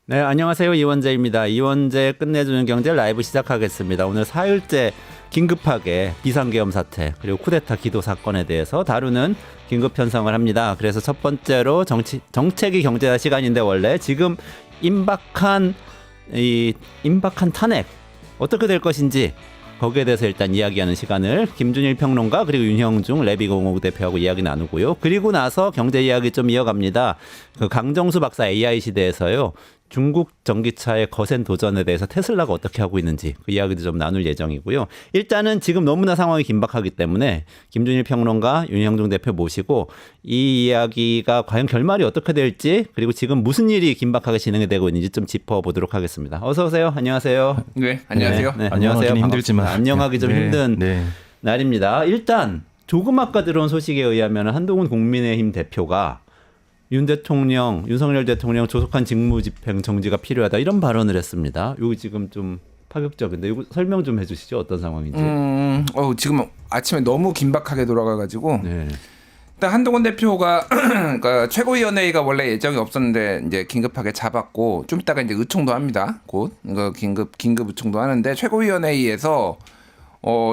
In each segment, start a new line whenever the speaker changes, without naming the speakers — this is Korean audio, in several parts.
네, 안녕하세요. 이원재입니다. 이원재 끝내주는 경제 라이브 시작하겠습니다. 오늘 4일째 긴급하게 비상계엄 사태 그리고 쿠데타 기도 사건에 대해서 다루는 긴급 편성을 합니다. 그래서 첫 번째로 정책이 경제다 시간인데 원래 지금 임박한 탄핵 어떻게 될 것인지 거기에 대해서 일단 이야기하는 시간을 김준일 평론가 그리고 윤형중 레비공업 대표하고 이야기 나누고요. 그리고 나서 경제 이야기 좀 이어갑니다. 그 강정수 박사 AI 시대에서요. 중국 전기차의 거센 도전에 대해서 테슬라가 어떻게 하고 있는지 그 이야기도 좀 나눌 예정이고요. 일단은 지금 너무나 상황이 긴박하기 때문에 김준일 평론가, 윤형중 대표 모시고 이 이야기가 과연 결말이 어떻게 될지 그리고 지금 무슨 일이 긴박하게 진행이 되고 있는지 좀 짚어보도록 하겠습니다. 어서 오세요. 안녕하세요.
네, 안녕하세요.
네, 안녕하세요.
힘들지만
안녕하기 좀 힘든 날입니다. 일단 조금 아까 들어온 소식에 의하면 한동훈 국민의힘 대표가 윤석열 대통령 조속한 직무집행 정지가 필요하다 이런 발언을 했습니다. 이거 지금 좀 파격적인데 이거 설명 좀 해주시죠. 어떤 상황인지.
지금 아침에 너무 긴박하게 돌아가가지고
네.
일단 한동훈 대표가 그러니까 최고위원회의가 원래 예정이 없었는데 이제 긴급하게 잡았고 좀 이따가 이제 의총도 합니다. 곧 이거 긴급 의총도 하는데 최고위원회의에서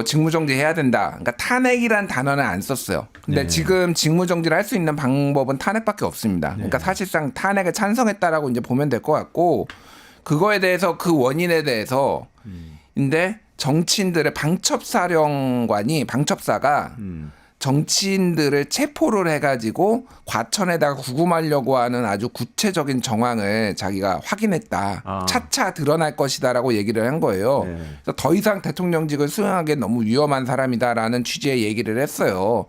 직무정지 해야 된다. 그러니까 탄핵이란 단어는 안 썼어요. 근데 지금 직무정지를 할 수 있는 방법은 탄핵밖에 없습니다. 그러니까 사실상 탄핵에 찬성했다라고 이제 보면 될 것 같고 그거에 대해서 그 원인에 대해서 근데 정치인들의 방첩사가 정치인들을 체포를 해가지고 과천에다가 구금하려고 하는 아주 구체적인 정황을 자기가 확인했다. 차차 드러날 것이다라고 얘기를 한 거예요.
네.
그래서 더 이상 대통령직을 수행하기엔 너무 위험한 사람이다라는 취지의 얘기를 했어요.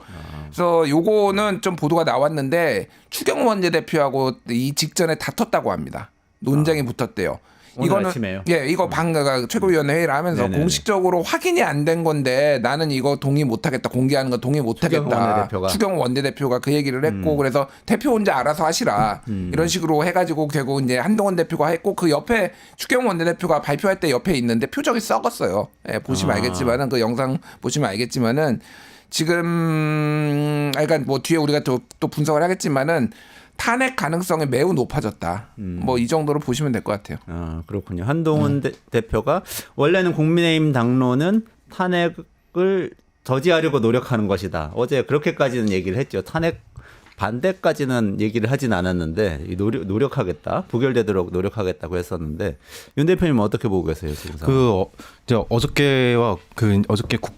그래서 요거는 좀 보도가 나왔는데 추경호 원내대표하고 이 직전에 다퉜다고 합니다. 논쟁이 붙었대요.
오늘 아침에요?
예, 이거 방가 최고위원회 회의를 하면서
네네네.
공식적으로 확인이 안 된 건데 나는 이거 동의 못하겠다. 공개하는 거 동의 못하겠다. 추경호 원내대표가 그 얘기를 했고 그래서 대표 혼자 알아서 하시라. 이런 식으로 해가지고 결국 이제 한동훈 대표가 했고 그 옆에 추경호 원내대표가 발표할 때 옆에 있는데 표정이 썩었어요. 예, 보시면 알겠지만은 그 영상 보시면 알겠지만은 지금 그러니까 뭐 뒤에 우리가 또 분석을 하겠지만은 탄핵 가능성이 매우 높아졌다. 뭐 이 정도로 보시면 될 것 같아요.
그렇군요. 한동훈 대표가 원래는 국민의힘 당론은 탄핵을 저지하려고 노력하는 것이다. 어제 그렇게까지는 얘기를 했죠. 탄핵 반대까지는 얘기를 하진 않았는데 노력하겠다. 부결되도록 노력하겠다고 했었는데 윤 대표님은 어떻게 보고 계세요? 지금
어저께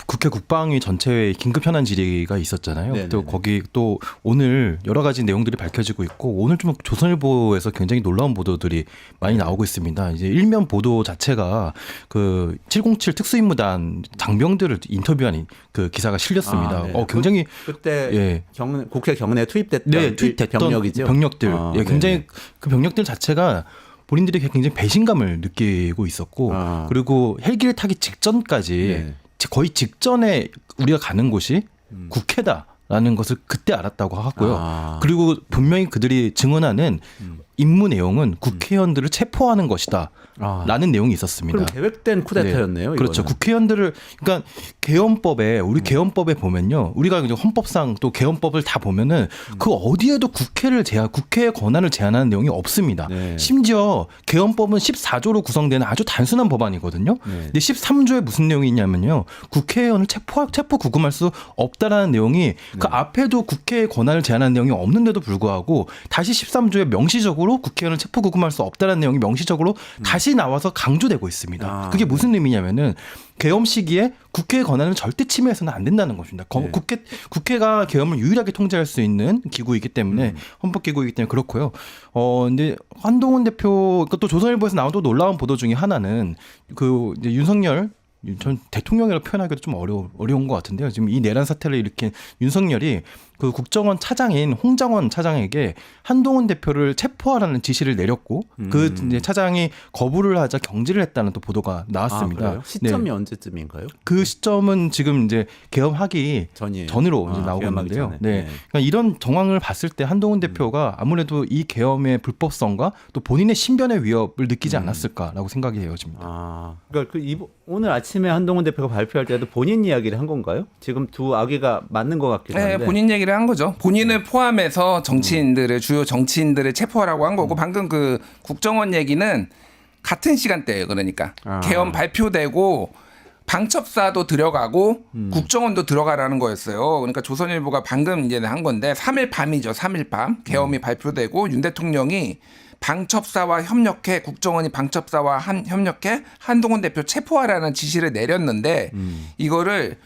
국회 국방위 전체회의 긴급 현안 질의가 있었잖아요.
네네네.
또 거기 또 오늘 여러 가지 내용들이 밝혀지고 있고 오늘 좀 조선일보에서 굉장히 놀라운 보도들이 많이 나오고 있습니다. 이제 일면 보도 자체가 그 707 특수임무단 장병들을 인터뷰한 그 기사가 실렸습니다. 굉장히
그때 국회 경내에 투입됐던 병력이죠.
병력들. 굉장히 그 병력들 자체가 본인들이 굉장히 배신감을 느끼고 있었고 그리고 헬기를 타기 직전까지 거의 직전에 우리가 가는 곳이 국회다라는 것을 그때 알았다고 하고요. 그리고 분명히 그들이 증언하는 임무 내용은 국회의원들을 체포하는 것이다. 라는 내용이 있었습니다.
그럼 계획된 쿠데타였네요.
네. 그렇죠. 국회의원들을 그러니까 계엄법에 우리 계엄법에 보면요. 우리가 이제 헌법상 또 계엄법을 다 보면은 그 어디에도 국회의 권한을 제한하는 내용이 없습니다.
네.
심지어 계엄법은 14조로 구성되는 아주 단순한 법안이거든요. 근데 13조에 무슨 내용이 있냐면요. 국회의원을 체포 구금할 수 없다라는 내용이 그 앞에도 국회의 권한을 제한하는 내용이 없는데도 불구하고 다시 13조에 명시적으로 국회의원을 체포 구금할 수 없다라는 내용이 명시적으로 다시 나와서 강조되고 있습니다. 그게 무슨 의미냐면은 계엄 시기에 국회의 권한을 절대 침해해서는 안 된다는 것입니다. 국회가 계엄을 유일하게 통제할 수 있는 기구이기 때문에 헌법기구이기 때문에 그렇고요. 근데 한동훈 대표 또 조선일보에서 나온 또 놀라운 보도 중에 하나는 그 이제 윤석열 전 대통령이라고 표현하기도 좀 어려운 것 같은데요. 지금 이 내란 사태를 일으킨 윤석열이 그 국정원 차장인 홍장원 차장에게 한동훈 대표를 체포하라는 지시를 내렸고 그 이제 차장이 거부를 하자 경질을 했다는 또 보도가 나왔습니다.
시점이 언제쯤인가요?
그 시점은 지금 이제 계엄하기 전으로 이제 나오고 있는데요. 그러니까 이런 정황을 봤을 때 한동훈 대표가 아무래도 이 계엄의 불법성과 또 본인의 신변의 위협을 느끼지 않았을까라고 생각이 되어집니다.
그러니까 오늘 아침에 한동훈 대표가 발표할 때도 본인 이야기를 한 건가요? 지금 두 아기가 맞는 것 같긴 한데.
본인 얘기를 얘기를 한 거죠. 본인을 포함해서 정치인들을 주요 정치인들을 체포하라고 한 거고 방금 그 국정원 얘기는 같은 시간대예요. 그러니까 계엄 발표되고 방첩사도 들어가고 국정원도 들어가라는 거였어요. 그러니까 조선일보가 방금 이제 한 건데 3일 밤이죠. 3일 밤 계엄이 발표되고 윤 대통령이 방첩사와 협력해 국정원이 방첩사와 협력해 한동훈 대표 체포하라는 지시를 내렸는데 이거를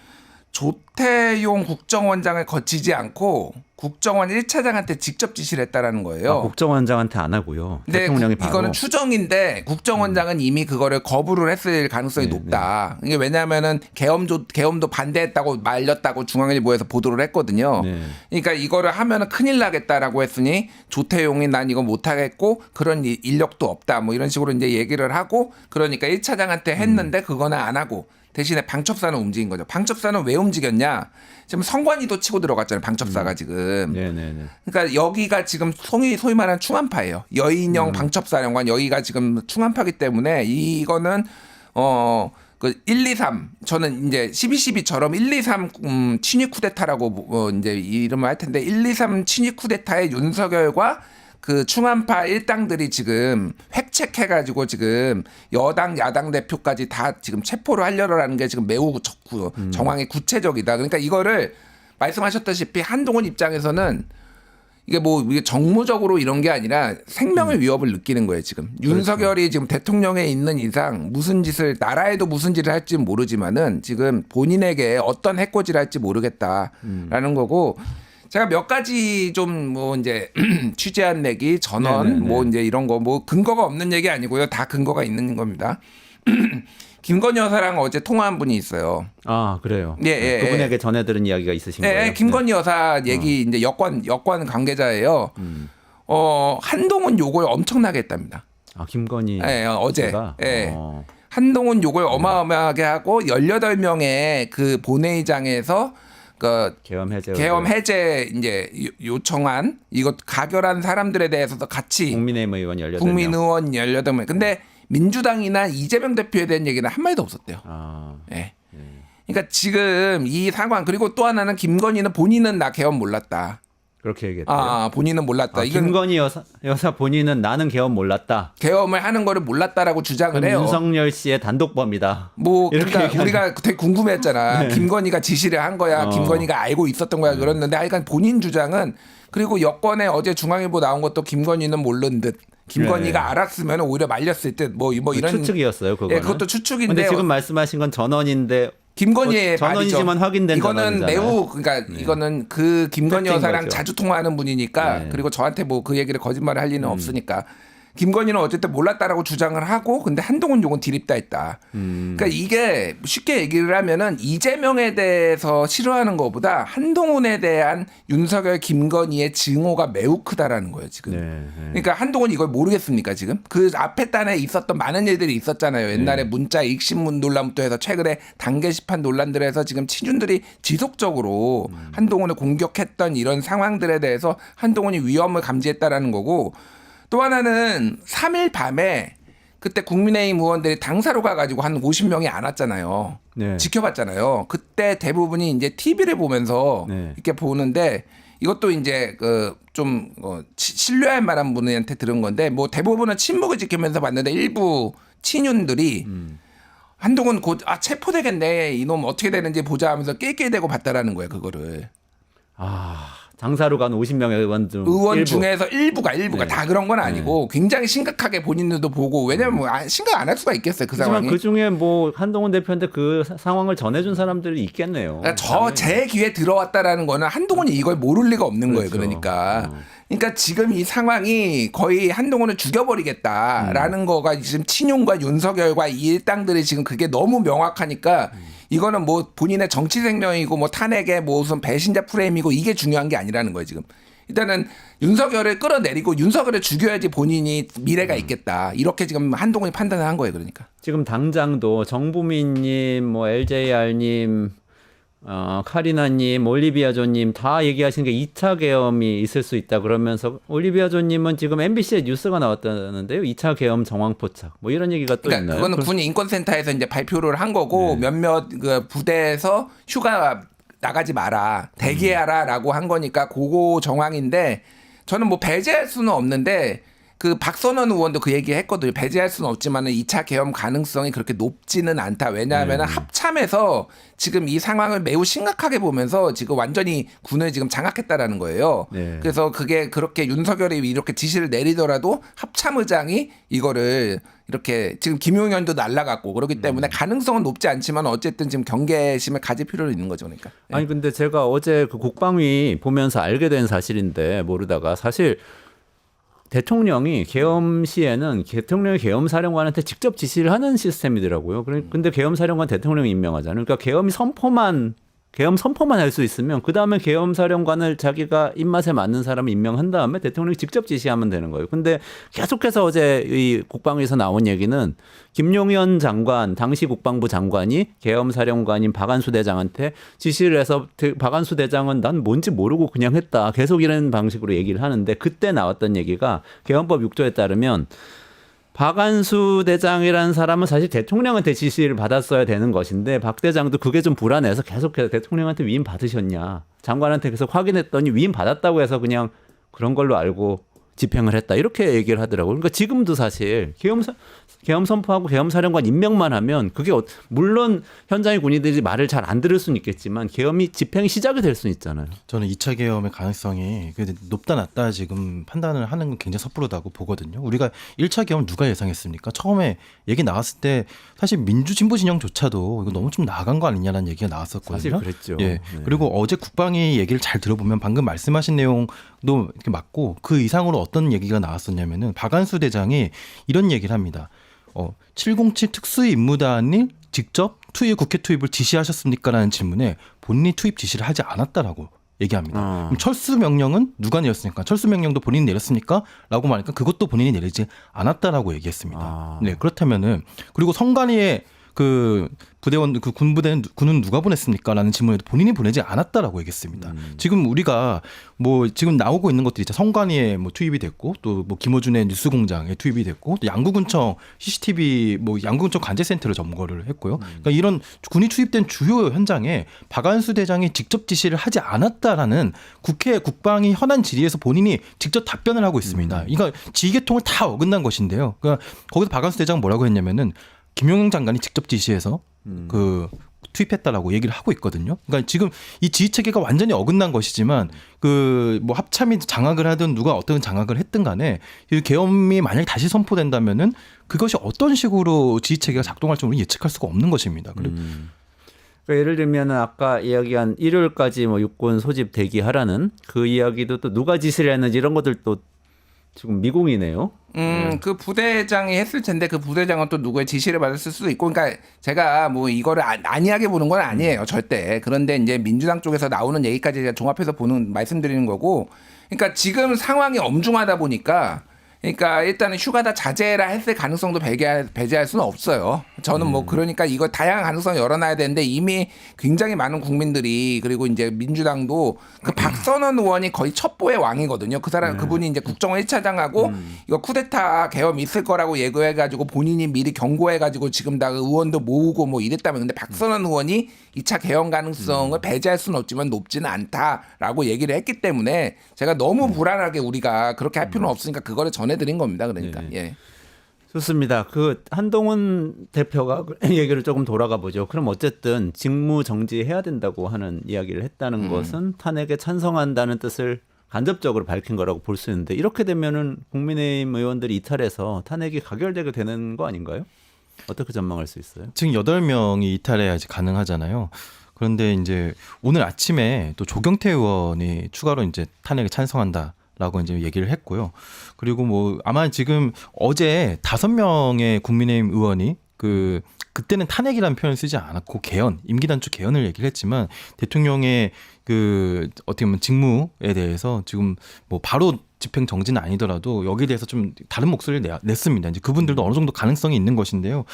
조태용 국정원장을 거치지 않고 국정원 1차장한테 직접 지시를 했다라는 거예요.
국정원장한테 안 하고요.
근데
대통령이 바로.
이거는 추정인데 국정원장은 이미 그거를 거부를 했을 가능성이 높다. 이게 왜냐하면은 계엄도 반대했다고 말렸다고 중앙일보에서 보도를 했거든요.
네.
그러니까 이거를 하면은 큰일 나겠다라고 했으니 조태용이 난 이거 못 하겠고 그런 인력도 없다. 뭐 이런 식으로 이제 얘기를 하고 그러니까 1차장한테 했는데 그거는 안 하고 대신에 방첩사는 움직인 거죠. 방첩사는 왜 움직였냐? 지금 성관이도 치고 들어갔잖아요. 방첩사가 지금.
네네네.
그러니까 여기가 지금 소위 말하는 충안파예요. 여인영 방첩사령관 여기가 지금 충안파기 때문에 이거는 그 1, 2, 3 저는 이제 12.12처럼 1, 2, 3 친위 쿠데타라고 이제 이름을 할 텐데 1, 2, 3 친위 쿠데타의 윤석열과 그 충안파 일당들이 지금 획책해가지고 지금 여당 야당 대표까지 다 지금 체포를 하려는 게 지금 매우 정황이 구체적이다. 그러니까 이거를 말씀하셨다시피 한동훈 입장에서는 이게 뭐 이게 정무적으로 이런 게 아니라 생명의 위협을 느끼는 거예요 지금. 윤석열이 지금 대통령에 있는 이상 무슨 짓을 나라에도 무슨 짓을 할지 모르지만은 지금 본인에게 어떤 해코지를 할지 모르겠다라는 거고. 제가 몇 가지 좀 뭐 이제 취재한 얘기 전원
네네네.
뭐 이제 이런 거 뭐 근거가 없는 얘기 아니고요. 다 근거가 있는 겁니다. 김건희 여사랑 어제 통화한 분이 있어요.
아 그래요.
예,
그분에게 전해 들은 이야기가 있으신 거예요.
네, 김건희 여사 얘기 이제 여권 관계자예요. 한동훈 욕을 엄청나게 했답니다.
아 김건희.
예, 어제.
씨가?
예. 한동훈 욕을 어마어마하게 하고 18명의 그 본회의장에서 그 계엄 해제 이제 요청한 이거 가결한 사람들에 대해서도 같이
국민의힘 의원 18명.
국민의원 18명. 근데 민주당이나 이재명 대표에 대한 얘기는 한 마디도 없었대요. 예. 그러니까 지금 이 상황 그리고 또 하나는 김건희는 본인은 나 계엄 몰랐다.
그렇게 얘기했대요.
본인은 몰랐다. 이건
김건희 여사 본인은 나는 계엄 몰랐다.
계엄을 하는 거를 몰랐다라고 주장을 해요.
윤석열 씨의 단독범이다.
뭐
이렇게
그러니까 우리가 되게 궁금했잖아.
네.
김건희가 지시를 한 거야. 김건희가 알고 있었던 거야. 그랬는데 하여간 본인 주장은 그리고 여권에 어제 중앙일보 나온 것도 김건희는 모른 듯. 김건희가
네.
알았으면 오히려 말렸을 듯. 뭐 이런
추측이었어요. 그거는.
예, 그것도 추측인데.
근데 지금 말씀하신 건 전원인데
김건희의
전원이지만
말이죠.
확인된
이거는
전원이잖아요.
매우 그러니까 이거는 그 김건희
팩트인
여사랑
거죠.
자주 통화하는 분이니까
네.
그리고 저한테 뭐 그 얘기를 거짓말을 할 리는 없으니까 김건희는 어쨌든 몰랐다라고 주장을 하고 근데 한동훈 욕은 디립다 했다. 그러니까 이게 쉽게 얘기를 하면은 이재명에 대해서 싫어하는 것보다 한동훈에 대한 윤석열 김건희의 증오가 매우 크다라는 거예요 지금. 그러니까 한동훈이 이걸 모르겠습니까 지금? 그 앞에 단에 있었던 많은 일들이 있었잖아요. 옛날에 문자 익신문 논란부터 해서 최근에 당 게시판 논란들에서 지금 친윤들이 지속적으로 한동훈을 공격했던 이런 상황들에 대해서 한동훈이 위험을 감지했다라는 거고. 또 하나는 3일 밤에 그때 국민의힘 의원들이 당사로 가가지고 한 50명이 안 왔잖아요.
네.
지켜봤잖아요. 그때 대부분이 이제 TV를 보면서
네.
이렇게 보는데 이것도 이제 좀 신뢰할 만한 분한테 들은 건데 뭐 대부분은 침묵을 지키면서 봤는데 일부 친윤들이 한동훈 곧 체포되겠네 이놈 어떻게 되는지 보자 하면서 낄낄대고 봤다라는 거예요 그거를.
당사로 간 50명의 의원
의원 중에서 일부가
네.
다 그런 건 아니고 굉장히 심각하게 본인들도 보고 왜냐면 뭐 생각 안 할 수가 있겠어요 그
하지만
상황이.
그 중에 뭐 한동훈 대표한테 그 상황을 전해준 사람들이 있겠네요.
그러니까 제 귀에 들어왔다라는 거는 한동훈이 이걸 모를 리가 없는 거예요.
그렇죠.
그러니까 지금 이 상황이 거의 한동훈을 죽여버리겠다라는 거가 지금 친윤과 윤석열과 이 일당들이 지금 그게 너무 명확하니까 이거는 뭐 본인의 정치 생명이고 뭐 탄핵의 뭐 무슨 배신자 프레임이고 이게 중요한 게 아니라는 거예요 지금. 일단은 윤석열을 끌어내리고 윤석열을 죽여야지 본인이 미래가 있겠다. 이렇게 지금 한동훈이 판단을 한 거예요. 그러니까.
지금 당장도 정부민님, 뭐 LJR님, 카리나님, 올리비아조님 다 얘기하시는 게 2차 계엄이 있을 수 있다 그러면서 올리비아조님은 지금 MBC에 뉴스가 나왔다는데요. 2차 계엄 정황 포착 뭐 이런 얘기가 또
그러니까
있나요?
그거는 군 인권센터에서 이제 발표를 한 거고 몇몇 그 부대에서 휴가 나가지 마라, 대기하라라고 한 거니까 그거 정황인데 저는 뭐 배제할 수는 없는데 그 박선원 의원도 그 얘기 했거든요. 배제할 수는 없지만은 2차 계엄 가능성이 그렇게 높지는 않다. 왜냐하면 합참에서 지금 이 상황을 매우 심각하게 보면서 지금 완전히 군을 지금 장악했다라는 거예요.
네.
그래서 그게 그렇게 윤석열이 이렇게 지시를 내리더라도 합참의장이 이거를 이렇게 지금 김용현도 날라갔고 그렇기 때문에 가능성은 높지 않지만 어쨌든 지금 경계심을 가질 필요는 있는 거죠. 그러니까.
아니 근데 제가 어제 그 국방위 보면서 알게 된 사실인데 모르다가 사실 대통령이 계엄 시에는 대통령이 계엄사령관한테 직접 지시를 하는 시스템이더라고요. 근데 계엄사령관 대통령이 임명하잖아요. 그러니까 계엄 선포만 할 수 있으면 그 다음에 계엄사령관을 자기가 입맛에 맞는 사람을 임명한 다음에 대통령이 직접 지시하면 되는 거예요. 근데 계속해서 어제 이 국방위에서 나온 얘기는 김용현 장관, 당시 국방부 장관이 계엄사령관인 박안수 대장한테 지시를 해서 박안수 대장은 난 뭔지 모르고 그냥 했다. 계속 이런 방식으로 얘기를 하는데 그때 나왔던 얘기가 계엄법 6조에 따르면 박안수 대장이라는 사람은 사실 대통령한테 지시를 받았어야 되는 것인데 박 대장도 그게 좀 불안해서 계속해서 대통령한테 위임 받으셨냐. 장관한테 계속 확인했더니 위임 받았다고 해서 그냥 그런 걸로 알고 집행을 했다. 이렇게 얘기를 하더라고요. 그러니까 지금도 사실 계엄 선포하고 계엄사령관 임명만 하면 그게 물론 현장의 군인들이 말을 잘 안 들을 수는 있겠지만 계엄이 집행이 시작이 될 수는 있잖아요.
저는 2차 계엄의 가능성이 높다 낮다 지금 판단을 하는 건 굉장히 섣부르다고 보거든요. 우리가 1차 계엄 누가 예상했습니까? 처음에 얘기 나왔을 때 사실 민주진보 진영조차도 이거 너무 좀 나간 거 아니냐라는 얘기가 나왔었거든요.
사실 그랬죠.
예.
네.
그리고 어제 국방위 얘기를 잘 들어보면 방금 말씀하신 내용도 이렇게 맞고 그 이상으로 어떤 얘기가 나왔었냐면은 박안수 대장이 이런 얘기를 합니다. 707 특수임무단이 직접 국회 투입을 지시하셨습니까? 라는 질문에 본인이 투입 지시를 하지 않았다라고 얘기합니다. 그럼 철수 명령은 누가 내렸습니까? 철수 명령도 본인이 내렸습니까? 라고 말하니까 그것도 본인이 내리지 않았다라고 얘기했습니다. 네, 그렇다면은 그리고 성관위의 그 부대원 그 군은 누가 보냈습니까? 라는 질문에도 본인이 보내지 않았다라고 얘기했습니다. 지금 우리가 뭐 지금 나오고 있는 것들이 성관위에 뭐 투입이 됐고 또 뭐 김어준의 뉴스공장에 투입이 됐고 또 양구군청 CCTV 뭐 양구군청 관제센터를 점거를 했고요. 그러니까 이런 군이 투입된 주요 현장에 박안수 대장이 직접 지시를 하지 않았다라는 국회 국방위 현안 질의에서 본인이 직접 답변을 하고 있습니다. 이거 지휘계통을 다 어긋난 것인데요. 그러니까 거기서 박안수 대장은 뭐라고 했냐면은 김용현 장관이 직접 지시해서 그 투입했다라고 얘기를 하고 있거든요. 그러니까 지금 이 지휘 체계가 완전히 어긋난 것이지만 그 뭐 합참이 장악을 하든 누가 어떤 장악을 했든 간에 이 계엄이 만약 다시 선포된다면은 그것이 어떤 식으로 지휘 체계가 작동할지 우리는 예측할 수가 없는 것입니다. 그리고
그러니까 예를 들면 아까 이야기한 일요일까지 뭐 육군 소집 대기하라는 그 이야기도 또 누가 지시를 했는지 이런 것들도 지금 미공이네요.
그 부대장이 했을 텐데 그 부대장은 또 누구의 지시를 받았을 수도 있고, 그러니까 제가 뭐 이거를 안이하게 보는 건 아니에요, 절대. 그런데 이제 민주당 쪽에서 나오는 얘기까지 제가 종합해서 말씀드리는 거고, 그러니까 지금 상황이 엄중하다 보니까. 그러니까 일단은 휴가 다 자제해라 했을 가능성도 배제할 수는 없어요. 저는 뭐 그러니까 이거 다양한 가능성을 열어놔야 되는데 이미 굉장히 많은 국민들이 그리고 이제 민주당도 그 박선원 의원이 거의 첩보의 왕이거든요. 그 사람 그분이 이제 국정원 1차장하고 이거 쿠데타 계엄 있을 거라고 예고해가지고 본인이 미리 경고해가지고 지금 다 의원도 모으고 뭐 이랬다면 근데 박선원 의원이 2차 계엄 가능성을 배제할 수는 없지만 높지는 않다라고 얘기를 했기 때문에 제가 너무 불안하게 우리가 그렇게 할 필요는 없으니까 그거를 전해드린 겁니다. 그러니까 예.
좋습니다. 그 한동훈 대표가 얘기를 조금 돌아가 보죠. 그럼 어쨌든 직무 정지해야 된다고 하는 이야기를 했다는 것은 탄핵에 찬성한다는 뜻을 간접적으로 밝힌 거라고 볼 수 있는데 이렇게 되면은 국민의힘 의원들이 이탈해서 탄핵이 가결되게 되는 거 아닌가요? 어떻게 전망할 수 있어요?
지금 8명이 이탈해야지 가능하잖아요. 그런데 이제 오늘 아침에 또 조경태 의원이 추가로 이제 탄핵에 찬성한다라고 이제 얘기를 했고요. 그리고 뭐 아마 지금 어제 5명의 국민의힘 의원이 그때는 탄핵이라는 표현을 쓰지 않았고 개헌, 임기 단축 개헌을 얘기를 했지만 대통령의 그 어떻게 보면 직무에 대해서 지금 뭐 바로 집행 정지는 아니더라도 여기에 대해서 좀 다른 목소리를 냈습니다. 이제 그분들도 어느 정도 가능성이 있는 것인데요.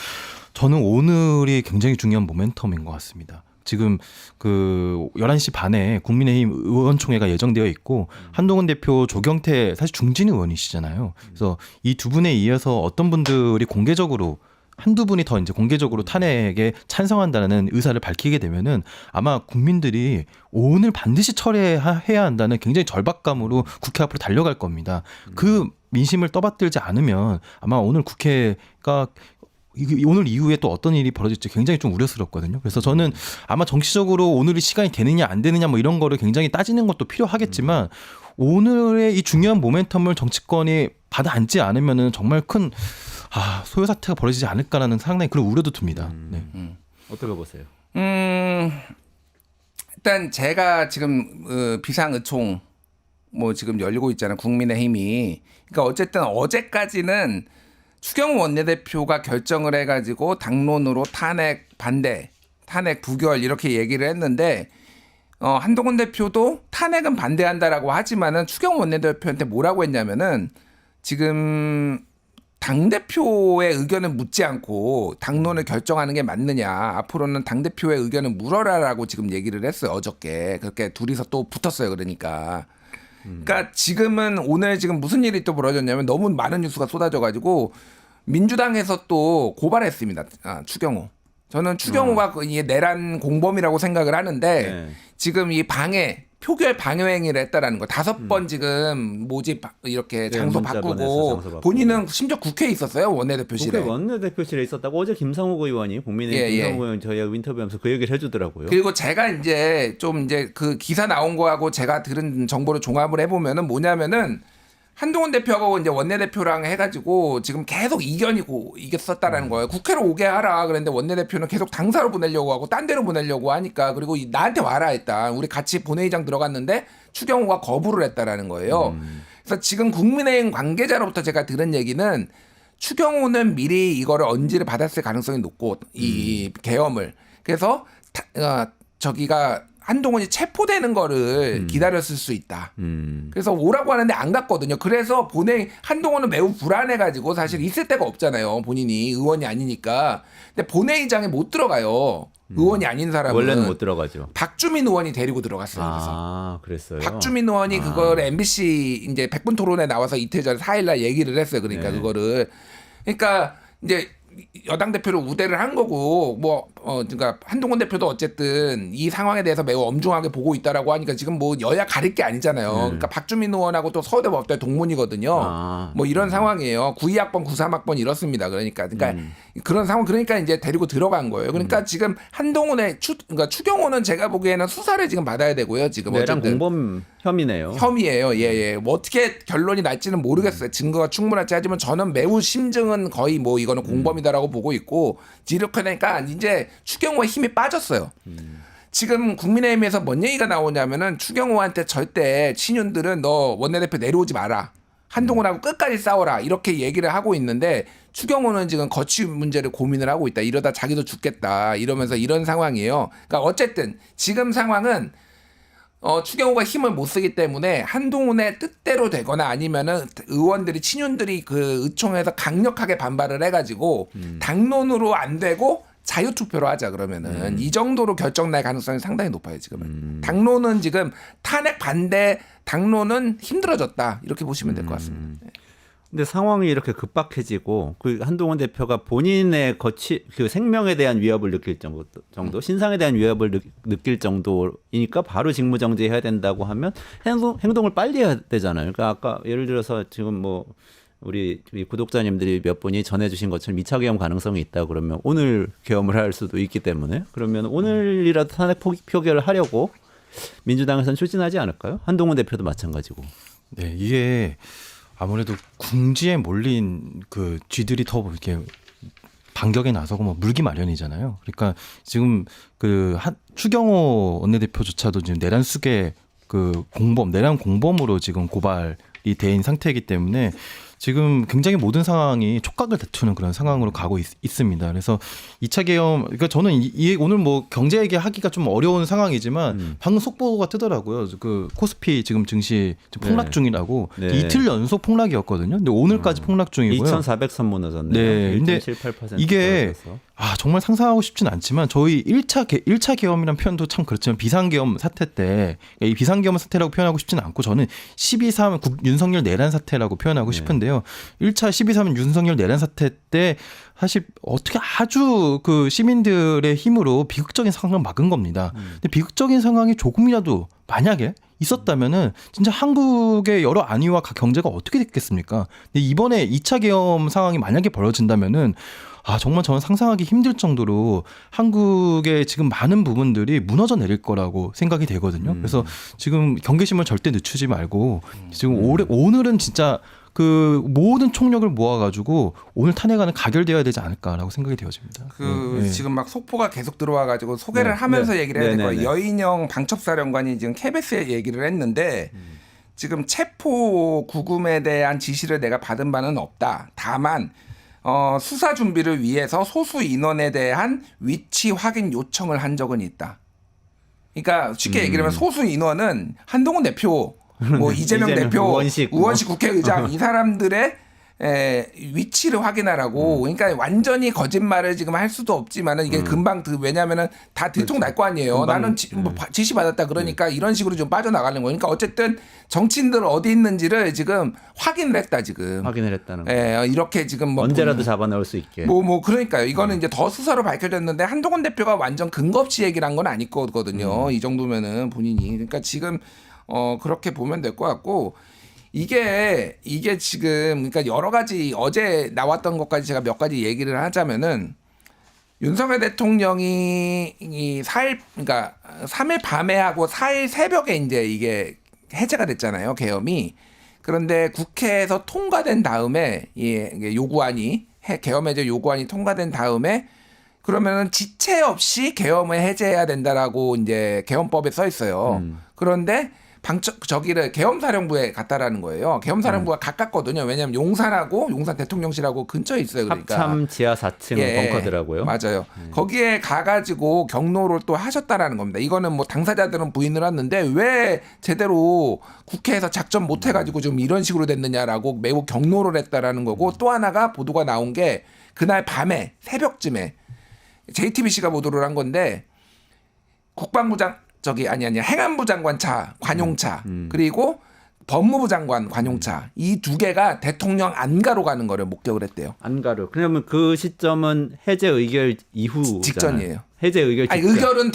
저는 오늘이 굉장히 중요한 모멘텀인 것 같습니다. 지금 그 11시 반에 국민의힘 의원총회가 예정되어 있고 한동훈 대표 조경태 사실 중진 의원이시잖아요. 그래서 이 두 분에 이어서 어떤 분들이 공개적으로 한두 분이 더 이제 공개적으로 탄핵에 찬성한다는 의사를 밝히게 되면은 아마 국민들이 오늘 반드시 철회해야 한다는 굉장히 절박감으로 국회 앞으로 달려갈 겁니다. 그 민심을 떠받들지 않으면 아마 오늘 국회가 오늘 이후에 또 어떤 일이 벌어질지 굉장히 좀 우려스럽거든요. 그래서 저는 아마 정치적으로 오늘이 시간이 되느냐 안 되느냐 뭐 이런 거를 굉장히 따지는 것도 필요하겠지만 오늘의 이 중요한 모멘텀을 정치권이 받아 앉지 않으면은 정말 큰 소요 사태가 벌어지지 않을까라는 상당히 그런 우려도 듭니다. 네.
어떻게 보세요?
일단 제가 지금 비상의총 뭐 지금 열리고 있잖아요. 국민의힘이. 그러니까 어쨌든 어제까지는 추경호 원내대표가 결정을 해가지고 당론으로 탄핵 반대, 탄핵 부결 이렇게 얘기를 했는데 한동훈 대표도 탄핵은 반대한다라고 하지만은 추경호 원내대표한테 뭐라고 했냐면은 지금 당대표의 의견은 묻지 않고 당론을 결정하는 게 맞느냐. 앞으로는 당대표의 의견은 물어라라고 지금 얘기를 했어요. 어저께. 그렇게 둘이서 또 붙었어요. 그러니까 지금은 오늘 지금 무슨 일이 또 벌어졌냐면 너무 많은 뉴스가 쏟아져가지고 민주당에서 또 고발했습니다. 추경호. 저는 추경호가 이게 내란 공범이라고 생각을 하는데 지금 이 표결 방해 행위를 했다라는 거 5번 지금 모집 이렇게 장소 바꾸고 본인은 심지어 국회에 있었어요. 원내대표실에.
국회 원내대표실에 있었다고 어제 김상욱 의원이 국민의힘 김상욱 의원 저희하고 인터뷰하면서 그 얘기를 해주더라고요.
그리고 제가 이제 그 기사 나온 거하고 제가 들은 정보를 종합을 해보면은 뭐냐면은 한동훈 대표하고 이제 원내대표랑 해가지고 지금 계속 이겼었다라는 거예요. 국회로 오게 하라 그랬는데 원내대표는 계속 당사로 보내려고 하고 딴 데로 보내려고 하니까 그리고 나한테 와라 했다. 우리 같이 본회의장 들어갔는데 추경호가 거부를 했다라는 거예요. 그래서 지금 국민의힘 관계자로부터 제가 들은 얘기는 추경호는 미리 이거를 언지를 받았을 가능성이 높고 이 계엄을 그래서 저기가 한동훈이 체포되는 거를 기다렸을 수 있다. 그래서 오라고 하는데 안 갔거든요. 그래서 한동훈은 매우 불안해가지고 사실 있을 데가 없잖아요. 본인이 의원이 아니니까. 근데 본회의장에 못 들어가요. 의원이 아닌 사람은.
원래는 못 들어가죠.
박주민 의원이 데리고 들어갔어요.
그랬어요.
박주민 의원이 그걸 MBC 이제 100분 토론에 나와서 이틀 전에 4일날 얘기를 했어요. 그러니까 그거를. 그러니까 이제 여당 대표를 우대를 한 거고 그러니까 한동훈 대표도 어쨌든 이 상황에 대해서 매우 엄중하게 보고 있다라고 하니까 지금 뭐 여야 가릴 게 아니잖아요. 그러니까 박주민 의원하고 또 서울대 법대 동문이거든요. 뭐 이런 상황이에요. 92학번, 93학번 이렇습니다. 그러니까 그런 상황 그러니까 이제 데리고 들어간 거예요. 그러니까 지금 한동훈의 그러니까 추경호는 제가 보기에는 수사를 지금 받아야 되고요. 지금
내란
어쨌든
공범 혐의네요.
혐의예요. 예. 뭐 어떻게 결론이 날지는 모르겠어요. 증거가 충분할지 하지만 저는 매우 심증은 거의 뭐 이거는 공범이다라고 보고 있고 이렇게 되니까 이제 추경호의 힘이 빠졌어요. 지금 국민의힘에서 뭔 얘기가 나오냐면은 추경호한테 절대 친윤들은 너 원내대표 내려오지 마라. 한동훈하고 끝까지 싸워라. 이렇게 얘기를 하고 있는데 추경호는 지금 거취 문제를 고민을 하고 있다. 이러다 자기도 죽겠다. 이러면서 이런 상황이에요. 그러니까 어쨌든 지금 상황은 추경호가 힘을 못 쓰기 때문에 한동훈의 뜻대로 되거나 아니면은 의원들이 친윤들이 그 의총에서 강력하게 반발을 해가지고 당론으로 안 되고 자유투표로 하자 그러면은 이 정도로 결정 날 가능성이 상당히 높아요 지금은. 당론은 지금 탄핵 반대 당론은 힘들어졌다 이렇게 보시면 될 것 같습니다.
근데 상황이 이렇게 급박해지고 그 한동훈 대표가 본인의 그 생명에 대한 위협을 느낄 정도, 신상에 대한 위협을 느낄 정도이니까 바로 직무정지해야 된다고 하면 행동을 빨리 해야 되잖아요. 그러니까 아까 예를 들어서 지금 뭐 우리 구독자님들이 몇 분이 전해주신 것처럼 2차 계엄 가능성이 있다 그러면 오늘 계엄을 할 수도 있기 때문에 그러면 오늘이라도 탄핵 표결을 하려고 민주당에서는 추진하지 않을까요? 한동훈 대표도 마찬가지고.
네, 이게 아무래도 궁지에 몰린 그 쥐들이 더 이렇게 반격에 나서고 뭐 물기 마련이잖아요. 그러니까 지금 추경호 원내대표조차도 지금 내란 수계 내란 공범으로 지금 고발이 된 상태이기 때문에 지금 굉장히 모든 상황이 촉각을 다투는 그런 상황으로 가고 있습니다. 그래서 2차 계엄, 그러니까 저는 오늘 뭐 경제 얘기하기가 좀 어려운 상황이지만 방금 속보가 뜨더라고요. 그 코스피 지금 증시 폭락 중이라고 이틀 연속 폭락이었거든요. 근데 오늘까지 폭락 중이고요.
2,400선 무너졌네요.
네, 근데
1.78%
이게
떨어져서.
정말 상상하고 싶진 않지만 저희 1차 계엄이라는 표현도 참 그렇지만 비상계엄 사태 때 이 비상계엄 사태라고 표현하고 싶지는 않고 저는 12.3 윤석열 내란 사태라고 표현하고 싶은데요. 1차 12.3 윤석열 내란 사태 때 사실 어떻게 아주 그 시민들의 힘으로 비극적인 상황을 막은 겁니다. 근데 비극적인 상황이 조금이라도 만약에 있었다면은 진짜 한국의 여러 안위와 경제가 어떻게 됐겠습니까? 근데 이번에 2차 계엄 상황이 만약에 벌어진다면은 정말 저는 상상하기 힘들 정도로 한국의 지금 많은 부분들이 무너져 내릴 거라고 생각이 되거든요. 그래서 지금 경계심을 절대 늦추지 말고 지금 오늘은 진짜 그 모든 총력을 모아가지고 오늘 탄핵안은 가결되어야 되지 않을까라고 생각이 되어집니다.
지금 막 속보가 계속 들어와가지고 소개를 하면서 얘기를 해야 될 거예요. 여인영 방첩사령관이 지금 KBS에 얘기를 했는데 지금 체포 구금에 대한 지시를 내가 받은 바는 없다. 다만 수사 준비를 위해서 소수 인원에 대한 위치 확인 요청을 한 적은 있다. 그러니까 쉽게 얘기하면 소수 인원은 한동훈 대표, 뭐 이재명 대표, 우원식 국회의장 이 사람들의 위치를 확인하라고. 그러니까 완전히 거짓말을 지금 할 수도 없지만은 이게 금방 왜냐면은 다 들통날 거 아니에요. 나는 지시 받았다 그러니까 이런 식으로 좀 빠져나가는 거예요. 그러니까 어쨌든 정치인들 어디 있는지를 지금 확인을 했다 지금.
확인을 했다는 거.
이렇게 지금 뭐
언제라도 잡아넣을 수 있게.
그러니까요. 이거는 이제 더 수사로 밝혀졌는데 한동훈 대표가 완전 근거 없이 얘기를 한 건 아니거든요. 이 정도면은 본인이. 그러니까 지금 그렇게 보면 될 것 같고. 이게 지금 그러니까 여러 가지 어제 나왔던 것까지 제가 몇 가지 얘기를 하자면은 윤석열 대통령이 그러니까 3일 밤에 하고 4일 새벽에 이제 이게 해제가 됐잖아요. 계엄이. 그런데 국회에서 통과된 다음에 이게 요구안이 계엄 해제 요구안이 통과된 다음에 그러면은 지체 없이 계엄을 해제해야 된다라고 이제 계엄법에 써 있어요. 그런데 저기를 계엄사령부에 갔다라는 거예요. 계엄사령부가 가깝거든요. 왜냐하면 용산 대통령실하고 근처에 있어요. 그러니까
합참 지하 4층 벙커더라고요.
맞아요. 거기에 가가지고 경로를 또 하셨다라는 겁니다. 이거는 뭐 당사자들은 부인을 했는데 왜 제대로 국회에서 작전 못 해가지고 좀 이런 식으로 됐느냐라고 매우 경로를 했다라는 거고 또 하나가 보도가 나온 게 그날 밤에 새벽쯤에 JTBC가 보도를 한 건데 국방부장 행안부 장관 차 관용차 그리고 법무부 장관 관용차 이 두 개가 대통령 안가로 가는 거를 목격을 했대요.
안가로. 그러면 그 시점은 해제 의결 이후
직전이에요.
해제 의결 직전.
의결은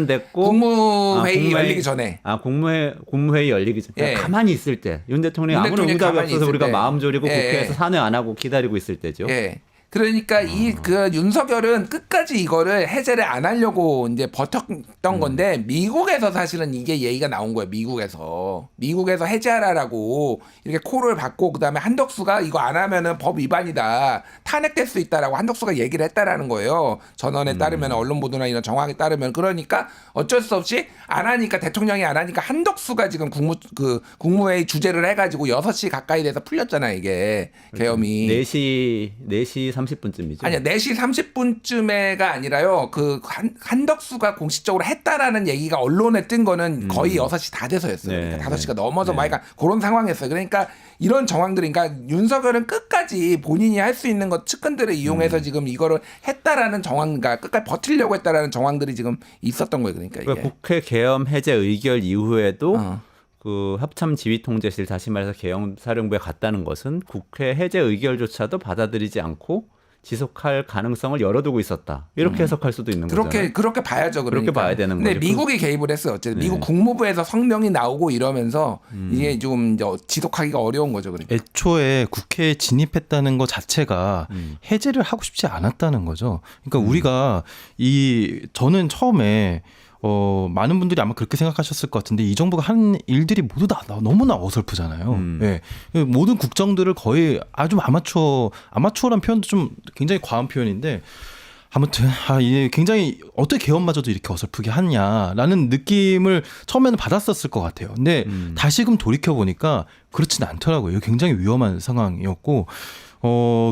됐고 국무회의 열리기 전에.
국무회의 열리기 전에. 가만히 있을 때. 윤 대통령이 아무런 응답이 없어서 우리가 마음 졸이고 국회에서 산회 안 하고 기다리고 있을 때죠.
그러니까 그 윤석열은 끝까지 이거를 해제를 안 하려고 이제 버텼던 건데 미국에서 사실은 이게 얘기가 나온 거예요. 미국에서 해제하라라고 이렇게 콜을 받고 그다음에 한덕수가 이거 안 하면은 법 위반이다. 탄핵될 수 있다라고 한덕수가 얘기를 했다라는 거예요. 전원에 따르면 언론 보도나 이런 정황에 따르면 그러니까 어쩔 수 없이 안 하니까 대통령이 안 하니까 한덕수가 지금 국무회의 주재를 해가지고 6시 가까이 돼서 풀렸잖아요. 이게 계엄이
4시 30분쯤이죠.
아니요, 4시 30분쯤에가 아니라요. 한덕수가 공식적으로 했다라는 얘기가 언론에 뜬 거는 거의 6시 다 돼서였어요. 그러니까 5시가 넘어서 그러니까 그런 상황이었어요. 그러니까 이런 정황들이 그러니까 윤석열은 끝까지 본인이 할 수 있는 것 측근들을 이용해서 지금 이거를 했다라는 정황과 끝까지 버티려고 했다라는 정황들이 지금 있었던 거예요. 그러니까 이게.
국회 계엄 해제 의결 이후에도 그 합참 지휘통제실 다시 말해서 계엄사령부에 갔다는 것은 국회 해제 의결조차도 받아들이지 않고 지속할 가능성을 열어두고 있었다. 이렇게 해석할 수도 있는 거잖아요.
그렇게 봐야죠. 그러니까.
그렇게 봐야 되는 거죠.
근데 미국이 개입을 했어요. 어쨌든 미국 국무부에서 성명이 나오고 이러면서 이게 좀 지속하기가 어려운 거죠. 그러니까.
애초에 국회에 진입했다는 것 자체가 해제를 하고 싶지 않았다는 거죠. 그러니까 우리가 저는 처음에 많은 분들이 아마 그렇게 생각하셨을 것 같은데 이 정부가 한 일들이 모두 다 너무나 어설프잖아요. 모든 국정들을 거의 아주 아마추어란 표현도 좀 굉장히 과한 표현인데 아무튼 이게 굉장히 어떻게 계엄마저도 이렇게 어설프게 하냐라는 느낌을 처음에는 받았었을 것 같아요. 근데 다시금 돌이켜 보니까 그렇진 않더라고요. 굉장히 위험한 상황이었고.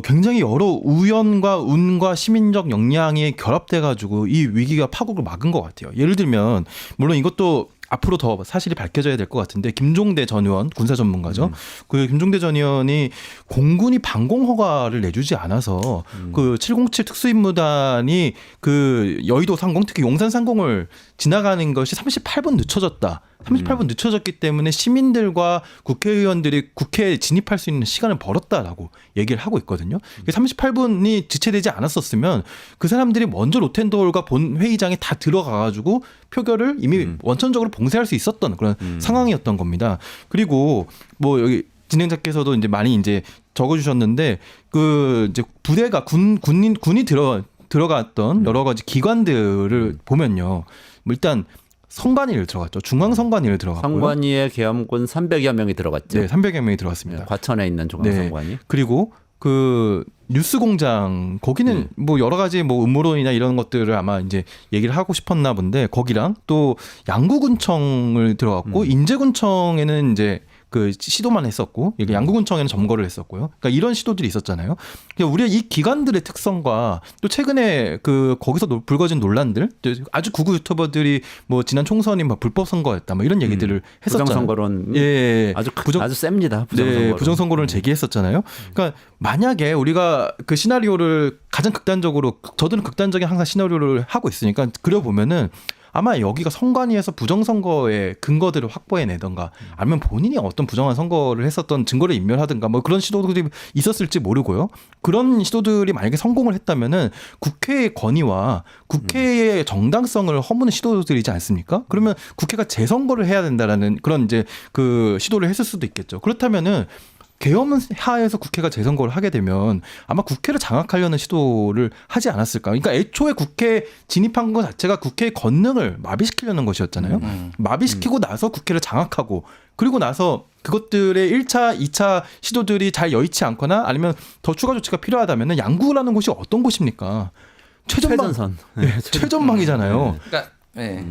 굉장히 여러 우연과 운과 시민적 역량이 결합돼가지고 이 위기가 파국을 막은 것 같아요. 예를 들면, 물론 이것도 앞으로 더 사실이 밝혀져야 될 것 같은데, 김종대 전 의원, 군사 전문가죠. 그 김종대 전 의원이 공군이 방공 허가를 내주지 않아서 그 707 특수임무단이 그 여의도 상공, 특히 용산 상공을 지나가는 것이 38분 늦춰졌다. 38분 늦춰졌기 때문에 시민들과 국회의원들이 국회에 진입할 수 있는 시간을 벌었다라고 얘기를 하고 있거든요. 38분이 지체되지 않았었으면 그 사람들이 먼저 로텐도홀과 본 회의장에 다 들어가가지고 표결을 이미 원천적으로 봉쇄할 수 있었던 그런 상황이었던 겁니다. 그리고 뭐 여기 진행자께서도 이제 많이 이제 적어주셨는데 그 이제 부대가 군이 들어갔던 여러 가지 기관들을 보면요. 일단 선관위를 들어갔죠. 중앙선관위를 들어갔고요.
선관위에 계엄군 300여 명이 들어갔죠.
네, 300여 명이 들어갔습니다.
과천에 있는 중앙선관위.
네. 그리고 그 뉴스공장 거기는 뭐 여러 가지 뭐 음모론이나 이런 것들을 아마 이제 얘기를 하고 싶었나 본데 거기랑 또 양구군청을 들어갔고 인제군청에는 이제 그 시도만 했었고 여기 양구군청에는 점거를 했었고요. 그러니까 이런 시도들이 있었잖아요. 그러니까 우리가 이 기관들의 특성과 또 최근에 그 거기서 불거진 논란들, 아주 구구 유튜버들이 뭐 지난 총선이 뭐 불법 선거였다, 뭐 이런 얘기들을 했었잖아요.
부정선거론 아주 셉니다. 부정선거론.
네, 부정선거론을 제기했었잖아요. 그러니까 만약에 우리가 그 시나리오를 가장 극단적으로 저들은 극단적인 항상 시나리오를 하고 있으니까 그려보면은. 아마 여기가 선관위에서 부정선거의 근거들을 확보해내던가 아니면 본인이 어떤 부정한 선거를 했었던 증거를 인멸하든가 뭐 그런 시도들이 있었을지 모르고요. 그런 시도들이 만약에 성공을 했다면은 국회의 권위와 국회의 정당성을 허무는 시도들이지 않습니까? 그러면 국회가 재선거를 해야 된다라는 그런 이제 그 시도를 했을 수도 있겠죠. 그렇다면은 계엄 하에서 국회가 재선거를 하게 되면 아마 국회를 장악하려는 시도를 하지 않았을까. 그러니까 애초에 국회에 진입한 것 자체가 국회의 권능을 마비시키려는 것이었잖아요. 마비시키고 나서 국회를 장악하고 그리고 나서 그것들의 1차, 2차 시도들이 잘 여의치 않거나 아니면 더 추가 조치가 필요하다면 양구라는 곳이 어떤 곳입니까?
최전선.
네, 최전방이잖아요.
그러니까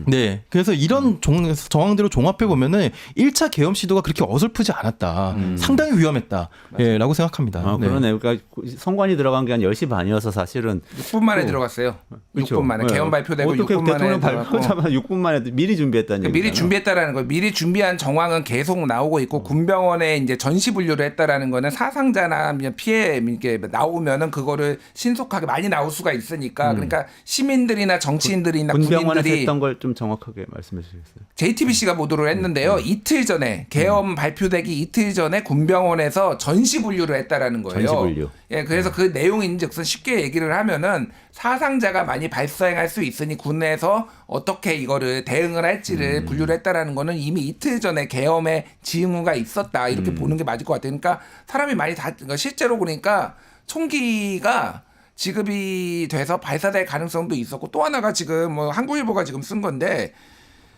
네. 그래서 이런 정황들을 종합해 보면은 1차 계엄 시도가 그렇게 어설프지 않았다. 상당히 위험했다. 예, 라고 생각합니다.
아, 그러네. 그러니까 선관위 들어간 게 한 10시 반이어서 사실은
6분 만에 들어갔어요.
그렇죠.
6분 만에 계엄 발표되고
어떻게
6분 만에
대통령 발표자마자 6분 만에 미리 준비했다는
그러니까 미리 준비했다라는 거. 미리 준비한 정황은 계속 나오고 있고 군병원에 이제 전시 분류를 했다라는 거는 사상자나 피해 이렇게 나오면은 그거를 신속하게 많이 나올 수가 있으니까 그러니까 시민들이나 정치인들이나
군병원에서
군인들이
했던 걸 좀 정확하게 말씀해 주시겠어요?
JTBC가 보도를 했는데요. 이틀 전에 계엄 발표되기 이틀 전에 군병원에서 전시 분류를 했다라는 거예요.
전시 분류.
예, 그래서 그 내용인즉슨 쉽게 얘기를 하면은 사상자가 많이 발생할 수 있으니 군내에서 어떻게 이거를 대응을 할지를 분류를 했다라는 거는 이미 이틀 전에 계엄의 징후가 있었다 이렇게 보는 게 맞을 것 같아요. 그러니까 사람이 많이 그러니까 실제로 그러니까 총기가 지급이 돼서 발사될 가능성도 있었고 또 하나가 지금 뭐 한국일보가 지금 쓴 건데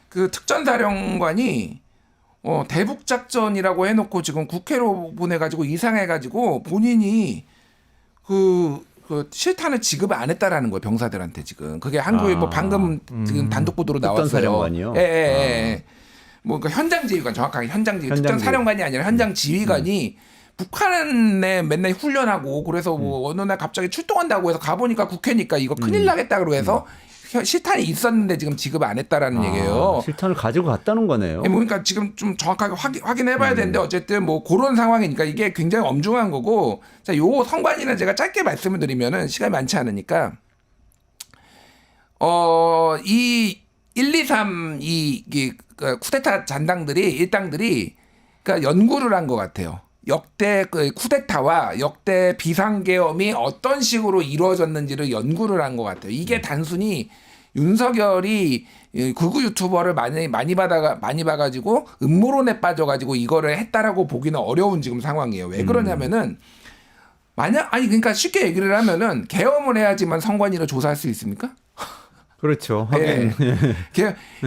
그 특전사령관이 대북작전이라고 해놓고 지금 국회로 보내가지고 이상해가지고 본인이 그 실탄을 지급을 안 했다라는 거예요 병사들한테 지금 그게 한국일보 방금 지금 단독 보도로 나왔어요.
특전사령관이요?
예. 뭐 그 현장 지휘관 정확하게 현장 지휘 특전사령관이 아니라 현장 지휘관이 북한에 맨날 훈련하고 그래서 뭐 어느 날 갑자기 출동한다고 해서 가보니까 국회니까 이거 큰일 나겠다 그러고 해서 실탄이 있었는데 지금 지급 안 했다라는 얘기예요.
실탄을 가지고 갔다는 거네요.
그러니까 지금 좀 정확하게 확인해봐야 되는데 어쨌든 뭐 그런 상황이니까 이게 굉장히 엄중한 거고 자, 요 선관위는 제가 짧게 말씀을 드리면은 시간이 많지 않으니까 이 1, 2, 3 이 쿠데타 잔당들이 일당들이 그러니까 연구를 한 것 같아요. 역대 그 쿠데타와 역대 비상계엄이 어떤 식으로 이루어졌는지를 연구를 한 것 같아요. 이게 단순히 윤석열이 극우 유튜버를 많이 봐가지고 음모론에 빠져가지고 이거를 했다라고 보기는 어려운 지금 상황이에요. 왜 그러냐면은 그러니까 쉽게 얘기를 하면은 계엄을 해야지만 선관위를 조사할 수 있습니까?
그렇죠.
네.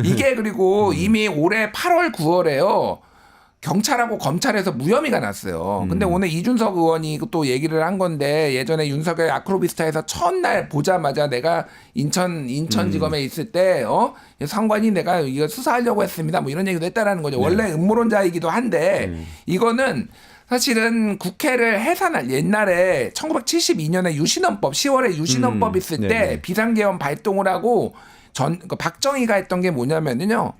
이게 그리고 이미 올해 8월 9월에요. 경찰하고 검찰에서 무혐의가 났어요. 근데 오늘 이준석 의원이 또 얘기를 한 건데 예전에 윤석열 아크로비스타에서 첫날 보자마자 내가 인천지검에 있을 때 상관이 내가 이거 수사하려고 했습니다. 뭐 이런 얘기도 했다라는 거죠. 원래 음모론자이기도 한데 이거는 사실은 국회를 해산할 옛날에 1972년에 유신헌법 10월에 유신헌법 있을 때 비상계엄 발동을 하고 박정희가 했던 게 뭐냐면요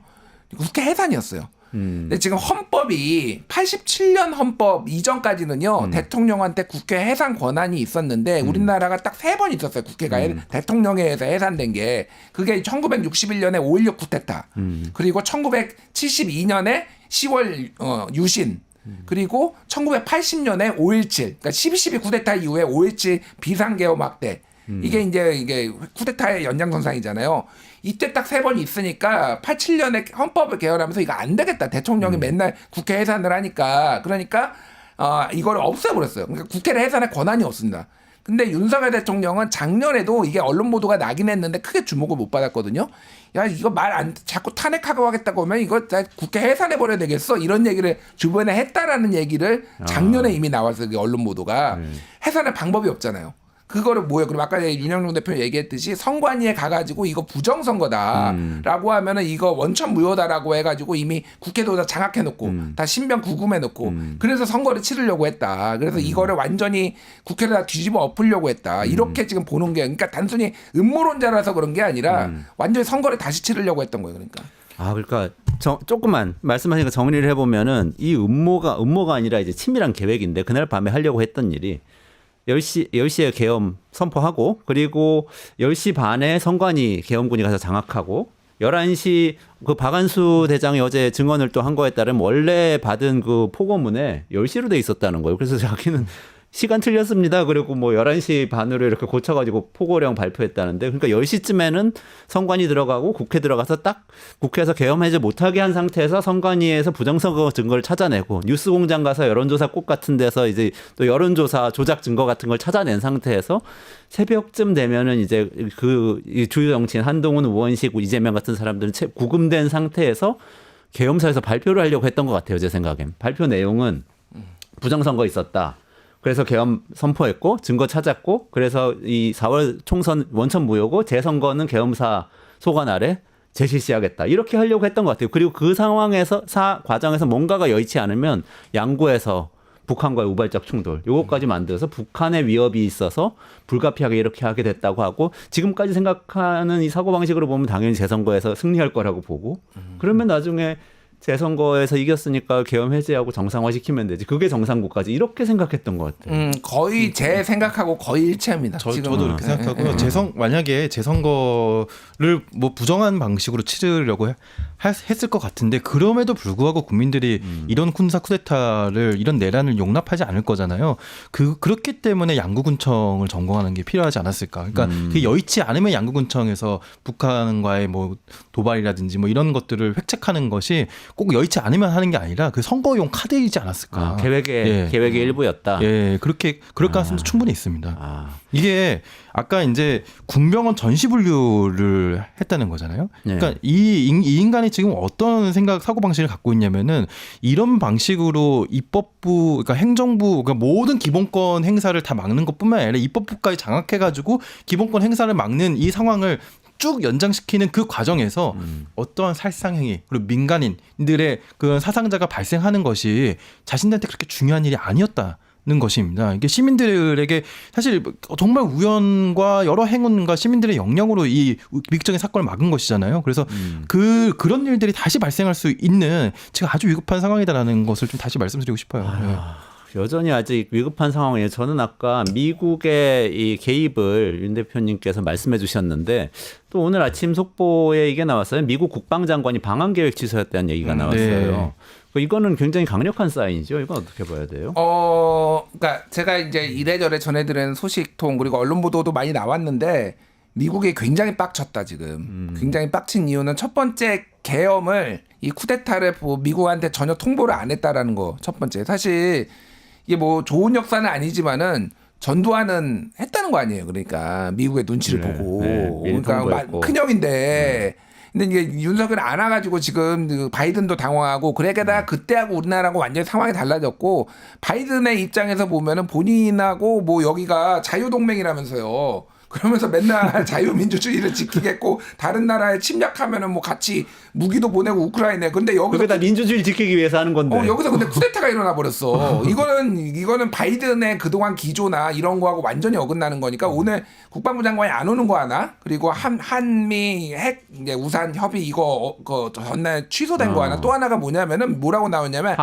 국회 해산이었어요. 근데 지금 헌법이 87년 헌법 이전까지는요 대통령한테 국회 해산 권한이 있었는데 우리나라가 딱 3번 있었어요. 국회가 대통령에 의해서 해산된 게 그게 1961년에 5.16 쿠데타 그리고 1972년에 10월 유신 그리고 1980년에 5.17 그러니까 12.12 쿠데타 이후에 5.17 비상계엄 확대 이게 쿠데타의 연장선상이잖아요. 이때 딱 3번이 있으니까 87년에 헌법을 개헌하면서 이거 안 되겠다. 대통령이 맨날 국회 해산을 하니까 그러니까 이걸 없애버렸어요. 그러니까 국회를 해산할 권한이 없습니다. 근데 윤석열 대통령은 작년에도 이게 언론 보도가 나긴 했는데 크게 주목을 못 받았거든요. 야 이거 자꾸 탄핵하고 하겠다고 하면 이거 국회 해산해버려야 되겠어 이런 얘기를 주변에 했다라는 얘기를 작년에 이미 나왔어요. 그 언론 보도가 해산할 방법이 없잖아요. 그거를 뭐예요? 그럼 아까 윤영중 대표 얘기했듯이 선관위에 가가지고 이거 부정선거다라고 하면은 이거 원천 무효다라고 해가지고 이미 국회도 다 장악해놓고 다 신변 구금해놓고 그래서 선거를 치르려고 했다. 그래서 이거를 완전히 국회를 다 뒤집어 엎으려고 했다. 이렇게 지금 보는 게 그러니까 단순히 음모론자라서 그런 게 아니라 완전히 선거를 다시 치르려고 했던 거예요. 그러니까.
그러니까 조금만 말씀하신 거 정리를 해보면은 이 음모가 아니라 이제 치밀한 계획인데 그날 밤에 하려고 했던 일이 10시에 계엄 선포하고 그리고 10시 반에 선관위 계엄군이 가서 장악하고 11시 그 박한수 대장이 어제 증언을 또 한 거에 따르면 원래 받은 그 포고문에 10시로 돼 있었다는 거예요. 그래서 자기는 시간 틀렸습니다. 그리고 뭐 11시 반으로 이렇게 고쳐가지고 포고령 발표했다는데 그러니까 10시쯤에는 선관위 들어가고 국회 들어가서 딱 국회에서 계엄해제 못하게 한 상태에서 선관위에서 부정선거 증거를 찾아내고 뉴스공장 가서 여론조사 꽃 같은 데서 이제 또 여론조사 조작 증거 같은 걸 찾아낸 상태에서 새벽쯤 되면은 이제 그 주요 정치인 한동훈, 우원식, 이재명 같은 사람들은 구금된 상태에서 계엄사에서 발표를 하려고 했던 것 같아요. 제 생각엔. 발표 내용은 부정선거 있었다. 그래서 계엄 선포했고 증거 찾았고 그래서 이 4월 총선 원천 무효고 재선거는 계엄사 소관 아래 재실시하겠다. 이렇게 하려고 했던 것 같아요. 그리고 그 상황에서 과정에서 뭔가가 여의치 않으면 양구에서 북한과의 우발적 충돌 요것까지 만들어서 북한의 위협이 있어서 불가피하게 이렇게 하게 됐다고 하고 지금까지 생각하는 이 사고방식으로 보면 당연히 재선거에서 승리할 거라고 보고 그러면 나중에 재선거에서 이겼으니까 계엄 해제하고 정상화시키면 되지. 그게 정상국가지. 이렇게 생각했던 것 같아요.
거의 제 생각하고 거의 일치합니다.
저도 이렇게 생각하고요. 만약에 재선거를 뭐 부정한 방식으로 치르려고 했을 것 같은데 그럼에도 불구하고 국민들이 이런 쿠데타를 이런 내란을 용납하지 않을 거잖아요. 그렇기 때문에 양구군청을 점거하는 게 필요하지 않았을까. 그러니까 그게 여의치 않으면 양구군청에서 북한과의 뭐 도발이라든지 뭐 이런 것들을 획책하는 것이 꼭 여의치 않으면 하는 게 아니라 그 선거용 카드이지 않았을까.
계획의 일부였다.
예, 그럴 가능성도 충분히 있습니다. 이게 아까 이제 군병원 전시 분류를 했다는 거잖아요. 그러니까 이 인간이 지금 어떤 사고 방식을 갖고 있냐면은 이런 방식으로 입법부, 그러니까 행정부, 그러니까 모든 기본권 행사를 다 막는 것뿐만 아니라 입법부까지 장악해가지고 기본권 행사를 막는 이 상황을 쭉 연장시키는 그 과정에서 어떠한 살상행위 그리고 민간인들의 그 사상자가 발생하는 것이 자신들한테 그렇게 중요한 일이 아니었다는 것입니다. 이게 시민들에게 사실 정말 우연과 여러 행운과 시민들의 역량으로 이 위기적인 사건을 막은 것이잖아요. 그래서 그런 일들이 다시 발생할 수 있는 지금 아주 위급한 상황이다라는 것을 좀 다시 말씀드리고 싶어요.
여전히 아직 위급한 상황이에요. 저는 아까 미국의 이 개입을 윤 대표님께서 말씀해 주셨는데 또 오늘 아침 속보에 이게 나왔어요. 미국 국방장관이 방한 계획 취소했다는 얘기가 나왔어요. 네. 이거는 굉장히 강력한 사인이죠. 이건 어떻게 봐야 돼요?
그러니까 제가 이제 이래저래 전해드리는 소식통 그리고 언론 보도도 많이 나왔는데 미국이 굉장히 빡쳤다 지금. 굉장히 빡친 이유는 첫 번째 계엄을 이 쿠데타를 미국한테 전혀 통보를 안 했다라는 거 첫 번째. 사실 이게 뭐 좋은 역사는 아니지만은 전두환은 했다는 거 아니에요. 그러니까 미국의 눈치를 보고 그러니까 큰형인데 근데 이게 윤석열 안 와가지고 지금 그 바이든도 당황하고 그래게다 그때하고 우리나라하고 완전히 상황이 달라졌고 바이든의 입장에서 보면은 본인하고 뭐 여기가 자유동맹이라면서요. 그러면서 맨날 자유민주주의를 지키겠고 다른 나라에 침략하면은 뭐 같이 무기도 보내고 우크라이나에. 근데 여기서
그게 다 민주주의를 지키기 위해서 하는 건데.
여기서 근데 쿠데타가 일어나 버렸어. 이거는 바이든의 그동안 기조나 이런 거하고 완전히 어긋나는 거니까 오늘 국방부 장관이 안 오는 거 하나? 그리고 한미 핵 이제 우산 협의 이거 그 전날 취소된 거 하나? 또 하나가 뭐냐면은 뭐라고 나오냐면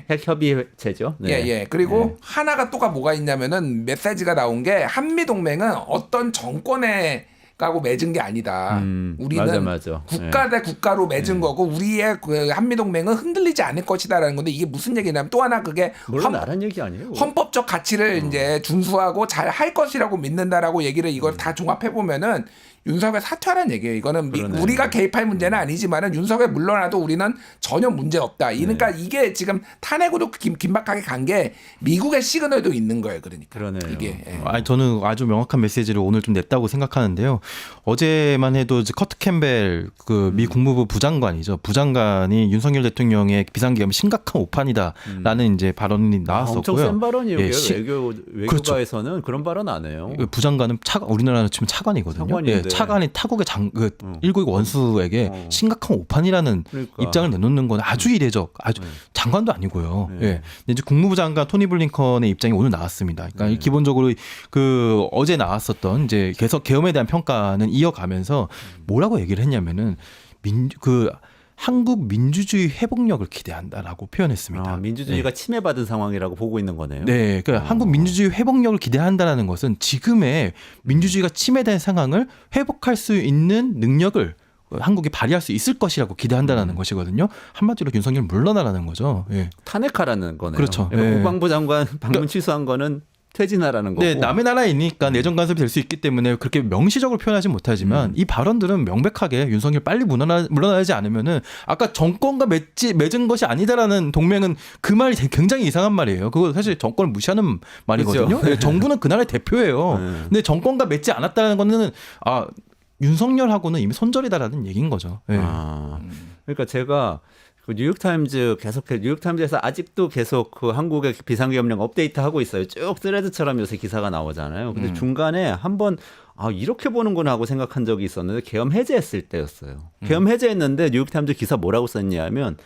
핵협의체죠. 네.
예. 그리고 하나가 또가 뭐가 있냐면은 메시지가 나온 게 한미 동맹은 어떤 정권에 가고 맺은 게 아니다. 우리는
맞아.
국가 대 국가로 맺은 거고 우리의 그 한미 동맹은 흔들리지 않을 것이다라는 건데 이게 무슨 얘기냐면 또 하나 그게
물론 나란 얘기 아니에요.
헌법적 가치를 이제 준수하고 잘 할 것이라고 믿는다라고 얘기를 이걸 다 종합해 보면은 윤석열 사퇴하라는 얘기예요. 이거는 우리가 개입할 문제는 아니지만은 윤석열 물러나도 우리는 전혀 문제 없다. 그러니까 이게 지금 탄핵으로 긴박하게 간 게 미국의 시그널도 있는 거예요. 그러니까
그러네요.
이게.
저는 아주 명확한 메시지를 오늘 좀 냈다고 생각하는데요. 어제만 해도 이제 커트 캠벨 그 미 국무부 부장관이죠. 부장관이 윤석열 대통령의 비상계엄 심각한 오판이다라는 이제 발언이 나왔었고요.
엄청 센 발언이에요.
예,
외교가에서는 그렇죠. 그런 발언 안 해요.
부장관은 우리나라는 지금 차관이거든요.
차관인데.
차관이 타국의 1국의 원수에게 심각한 오판이라는
그러니까.
입장을 내놓는 건 아주 이례적, 아주 장관도 아니고요. 예. 근데 이제 국무부 장관 토니 블링컨의 입장이 오늘 나왔습니다. 그러니까 기본적으로 그 어제 나왔었던 이제 계속 계엄에 대한 평가는 이어가면서 뭐라고 얘기를 했냐면은 한국 민주주의 회복력을 기대한다라고 표현했습니다.
민주주의가 침해받은 상황이라고 보고 있는 거네요.
네, 그러니까 한국 민주주의 회복력을 기대한다라는 것은 지금의 민주주의가 침해된 상황을 회복할 수 있는 능력을 한국이 발휘할 수 있을 것이라고 기대한다라는 것이거든요. 한마디로 윤석열 물러나라는 거죠. 예.
탄핵하라는 거네요.
그렇죠.
국방부 장관 방문 취소한 거는 퇴진하라는 거고.
네, 남의 나라이니까 내정 간섭이 될 수 있기 때문에 그렇게 명시적으로 표현하지 못하지만 이 발언들은 명백하게 윤석열 빨리 물러나지 않으면은 아까 정권과 맺은 것이 아니다라는 동맹은 그 말이 굉장히 이상한 말이에요. 그거 사실 정권을 무시하는 말이거든요.
그렇죠.
네, 정부는 그 나라의 대표예요. 근데 정권과 맺지 않았다는 거는 윤석열하고는 이미 손절이다라는 얘기인 거죠. 네.
그러니까 제가 그 뉴욕타임즈 뉴욕타임즈에서 아직도 계속 그 한국의 비상계엄령 업데이트하고 있어요. 쭉 스레드처럼 요새 기사가 나오잖아요. 근데 중간에 한번 이렇게 보는구나 하고 생각한 적이 있었는데 계엄 해제했을 때였어요. 계엄 해제했는데 뉴욕타임즈 기사 뭐라고 썼냐면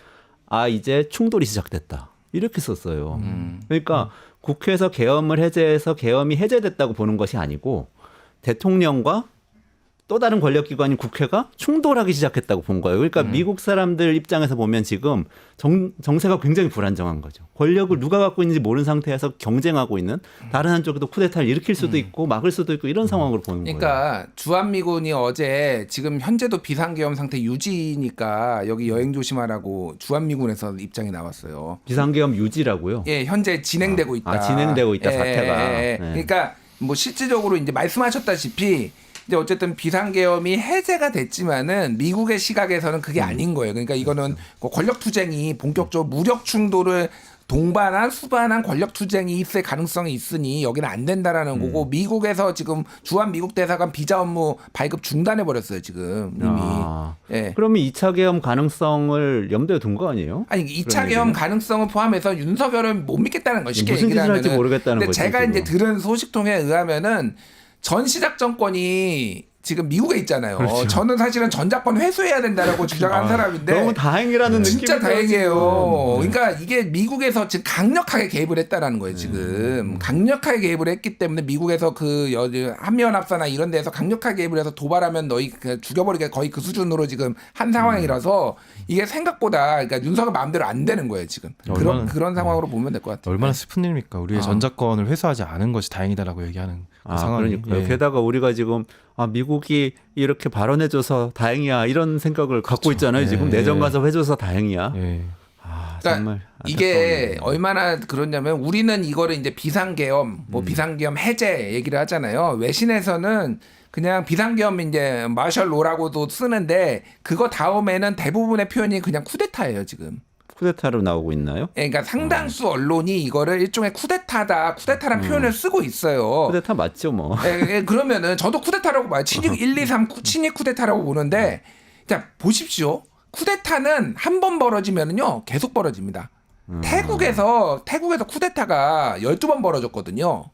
이제 충돌이 시작됐다. 이렇게 썼어요. 그러니까 국회에서 계엄을 해제해서 계엄이 해제됐다고 보는 것이 아니고 대통령과 또 다른 권력기관인 국회가 충돌하기 시작했다고 본 거예요. 그러니까 미국 사람들 입장에서 보면 지금 정세가 굉장히 불안정한 거죠. 권력을 누가 갖고 있는지 모르는 상태에서 경쟁하고 있는 다른 한쪽에도 쿠데타를 일으킬 수도 있고 막을 수도 있고 이런 상황으로 보는 거예요.
그러니까 주한미군이 어제 지금 현재도 비상계엄 상태 유지니까 여기 여행 조심하라고 주한미군에서 입장이 나왔어요.
비상계엄 유지라고요?
예, 현재 진행되고 있다.
진행되고 있다, 사태가.
네. 그러니까 뭐 실질적으로 이제 말씀하셨다시피 이제 어쨌든 비상계엄이 해제가 됐지만은 미국의 시각에서는 그게 아닌 거예요. 그러니까 이거는 권력 투쟁이 본격적으로 무력 충돌을 동반한 수반한 권력 투쟁이 있을 가능성이 있으니 여기는 안 된다라는 거고 미국에서 지금 주한 미국 대사관 비자 업무 발급 중단해 버렸어요 지금 이미. 예.
그러면 2차 계엄 가능성을 염두에 둔 거 아니에요?
아니 2차 계엄 가능성을 포함해서 윤석열을 못 믿겠다는 거 쉽게
무슨
얘기를
짓을 할지
하면은.
모르겠다는
근데
거지.
제가
지금.
이제 들은 소식통에 의하면은 전시작 정권이 지금 미국에 있잖아요.
그렇죠.
저는 사실은 전작권 회수해야 된다라고 주장하는 사람인데
너무 다행이라는 느낌이
진짜 다행이에요.
지금.
그러니까 이게 미국에서 지금 강력하게 개입을 했다라는 거예요. 지금 강력하게 개입을 했기 때문에 미국에서 그 한미연합사나 이런 데서 강력하게 개입을 해서 도발하면 너희 죽여버리게 거의 그 수준으로 지금 한 상황이라서 이게 생각보다 그러니까 윤석열 마음대로 안 되는 거예요. 지금 그런 상황으로 보면 될 것 같아요.
얼마나 슬픈 일입니까? 우리의 전작권을 회수하지 않은 것이 다행이다라고 얘기하는 그 상황이.
그러니까요. 게다가 우리가 지금 미국이 이렇게 발언해줘서 다행이야 이런 생각을 갖고 있잖아요. 지금 내정 가서 해줘서 다행이야.
그러니까
정말
이게 얼마나 그렇냐면 우리는 이거를 이제 비상계엄, 비상계엄 해제 얘기를 하잖아요. 외신에서는 그냥 비상계엄 이제 마셜 로라고도 쓰는데 그거 다음에는 대부분의 표현이 그냥 쿠데타예요 지금.
쿠데타로 나오고 있나요?
그러니까 상당수 언론이 이거를 일종의 쿠데타라는 표현을 쓰고 있어요.
쿠데타 맞죠 뭐.
그러면은 저도 쿠데타라고 봐요. 친일 1, 2, 3 친일 쿠데타라고 보는데 자 보십시오. 쿠데타는 한 번 벌어지면은요 계속 벌어집니다. 태국에서 쿠데타가 12번 벌어졌거든요.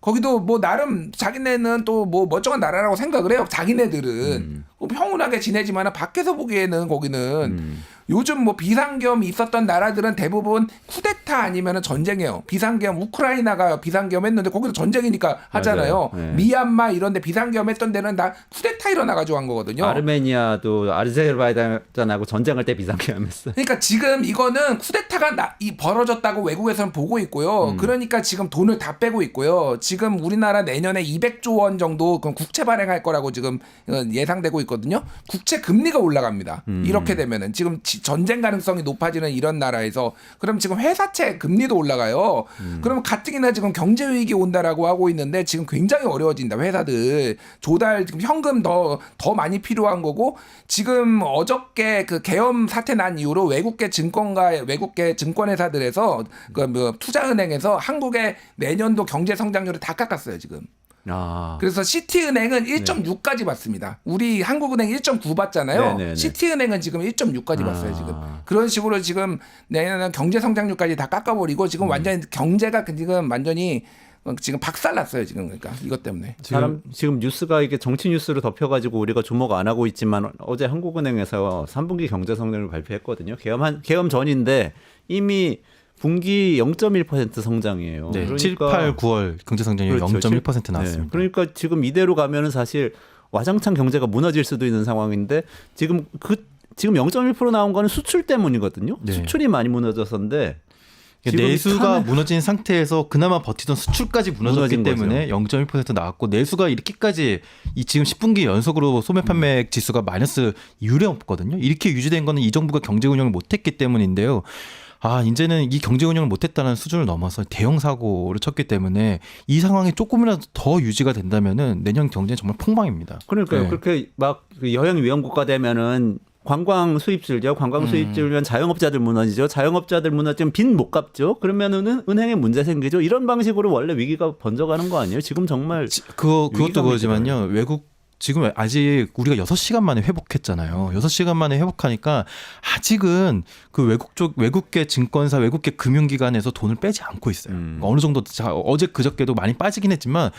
거기도 뭐 나름 자기네는 또 뭐 멀쩡한 나라라고 생각을 해요. 자기네들은 뭐 평온하게 지내지만 밖에서 보기에는 거기는 요즘 뭐 비상계엄이 있었던 나라들은 대부분 쿠데타 아니면 전쟁이에요. 비상계엄 우크라이나가 비상계엄 했는데 거기도 전쟁이니까 하잖아요.
맞아요. 네.
미얀마 이런 데 비상계엄 했던 데는 다 쿠데타 일어나가지고 한 거거든요.
아르메니아도 아제르바이잔하고 전쟁할 때 비상계엄했어.
그러니까 지금 이거는 쿠데타가 벌어졌다고 외국에서는 보고 있고요. 그러니까 지금 돈을 다 빼고 있고요. 지금 우리나라 내년에 200조 원 정도 그럼 국채 발행할 거라고 지금 예상되고 있거든요. 국채 금리가 올라갑니다. 이렇게 되면은 지금 전쟁 가능성이 높아지는 이런 나라에서 그럼 지금 회사채 금리도 올라가요. 그럼 가뜩이나 지금 경제 위기 온다라고 하고 있는데 지금 굉장히 어려워진다. 회사들 조달 지금 현금 더 많이 필요한 거고 지금 어저께 그 계엄 사태 난 이후로 외국계 증권회사들에서 그 뭐 투자은행에서 한국의 내년도 경제 성장률을 다 깎았어요 지금.
아.
그래서 시티은행은 1.6까지 받습니다. 우리 한국은행 1.9 받잖아요.
네네네.
시티은행은 지금 1.6까지 받어요. 지금
아.
그런 식으로 지금 내년은 경제 성장률까지 다 깎아버리고 지금 완전히 경제가 지금 완전히 지금 박살났어요. 지금 그러니까 이것 때문에.
지금 뉴스가 이게 정치 뉴스로 덮여가지고 우리가 주목 안 하고 있지만 어제 한국은행에서 3분기 경제 성장률을 발표했거든요. 계엄 전인데 이미 분기 0.1% 성장이에요.
네,
그러니까
7, 8, 9월 경제 성장률이
그렇죠.
0.1% 나왔습니다.
네. 그러니까 지금 이대로 가면은 사실 와장창 경제가 무너질 수도 있는 상황인데 지금 0.1% 나온 거는 수출 때문이거든요.
네.
수출이 많이 무너졌었는데 지금
내수가 무너진 상태에서 그나마 버티던 수출까지 무너졌기
무너진
때문에 0.1% 나왔고 내수가 이렇게까지 이 지금 10분기 연속으로 소매 판매 지수가 마이너스 이율이 없거든요. 이렇게 유지된 거는 이 정부가 경제 운영을 못했기 때문인데요. 이제는 이 경제 운영을 못했다는 수준을 넘어서 대형 사고를 쳤기 때문에 이 상황이 조금이라도 더 유지가 된다면은 내년 경제는 정말 폭망입니다.
그러니까요.
네.
그렇게 막 여행 위험 국가 되면은 관광 수입줄죠. 관광 수입줄면 자영업자들 무너지죠. 자영업자들 무너지면 빚 못 갚죠. 그러면은 은행에 문제 생기죠. 이런 방식으로 원래 위기가 번져가는 거 아니에요? 지금 정말
그것도 그거지만요. 외국 지금 아직 우리가 6시간 만에 회복했잖아요. 6시간 만에 회복하니까 아직은 그 외국계 증권사, 외국계 금융기관에서 돈을 빼지 않고 있어요. 그러니까 어느 정도 어제 그저께도 많이 빠지긴 했지만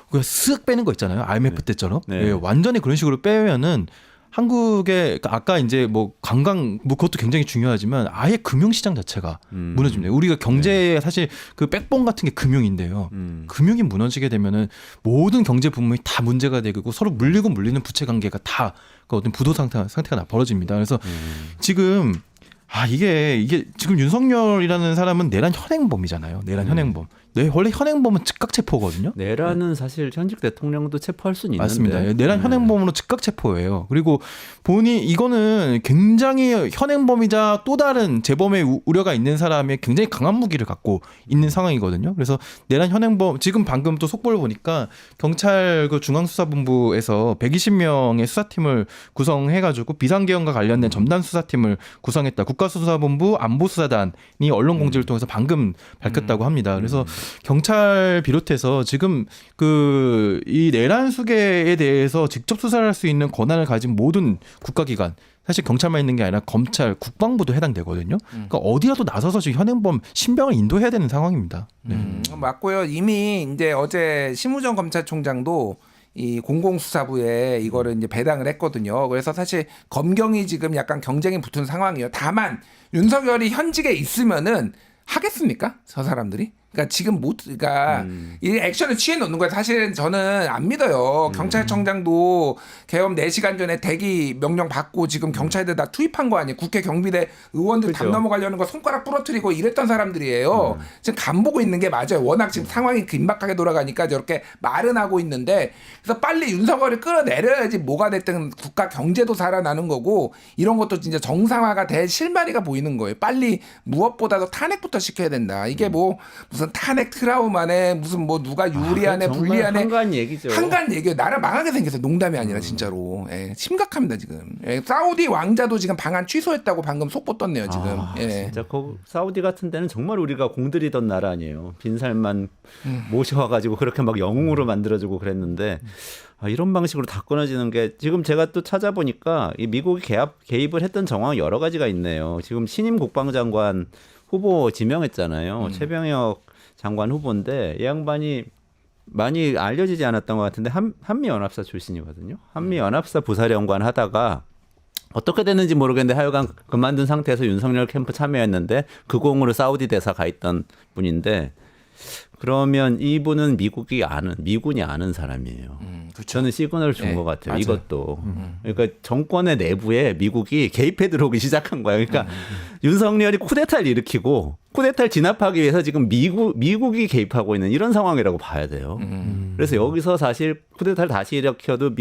그냥 쓱 빼는 거 있잖아요. IMF 때처럼.
네.
예, 완전히 그런 식으로 빼면은 한국의 아까 이제 뭐 관광 뭐 그것도 굉장히 중요하지만 아예 금융시장 자체가 무너집니다. 우리가 경제에 사실 그 백본 같은 게 금융인데요. 금융이 무너지게 되면은 모든 경제 부문이 다 문제가 되고 서로 물리는 부채 관계가 다 그 어떤 부도 상태가 벌어집니다. 그래서 지금 이게 지금 윤석열이라는 사람은 내란 현행범이잖아요. 내란 현행범. 원래 현행범은 즉각 체포거든요.
내란은 사실 현직 대통령도 체포할 수는 있는데.
맞습니다. 내란 현행범으로 즉각 체포예요. 그리고 이거는 굉장히 현행범이자 또 다른 재범의 우려가 있는 사람의 굉장히 강한 무기를 갖고 있는 상황이거든요. 그래서 내란 현행범 지금 방금 또 속보를 보니까 경찰 그 중앙수사본부에서 120명의 수사팀을 구성해가지고 비상계엄과 관련된 첨단 수사팀을 구성했다. 국가수사본부 안보수사단이 언론 공지를 통해서 방금 밝혔다고 합니다. 그래서 경찰 비롯해서 지금 이 내란 수계에 대해서 직접 수사를 할 수 있는 권한을 가진 모든 국가기관 사실 경찰만 있는 게 아니라 검찰, 국방부도 해당되거든요. 그러니까 어디라도 나서서 지금 현행범 신병을 인도해야 되는 상황입니다. 네.
맞고요. 이미 이제 어제 심우정 검찰총장도 이 공공수사부에 이거를 이제 배당을 했거든요. 그래서 사실 검경이 지금 약간 경쟁이 붙은 상황이에요. 다만 윤석열이 현직에 있으면은 하겠습니까? 저 사람들이? 그러니까 지금 그러니까 이 액션을 취해 놓는 거예요. 사실 저는 안 믿어요. 경찰청장도 계엄 4시간 전에 대기 명령 받고 지금 경찰들 다 투입한 거 아니에요. 국회 경비대 의원들
그렇죠.
담 넘어가려는 거 손가락 부러뜨리고 이랬던 사람들이에요. 지금 간 보고 있는 게 맞아요. 워낙 지금 상황이 긴박하게 돌아가니까 저렇게 말은 하고 있는데 그래서 빨리 윤석열을 끌어내려야지 뭐가 됐든 국가 경제도 살아나는 거고 이런 것도 진짜 정상화가 될 실마리가 보이는 거예요. 빨리 무엇보다도 탄핵부터 시켜야 된다. 이게 뭐 무슨 탄핵 트라우마네 무슨 뭐 누가 유리하네
정말
불리하네
한가한 얘기죠.
한가한 얘기예요. 나라 망하게 생겼어요. 농담이 아니라 진짜로. 심각합니다 지금. 사우디 왕자도 지금 방한 취소했다고 방금 속보 떴네요 지금.
진짜 사우디 같은 데는 정말 우리가 공들이던 나라 아니에요. 빈살만 모셔와가지고 그렇게 막 영웅으로 만들어주고 그랬는데 이런 방식으로 다 끊어지는 게 지금 제가 또 찾아보니까 이 미국이 개입을 했던 정황 여러 가지가 있네요. 지금 신임 국방장관 후보 지명했잖아요. 최병혁 장관 후보인데 이 양반이 많이 알려지지 않았던 것 같은데 한미연합사 출신이거든요. 한미연합사 부사령관 하다가 어떻게 됐는지 모르겠는데 하여간 그만둔 상태에서 윤석열 캠프 참여했는데 그 공으로 사우디 대사 가 있던 분인데 그러면 이분은 미군이 아는 사람이에요.
그렇죠.
저는 시그널을 준
네,
것 같아요.
맞아요.
이것도. 그러니까 정권의 내부에 미국이 개입해 들어오기 시작한 거예요. 그러니까 윤석열이 쿠데타를 일으키고 쿠데타를 진압하기 위해서 지금 미국이 개입하고 있는 이런 상황이라고 봐야 돼요. 그래서 여기서 사실 쿠데타를 다시 일으켜도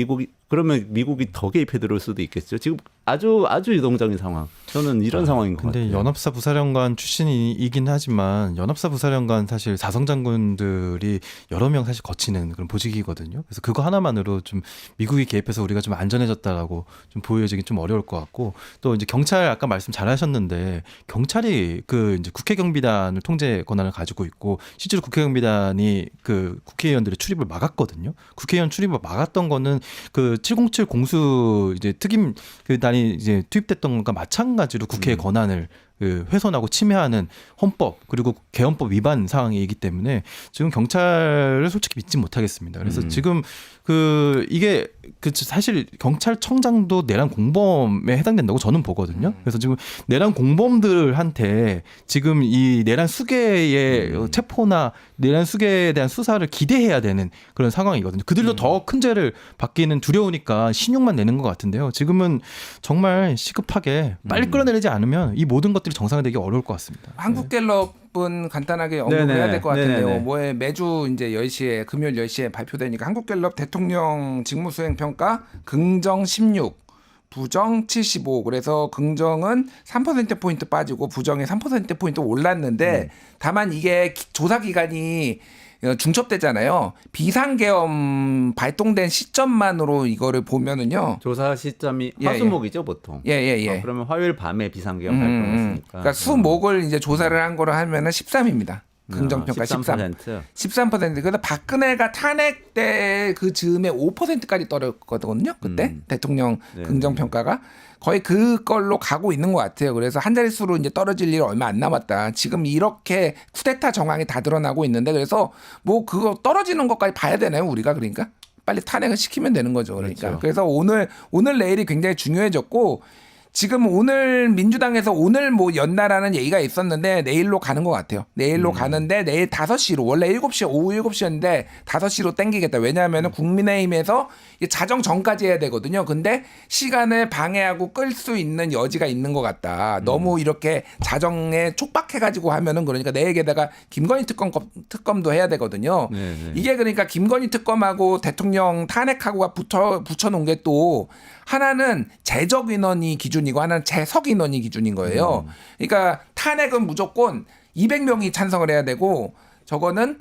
그러면 미국이 더 개입해 들어올 수도 있겠죠. 지금 아주 유동적인 상황. 저는 이런 상황인 것 같아요.
근데 연합사 부사령관 출신이긴 하지만 연합사 부사령관 사실 사성 장군들이 여러 명 사실 거치는 그런 보직이거든요. 그래서 그거 하나만으로 좀 미국이 개입해서 우리가 좀 안전해졌다라고 좀 보여지긴 좀 어려울 것 같고 또 이제 경찰 아까 말씀 잘하셨는데 경찰이 그 이제 국회 경비단을 통제 권한을 가지고 있고 실제로 국회 경비단이 그 국회의원들의 출입을 막았거든요. 국회의원 출입을 막았던 거는 그 707 공수 이제 특임 그 단이 이제 투입됐던 것과 마찬가지로 국회의 권한을 그 훼손하고 침해하는 헌법 그리고 개헌법 위반 사항이기 때문에 지금 경찰을 솔직히 믿지 못하겠습니다. 그래서 지금 그 이게 그 사실 경찰청장도 내란 공범에 해당된다고 저는 보거든요. 그래서 지금 내란 공범들한테 지금 이 내란 수괴의 체포나 내란 수괴에 대한 수사를 기대해야 되는 그런 상황이거든요. 그들도 더 큰 죄를 받기는 두려우니까 신용만 내는 것 같은데요. 지금은 정말 시급하게 빨리 끌어내리지 않으면 이 모든 것들이 정상화되기 어려울 것 같습니다.
한국갤럽은 간단하게 언급을
네네.
해야 될 것 같은데요.
네네네.
뭐에 매주 이제 10시에 금요일 10시에 발표되니까 한국갤럽 대통령 직무수행 평가 긍정 16, 부정 75. 그래서 긍정은 3% 포인트 빠지고 부정이 3% 포인트 올랐는데 다만 이게 조사 기간이 중첩되잖아요. 비상계엄 발동된 시점만으로 이거를 보면은요.
조사 시점이
예,
화수목이죠 보통.
예.
그러면 화요일 밤에 비상계엄 발동했으니까.
그러니까 수목을 이제 조사를 한 거로 하면은 13입니다. 긍정평가 13. 13%. 그래서 박근혜가 탄핵 때 그 즈음에 5%까지 떨어졌거든요. 그때 대통령
네.
긍정평가가 거의 그걸로 가고 있는 것 같아요. 그래서 한 자릿수로 이제 떨어질 일 얼마 안 남았다. 지금 이렇게 쿠데타 정황이 다 드러나고 있는데 그래서 뭐 그거 떨어지는 것까지 봐야 되나요? 우리가 그러니까 빨리 탄핵을 시키면 되는 거죠. 그러니까
그렇죠.
그래서 오늘 내일이 굉장히 중요해졌고. 지금 오늘 민주당에서 오늘 뭐 연다라는 얘기가 있었는데 내일로 가는 것 같아요. 내일로 가는데 내일 5시로 원래 7시 오후 7시였는데 5시로 땡기겠다. 왜냐하면 국민의힘에서 자정 전까지 해야 되거든요. 근데 시간을 방해하고 끌 수 있는 여지가 있는 것 같다. 너무 이렇게 자정에 촉박해가지고 하면은 그러니까 내일에다가 김건희 특검도 해야 되거든요.
네네.
이게 그러니까 김건희 특검하고 대통령 탄핵하고가 붙여놓은 게 또 하나는 재적 인원이 기준이고 하나는 재석 인원이 기준인 거예요. 그러니까 탄핵은 무조건 200명이 찬성을 해야 되고 저거는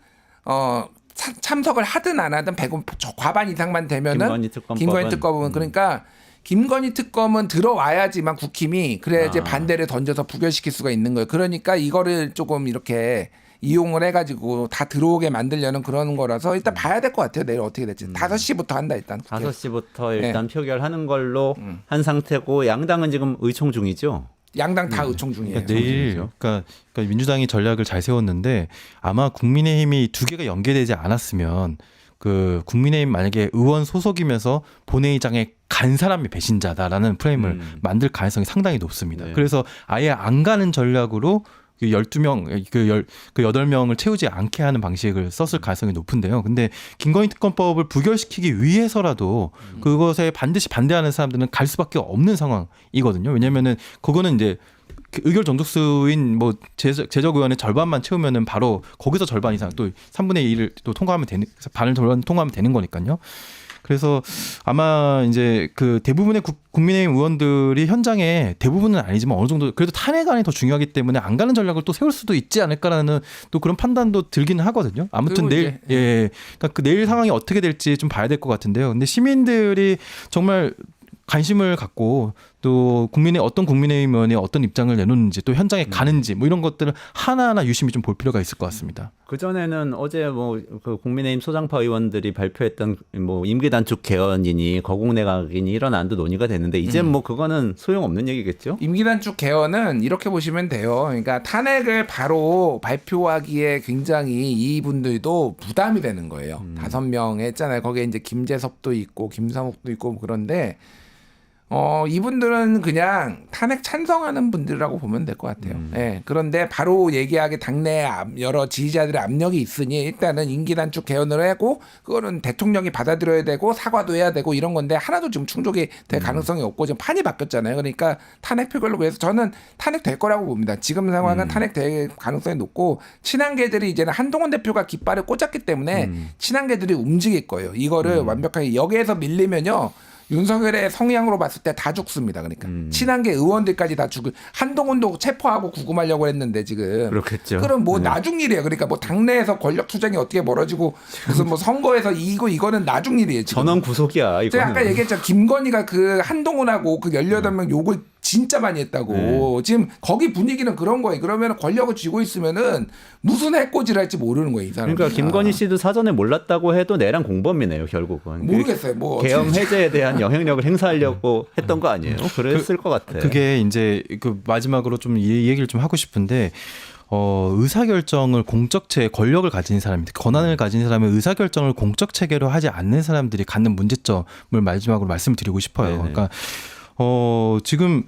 참석을 하든 안 하든 100원 과반 이상만 되면은 김건희 특검은 그러니까 김건희 특검은 들어와야지만 국힘이 그래야지 반대를 던져서 부결시킬 수가 있는 거예요. 그러니까 이거를 조금 이렇게 이용을 해가지고 다 들어오게 만들려는 그런 거라서 일단 봐야 될 것 같아요. 내일 어떻게 될지. 5시부터 한다 일단.
5시부터 일단 표결하는 걸로 한 상태고 양당은 지금 의총 중이죠.
양당 다 의총 중이에요.
그러니까 내일 그러니까 민주당이 전략을 잘 세웠는데 아마 국민의힘이 두 개가 연계되지 않았으면 그 국민의힘 만약에 의원 소속이면서 본회의장에 간 사람이 배신자다라는 프레임을 만들 가능성이 상당히 높습니다.
네.
그래서 아예 안 가는 전략으로 그 12명, 그 8명을 채우지 않게 하는 방식을 썼을 가능성이 높은데요. 근데 김건희 특검법을 부결시키기 위해서라도 그것에 반드시 반대하는 사람들은 갈 수밖에 없는 상황이거든요. 왜냐면은 그거는 이제 의결 정족수인 뭐 재적 의원의 절반만 채우면은 바로 거기서 절반 이상 또 3분의 1을 또 통과하면 되는, 반을 절반 통과하면 되는 거니까요. 그래서 아마 이제 그 대부분의 국민의힘 의원들이 현장에 대부분은 아니지만 어느 정도 그래도 탄핵안이 더 중요하기 때문에 안 가는 전략을 또 세울 수도 있지 않을까라는 또 그런 판단도 들기는 하거든요. 아무튼 내일 그러니까 그 내일 상황이 어떻게 될지 좀 봐야 될 것 같은데요. 근데 시민들이 정말 관심을 갖고 또 어떤 국민의힘 의원이 어떤 입장을 내놓는지 또 현장에 가는지 뭐 이런 것들을 하나하나 유심히 좀 볼 필요가 있을 것 같습니다.
그전에는 어제 그 국민의힘 소장파 의원들이 발표했던 뭐 임기 단축 개헌이니 거국 내각이니 이런 안도 논의가 됐는데 이제 뭐 그거는 소용없는 얘기겠죠?
임기 단축 개헌은 이렇게 보시면 돼요. 그러니까 탄핵을 바로 발표하기에 굉장히 이분들도 부담이 되는 거예요. 5명 했잖아요. 거기에 이제 김재섭도 있고 김상욱도 있고 그런데 이분들은 그냥 탄핵 찬성하는 분들이라고 보면 될 것 같아요. 예. 그런데 바로 얘기하기 당내 여러 지지자들의 압력이 있으니 일단은 임기 단축 개헌을 하고 그거는 대통령이 받아들여야 되고 사과도 해야 되고 이런 건데 하나도 지금 충족이 될 가능성이 없고 지금 판이 바뀌었잖아요. 그러니까 탄핵 표결로 그래서 저는 탄핵 될 거라고 봅니다. 지금 상황은 탄핵 될 가능성이 높고 친한계들이 이제는 한동훈 대표가 깃발을 꽂았기 때문에 친한계들이 움직일 거예요. 이거를 완벽하게 여기에서 밀리면요. 윤석열의 성향으로 봤을 때 다 죽습니다. 그러니까 친한계 의원들까지 다 죽을 한동훈도 체포하고 구금하려고 했는데 지금
그렇겠죠.
그럼 뭐
네.
나중 일이에요. 그러니까 뭐 당내에서 권력 투쟁이 어떻게 벌어지고 무슨 뭐 선거에서 이거는 나중 일이에요. 지금.
전원 구속이야.
제가
이거는.
아까 얘기했죠. 김건희가 그 한동훈하고 그 18명 욕을 진짜 많이 했다고. 지금 거기 분위기는 그런 거예요. 그러면 권력을 쥐고 있으면은 무슨 해코지를 할지 모르는 거예요. 이 사람.
그러니까 김건희 씨도 사전에 몰랐다고 해도 내란 공범이네요, 결국은.
모르겠어요. 뭐
계엄 해제에 대한 영향력을 행사하려고 했던 거 아니에요? 그랬을 것 같아.
그게 이제 그 마지막으로 좀 이 얘기를 좀 하고 싶은데 의사결정을 권력을 가진 사람인데 권한을 가진 사람의 의사결정을 공적 체계로 하지 않는 사람들이 갖는 문제점을 마지막으로 말씀드리고 싶어요.
네네.
그러니까 지금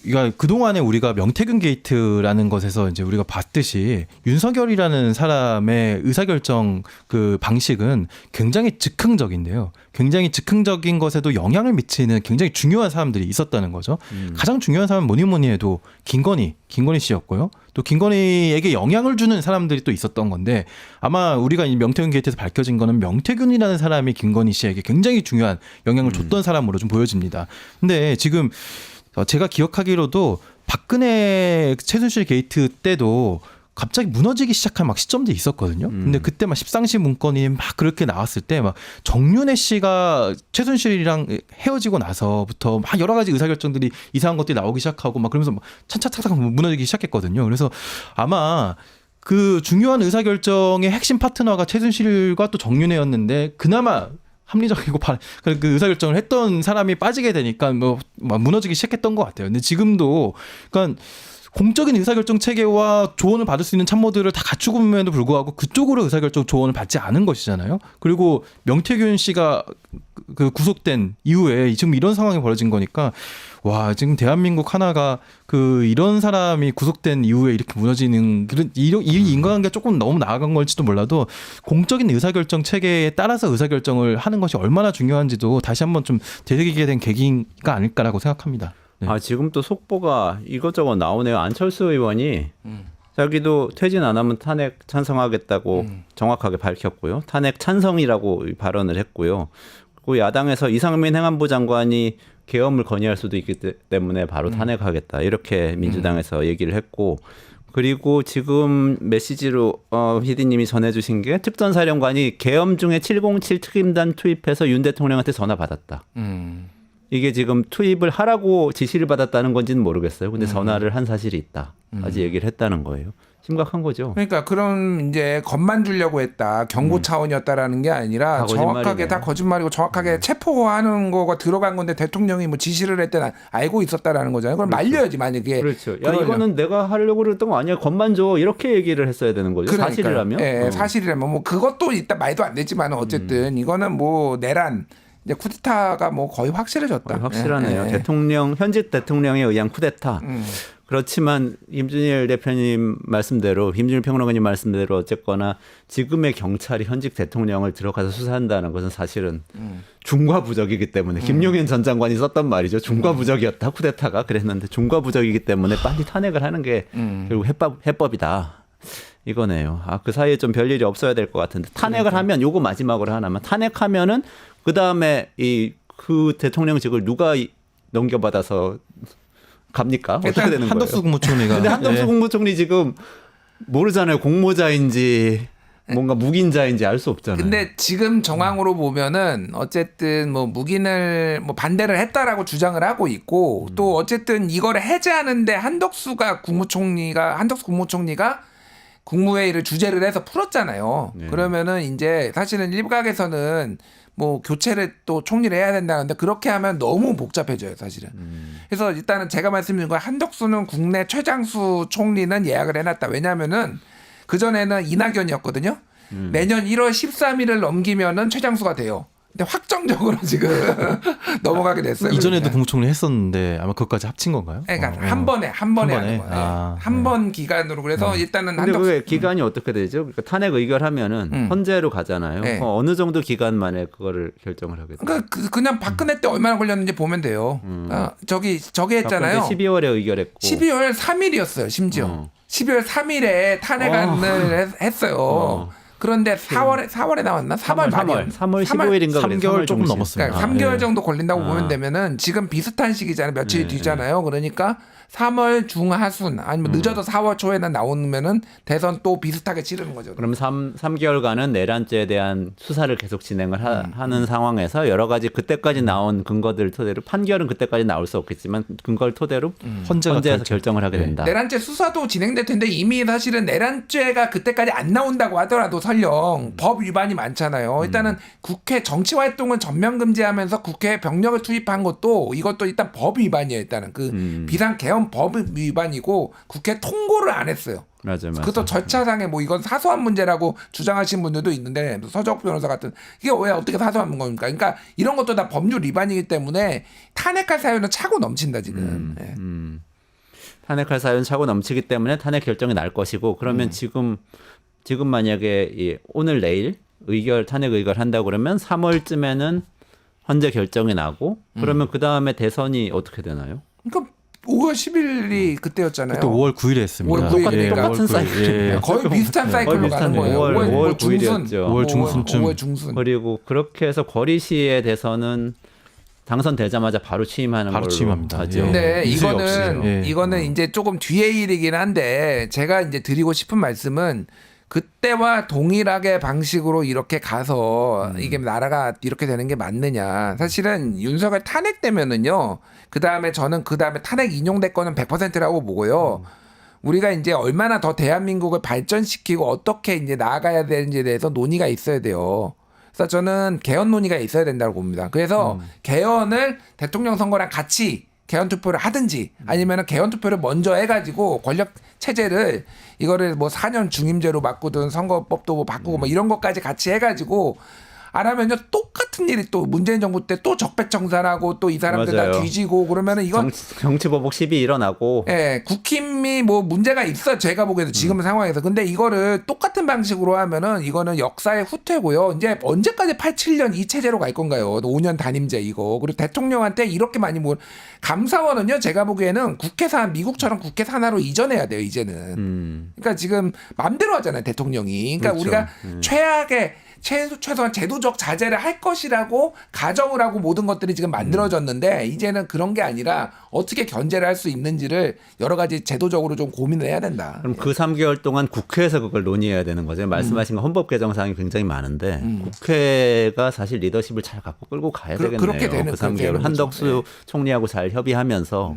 그러니까 그동안에 우리가 명태균 게이트라는 것에서 이제 우리가 봤듯이 윤석열이라는 사람의 의사결정 그 방식은 굉장히 즉흥적인데요. 굉장히 즉흥적인 것에도 영향을 미치는 굉장히 중요한 사람들이 있었다는 거죠. 가장 중요한 사람은 뭐니 해도 김건희 씨였고요. 또 김건희에게 영향을 주는 사람들이 또 있었던 건데 아마 우리가 이 명태균 게이트에서 밝혀진 거는 명태균이라는 사람이 김건희 씨에게 굉장히 중요한 영향을 줬던 사람으로 좀 보여집니다. 근데 지금 제가 기억하기로도 박근혜 최순실 게이트 때도 갑자기 무너지기 시작한 막 시점도 있었거든요. 근데 그때 막 십상시 문건이 막 그렇게 나왔을 때 막 정윤회 씨가 최순실이랑 헤어지고 나서부터 막 여러 가지 의사결정들이 이상한 것들이 나오기 시작하고 막 그러면서 막 차차차차 무너지기 시작했거든요. 그래서 아마 그 중요한 의사결정의 핵심 파트너가 최순실과 또 정윤회였는데 그나마 합리적이고 그 의사결정을 했던 사람이 빠지게 되니까 뭐 무너지기 시작했던 것 같아요. 근데 지금도 그러니까 공적인 의사결정 체계와 조언을 받을 수 있는 참모들을 다 갖추고임에도 불구하고 그쪽으로 의사결정 조언을 받지 않은 것이잖아요. 그리고 명태균 씨가 그 구속된 이후에 지금 이런 상황이 벌어진 거니까 와 지금 대한민국 하나가 그 이런 사람이 구속된 이후에 이렇게 무너지는 그런 이 인간관계가 조금 너무 나아간 걸지도 몰라도 공적인 의사결정 체계에 따라서 의사결정을 하는 것이 얼마나 중요한지도 다시 한번 좀 되새기게 된 계기가 아닐까라고 생각합니다. 네.
지금 또 속보가 이것저것 나오네요. 안철수 의원이 자기도 퇴진 안 하면 탄핵 찬성하겠다고 정확하게 밝혔고요. 탄핵 찬성이라고 발언을 했고요. 그리고 야당에서 이상민 행안부 장관이 계엄을 건의할 수도 있기 때문에 바로 탄핵하겠다. 이렇게 민주당에서 얘기를 했고 그리고 지금 메시지로 PD님이 전해주신 게 특전사령관이 계엄 중에 707 특임단 투입해서 윤 대통령한테 전화 받았다. 이게 지금 투입을 하라고 지시를 받았다는 건지는 모르겠어요. 근데 전화를 한 사실이 있다. 아직 얘기를 했다는 거예요. 심각한 거죠.
그러니까 그럼 이제 겁만 주려고 했다. 경고 차원이었다라는 게 아니라
다
정확하게
거짓말이네.
다 거짓말이고 정확하게 체포하는 거가 들어간 건데 대통령이 뭐 지시를 할 때는 알고 있었다라는 거잖아요. 그럼 말려야지 만약에.
그렇죠. 야
그러려면.
이거는 내가 하려고 그랬던 거 아니야. 겁만 줘. 이렇게 얘기를 했어야 되는 거죠.
그러니까요.
사실이라면.
예, 사실이라면 뭐 그것도 일단 말도 안 되지만 어쨌든 이거는 뭐 내란 이제 쿠데타가 뭐 거의 확실해졌다.
거의 확실하네요.
예, 예.
현직 대통령에 의한 쿠데타. 그렇지만 김준일 대표님 말씀대로 김준일 평론가님 말씀대로 어쨌거나 지금의 경찰이 현직 대통령을 들어가서 수사한다는 것은 사실은 중과부적이기 때문에 김용현 전 장관이 썼던 말이죠. 중과부적이었다 쿠데타가 그랬는데 중과부적이기 때문에 빨리 탄핵을 하는 게 결국 해법이다. 이거네요. 그 사이에 좀 별일이 없어야 될 것 같은데 탄핵을 하면 요거 마지막으로 하나만 탄핵하면은 그 다음에 그 대통령직을 누가 넘겨받아서 갑니까? 어떻게 되는 거예요?
한덕수 국무총리가.
근데 한덕수 국무총리 지금 모르잖아요. 공모자인지 뭔가 묵인자인지 알 수 없잖아요.
근데 지금 정황으로 보면은 어쨌든 뭐 묵인을 뭐 반대를 했다라고 주장을 하고 있고 또 어쨌든 이거를 해제하는데 한덕수 국무총리가 국무회의를 주재를 해서 풀었잖아요.
네.
그러면은 이제 사실은 일각에서는 뭐 교체를 또 총리를 해야 된다는데 그렇게 하면 너무 복잡해져요, 사실은. 그래서 일단은 제가 말씀드린 건 한덕수는 국내 최장수 총리는 예약을 해놨다. 왜냐하면은 그 전에는 이낙연이었거든요. 매년 1월 13일을 넘기면은 최장수가 돼요. 근데 확정적으로 지금 넘어가게 됐어요.
이전에도
그러니까.
국무총리 했었는데 아마 그것까지 합친 건가요?
그러니까 한 번에 하는 거예요.
아,
한 번 기간으로 그래서 일단은
근데
한덕수
그게 기간이 어떻게 되죠? 그러니까 탄핵 의결하면은 헌재로 가잖아요.
네.
어느 정도 기간 만에 그거를 결정을 하게 돼요?
그러니까 그냥 박근혜 때 얼마나 걸렸는지 보면 돼요. 저기 했잖아요.
12월에 의결했고
12월 3일이었어요. 심지어 12월 3일에 탄핵안을 했어요. 그런데 4월에 나왔나? 3월
15일인가
3개월 조금 넘었어요.
그러니까 3개월 정도 걸린다고 보면 되면은 지금 비슷한 시기잖아요. 며칠 뒤잖아요. 그러니까 3월 중하순 아니면 늦어도 4월 초에는 나오면은 대선 또 비슷하게 치르는 거죠.
그럼 3개월간은 내란죄에 대한 수사를 계속 진행을 하는 상황에서 여러 가지 그때까지 나온 근거들 토대로 판결은 그때까지 나올 수 없겠지만 근거를 토대로 헌재에서 결정을 하게 된다.
내란죄 수사도 진행될 텐데 이미 사실은 내란죄가 그때까지 안 나온다고 하더라도 설령 법 위반이 많잖아요. 일단은 국회 정치 활동은 전면 금지하면서 국회에 병력을 투입한 것도 이것도 일단 법 위반이에요. 일단은 그 비상 개헌 법 위반이고 국회 통고를 안 했어요.
맞아요.
그것도 절차상에 뭐 이건 사소한 문제라고 주장하시는 분들도 있는데 서적 변호사 같은 이게 왜 어떻게 사소한 겁니까? 그러니까 이런 것도 다 법률 위반이기 때문에 탄핵할 사유는 차고 넘친다 지금.
탄핵할 사유는 차고 넘치기 때문에 탄핵 결정이 날 것이고 그러면 지금 만약에 오늘 내일 탄핵 의결 한다고 그러면 3월쯤에는 헌재 결정이 나고 그러면 그 다음에 대선이 어떻게 되나요?
그러니까 5월 10일이 그때였잖아요.
또 5월 9일에 했습니다.
5월 9일
똑같은 사이클.
거의 비슷한 사이클로 가는 거예요.
5월 9일이었죠.
5월 중순쯤.
5월 중순.
그리고 그렇게 해서 거리시의 대선은 당선되자마자 바로 취임하는
바로
걸로
취임합니다.
하죠.
예.
근데
이수희 없이요.
이거는 이제 조금 뒤의 일이긴 한데 제가 이제 드리고 싶은 말씀은 그때와 동일하게 방식으로 이렇게 가서 이게 나라가 이렇게 되는 게 맞느냐. 사실은 윤석열 탄핵되면은요. 저는 그 다음에 탄핵 인용될 거는 100%라고 보고요. 우리가 이제 얼마나 더 대한민국을 발전시키고 어떻게 이제 나아가야 되는지에 대해서 논의가 있어야 돼요. 그래서 저는 개헌 논의가 있어야 된다고 봅니다. 그래서 개헌을 대통령 선거랑 같이 개헌 투표를 하든지 아니면은 개헌 투표를 먼저 해가지고 권력 체제를 이거를 뭐 4년 중임제로 바꾸든 선거법도 뭐 바꾸고 뭐 이런 것까지 같이 해가지고 안 하면요 똑같은 일이 또 문재인 정부 때 또 적폐청산하고 또 이 사람들
맞아요.
다 뒤지고 그러면은 이건
정치보복 시비 일어나고
예, 국힘이 뭐 문제가 있어 제가 보기에도 지금 상황에서 근데 이거를 똑같은 방식으로 하면은 이거는 역사의 후퇴고요. 이제 언제까지 87년 이 체제로 갈 건가요? 5년 단임제 이거 그리고 대통령한테 이렇게 많이 감사원은요 제가 보기에는 미국처럼 국회 산하로 이전해야 돼요 이제는. 그러니까 지금 맘대로 하잖아요 대통령이. 그러니까
그렇죠.
우리가 최소한 제도적 자제를 할 것이라고 가정을 하고 모든 것들이 지금 만들어졌는데 이제는 그런 게 아니라 어떻게 견제를 할 수 있는지를 여러 가지 제도적으로 좀 고민을 해야 된다.
그럼 그 3개월 동안 국회에서 그걸 논의해야 되는 거죠. 말씀하신 건 헌법 개정 사항이 굉장히 많은데 국회가 사실 리더십을 잘 갖고 끌고 가야 되겠네요.
그렇게 되는
그 3개월 한덕수 총리하고 잘 협의하면서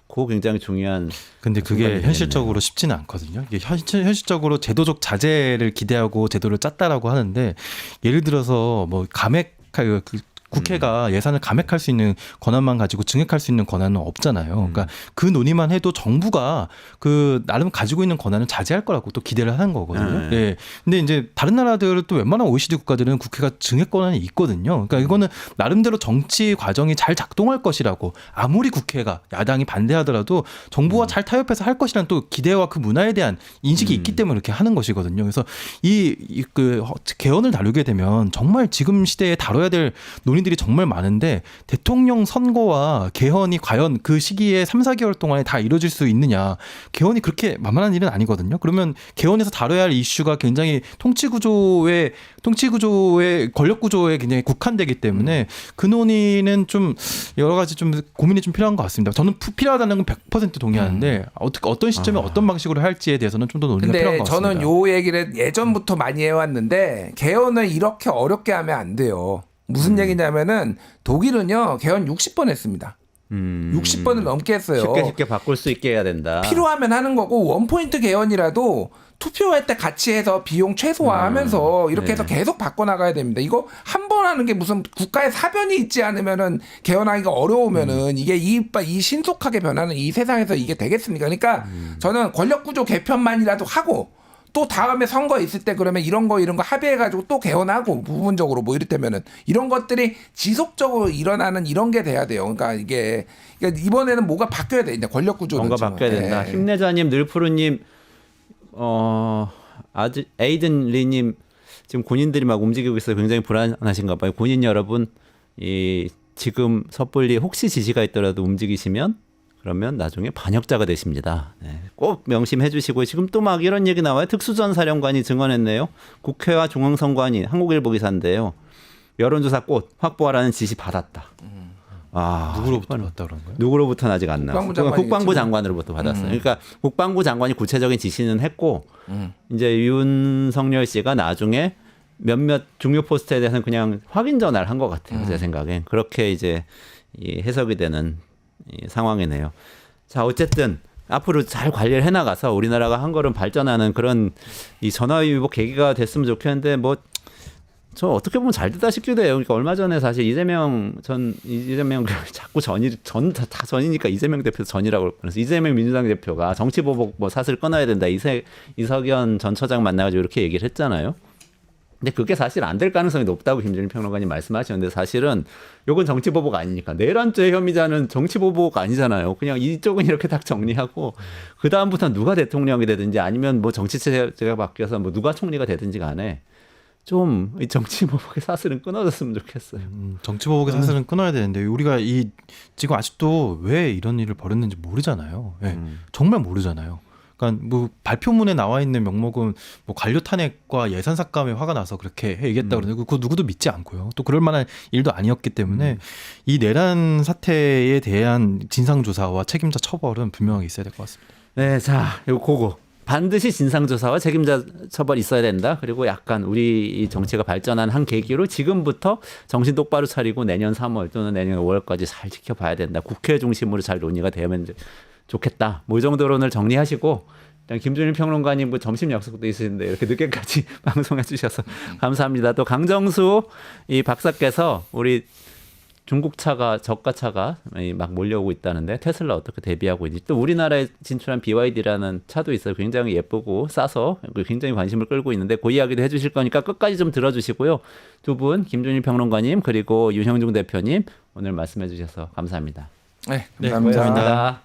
그거 굉장히 중요한.
근데 그게 현실적으로 쉽지는 않거든요. 이게 현실적으로 제도적 자제를 기대하고 제도를 짰다라고 하는데 예를 들어서 뭐 국회가 예산을 감액할 수 있는 권한만 가지고 증액할 수 있는 권한은 없잖아요. 그러니까 그 논의만 해도 정부가 그 나름 가지고 있는 권한을 자제할 거라고 또 기대를 하는 거거든요. 예. 근데 이제 다른 나라들 또 웬만한 OECD 국가들은 국회가 증액 권한이 있거든요. 그러니까 이거는 나름대로 정치 과정이 잘 작동할 것이라고 아무리 국회가 야당이 반대하더라도 정부와 잘 타협해서 할 것이라는 또 기대와 그 문화에 대한 인식이 있기 때문에 이렇게 하는 것이거든요. 그래서 그 개헌을 다루게 되면 정말 지금 시대에 다뤄야 될 논의 고민들이 정말 많은데 대통령 선거와 개헌이 과연 그 시기에 3, 4개월 동안에 다 이루어질 수 있느냐. 개헌이 그렇게 만만한 일은 아니거든요. 그러면 개헌에서 다뤄야 할 이슈가 굉장히 통치구조의 권력 구조에 굉장히 국한되기 때문에 그 논의는 좀 여러 가지 좀 고민이 좀 필요한 것 같습니다. 저는 필요하다는 건 100% 동의하는데 어떤 시점에 어떤 방식으로 할지에 대해서는 좀 더 논의가 필요한 것
근데
같습니다.
저는 요 얘기를 예전부터 많이 해왔는데 개헌을 이렇게 어렵게 하면 안 돼요. 무슨 얘기냐면은 독일은요 개헌 60번 했습니다. 60번을 넘게 했어요.
쉽게 바꿀 수 있게 해야 된다.
필요하면 하는 거고 원포인트 개헌이라도 투표할 때 같이 해서 비용 최소화하면서 이렇게 해서 계속 바꿔나가야 됩니다. 이거 한 번 하는 게 무슨 국가의 사변이 있지 않으면은 개헌하기가 어려우면은 이게 이 신속하게 변하는 이 세상에서 이게 되겠습니까? 그러니까 저는 권력구조 개편만이라도 하고 또 다음에 선거 있을 때 그러면 이런 거 합의해가지고 또 개헌하고 부분적으로 뭐 이를테면은 이런 것들이 지속적으로 일어나는 이런 게 돼야 돼요. 그러니까 이번에는 뭐가 바뀌어야 돼. 이제 권력 구조는
뭔가 바뀌어야 된다. 힘내자님, 늘푸르님, 아주 에이든 리님 지금 군인들이 막 움직이고 있어요. 굉장히 불안하신가 봐요. 군인 여러분, 지금 섣불리 혹시 지시가 있더라도 움직이시면 그러면 나중에 반역자가 되십니다. 네, 꼭 명심해 주시고 지금 또 막 이런 얘기 나와요. 특수전사령관이 증언했네요. 국회와 중앙선관위 한국일보 기사인데요. 여론조사 꽃 확보하라는 지시 받았다.
누구로부터 받았다 그런 거예요?
누구로부터는 아직 안 나왔어요. 국방부 장관으로부터 받았어요. 그러니까 국방부 장관이 구체적인 지시는 했고 이제 윤석열 씨가 나중에 몇몇 중요 포스트에 대해서는 그냥 확인 전화를 한 것 같아요. 제 생각엔. 그렇게 이제 해석이 되는 이 상황이네요. 자, 어쨌든 앞으로 잘 관리를 해나가서 우리나라가 한 걸음 발전하는 그런 이 전화위복 계기가 됐으면 좋겠는데 저 어떻게 보면 잘 됐다 싶기도 해요. 그러니까 얼마 전에 사실 이재명 자꾸 다 전이니까 이재명 대표 전이라고 그래서 이재명 민주당 대표가 정치보복 사슬 끊어야 된다. 이석연 전 처장 만나가지고 이렇게 얘기를 했잖아요. 근데 그게 사실 안 될 가능성이 높다고 김준일 평론가님 말씀하셨는데 사실은 이건 정치보복 아니니까 내란죄 혐의자는 정치보복 아니잖아요. 그냥 이쪽은 이렇게 딱 정리하고 그 다음부터 누가 대통령이 되든지 아니면 정치체제가 바뀌어서 누가 총리가 되든지 간에 좀 이 정치보복의 사슬은 끊어졌으면 좋겠어요.
정치보복의 사슬은 끊어야 되는데 우리가 지금 아직도 왜 이런 일을 벌였는지 모르잖아요. 네, 정말 모르잖아요. 그러니까 발표문에 나와 있는 명목은 관료 탄핵과 예산 삭감에 화가 나서 그렇게 얘기했다 그러는데 그거 누구도 믿지 않고요. 또 그럴 만한 일도 아니었기 때문에 이 내란 사태에 대한 진상조사와 책임자 처벌은 분명하게 있어야 될 것 같습니다.
네, 자, 그거 반드시 진상조사와 책임자 처벌 있어야 된다. 그리고 약간 우리 이 정치가 발전한 한 계기로 지금부터 정신 똑바로 차리고 내년 3월 또는 내년 5월까지 잘 지켜봐야 된다. 국회 중심으로 잘 논의가 되면 좋겠다. 이 정도로 오늘 정리하시고 일단 김준일 평론가님 점심 약속도 있으신데 이렇게 늦게까지 방송해 주셔서 감사합니다. 또 강정수 이 박사께서 우리 중국 차가 저가 차가 막 몰려오고 있다는데 테슬라 어떻게 대비하고 있는지 또 우리나라에 진출한 BYD라는 차도 있어요. 굉장히 예쁘고 싸서 굉장히 관심을 끌고 있는데 그 이야기도 해주실 거니까 끝까지 좀 들어주시고요. 두 분 김준일 평론가님 그리고 윤형중 대표님 오늘 말씀해 주셔서 감사합니다.
네,
감사합니다.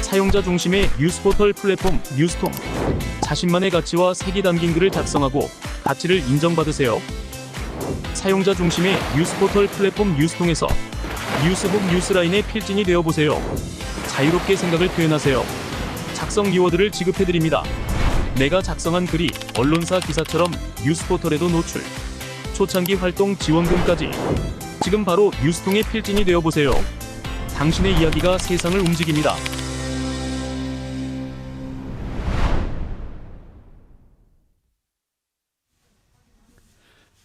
사용자 중심의 뉴스포털 플랫폼 뉴스통. 자신만의 가치와 색이 담긴 글을 작성하고 가치를 인정받으세요. 사용자 중심의 뉴스포털 플랫폼 뉴스통에서 뉴스북 뉴스라인의 필진이 되어보세요. 자유롭게 생각을 표현하세요. 작성 키워드를 지급해드립니다. 내가 작성한 글이 언론사 기사처럼 뉴스포털에도 노출. 초창기 활동 지원금까지. 지금 바로 뉴스통의 필진이 되어보세요. 당신의 이야기가 세상을 움직입니다.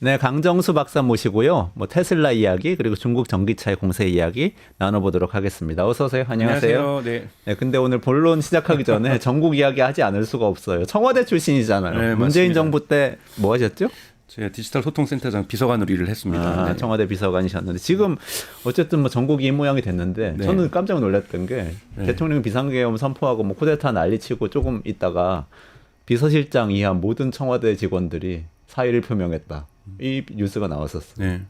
네, 강정수 박사 모시고요. 뭐 테슬라 이야기 그리고 중국 전기차의 공세 이야기 나눠보도록 하겠습니다. 어서 오세요. 안녕하세요.
네.
네, 근데 오늘 본론 시작하기 전에 전국 이야기 하지 않을 수가 없어요. 청와대 출신이잖아요.
네,
문재인
맞습니다.
정부 때 뭐 하셨죠?
제가 디지털 소통센터장 비서관으로 일을 했습니다. 네.
청와대 비서관이셨는데 지금 어쨌든 뭐 전국이 이 모양이 됐는데
네.
저는 깜짝 놀랐던 게 대통령이 비상계엄 선포하고 뭐 쿠데타 난리치고 조금 있다가 비서실장 이하 모든 청와대 직원들이 사의를 표명했다. 이 뉴스가 나왔었어요.
네.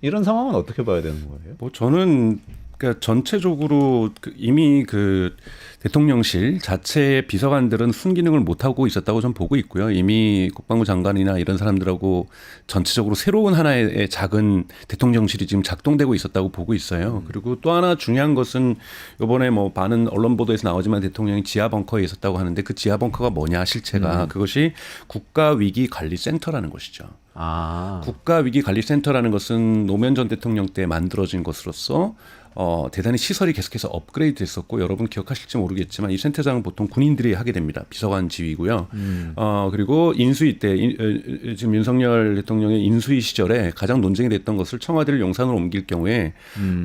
이런 상황은 어떻게 봐야 되는 거예요?
뭐 저는 그러니까 전체적으로 이미 그 대통령실 자체의 비서관들은 순기능을 못 하고 있었다고 저는 보고 있고요. 이미 국방부 장관이나 이런 사람들하고 전체적으로 새로운 하나의 작은 대통령실이 지금 작동되고 있었다고 보고 있어요. 그리고 또 하나 중요한 것은 이번에 뭐 많은 언론 보도에서 나오지만 대통령이 지하 벙커에 있었다고 하는데 그 지하 벙커가 뭐냐 실체가 그것이 국가위기관리센터라는 것이죠. 국가위기관리센터라는 것은 노무현 전 대통령 때 만들어진 것으로서 대단히 시설이 계속해서 업그레이드 됐었고 여러분 기억하실지 모르겠지만 이 센터장은 보통 군인들이 하게 됩니다. 비서관 지휘고요. 그리고 인수위 때 지금 윤석열 대통령의 인수위 시절에 가장 논쟁이 됐던 것을 청와대를 용산으로 옮길 경우에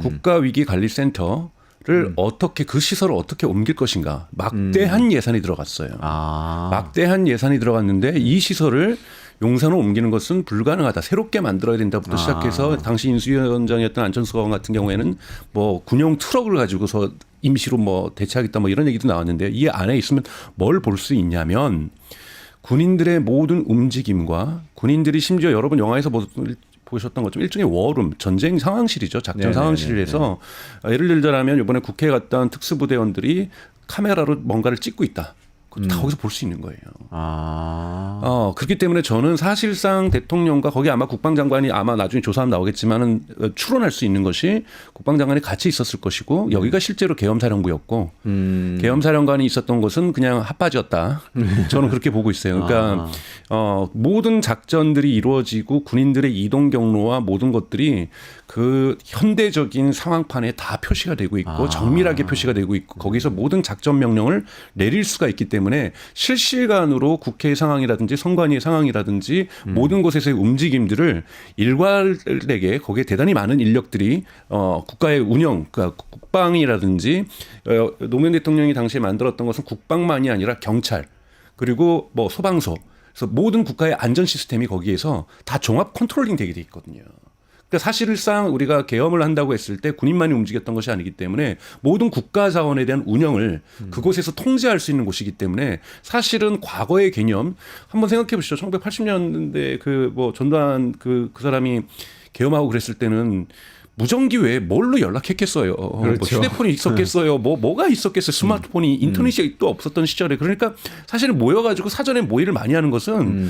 국가위기관리센터를 어떻게 그 시설을 어떻게 옮길 것인가 막대한 예산이 들어갔어요. 막대한 예산이 들어갔는데 이 시설을 용산으로 옮기는 것은 불가능하다. 새롭게 만들어야 된다부터 시작해서 당시 인수위원장이었던 안철수 의원 같은 경우에는 뭐 군용 트럭을 가지고서 임시로 뭐 대체하겠다 뭐 이런 얘기도 나왔는데 이 안에 있으면 뭘 볼 수 있냐면 군인들의 모든 움직임과 군인들이 심지어 여러분 영화에서 보셨던 것처럼 일종의 워룸, 전쟁 상황실이죠. 작전 상황실에서 예를 들자면 이번에 국회에 갔던 특수부대원들이 카메라로 뭔가를 찍고 있다. 다 거기서 볼 수 있는 거예요. 그렇기 때문에 저는 사실상 대통령과 거기 아마 국방장관이 아마 나중에 조사하면 나오겠지만은 추론할 수 있는 것이 국방장관이 같이 있었을 것이고 여기가 실제로 계엄사령부였고 계엄사령관이 있었던 것은 그냥 핫바지였다. 저는 그렇게 보고 있어요. 그러니까 모든 작전들이 이루어지고 군인들의 이동 경로와 모든 것들이 그 현대적인 상황판에 다 표시가 되고 있고 정밀하게 표시가 되고 있고 거기서 모든 작전 명령을 내릴 수가 있기 때문에 실시간으로 국회의 상황이라든지 선관위의 상황이라든지 모든 곳에서의 움직임들을 일괄에게 거기에 대단히 많은 인력들이 국가의 운영, 그러니까 국방이라든지 노무현 대통령이 당시에 만들었던 것은 국방만이 아니라 경찰 그리고 뭐 소방서 그래서 모든 국가의 안전 시스템이 거기에서 다 종합 컨트롤링 되게 돼 있거든요. 그러니까 사실상 우리가 계엄을 한다고 했을 때 군인만이 움직였던 것이 아니기 때문에 모든 국가 자원에 대한 운영을 그곳에서 통제할 수 있는 곳이기 때문에 사실은 과거의 개념 한번 생각해 보시죠. 1980년대 그 뭐 전두환 그 사람이 계엄하고 그랬을 때는 무전기 외에 뭘로 연락했겠어요. 뭐 휴대폰이 있었겠어요. 뭐가 있었겠어요. 스마트폰이 인터넷이 또 없었던 시절에 그러니까 사실은 모여가지고 사전에 모의를 많이 하는 것은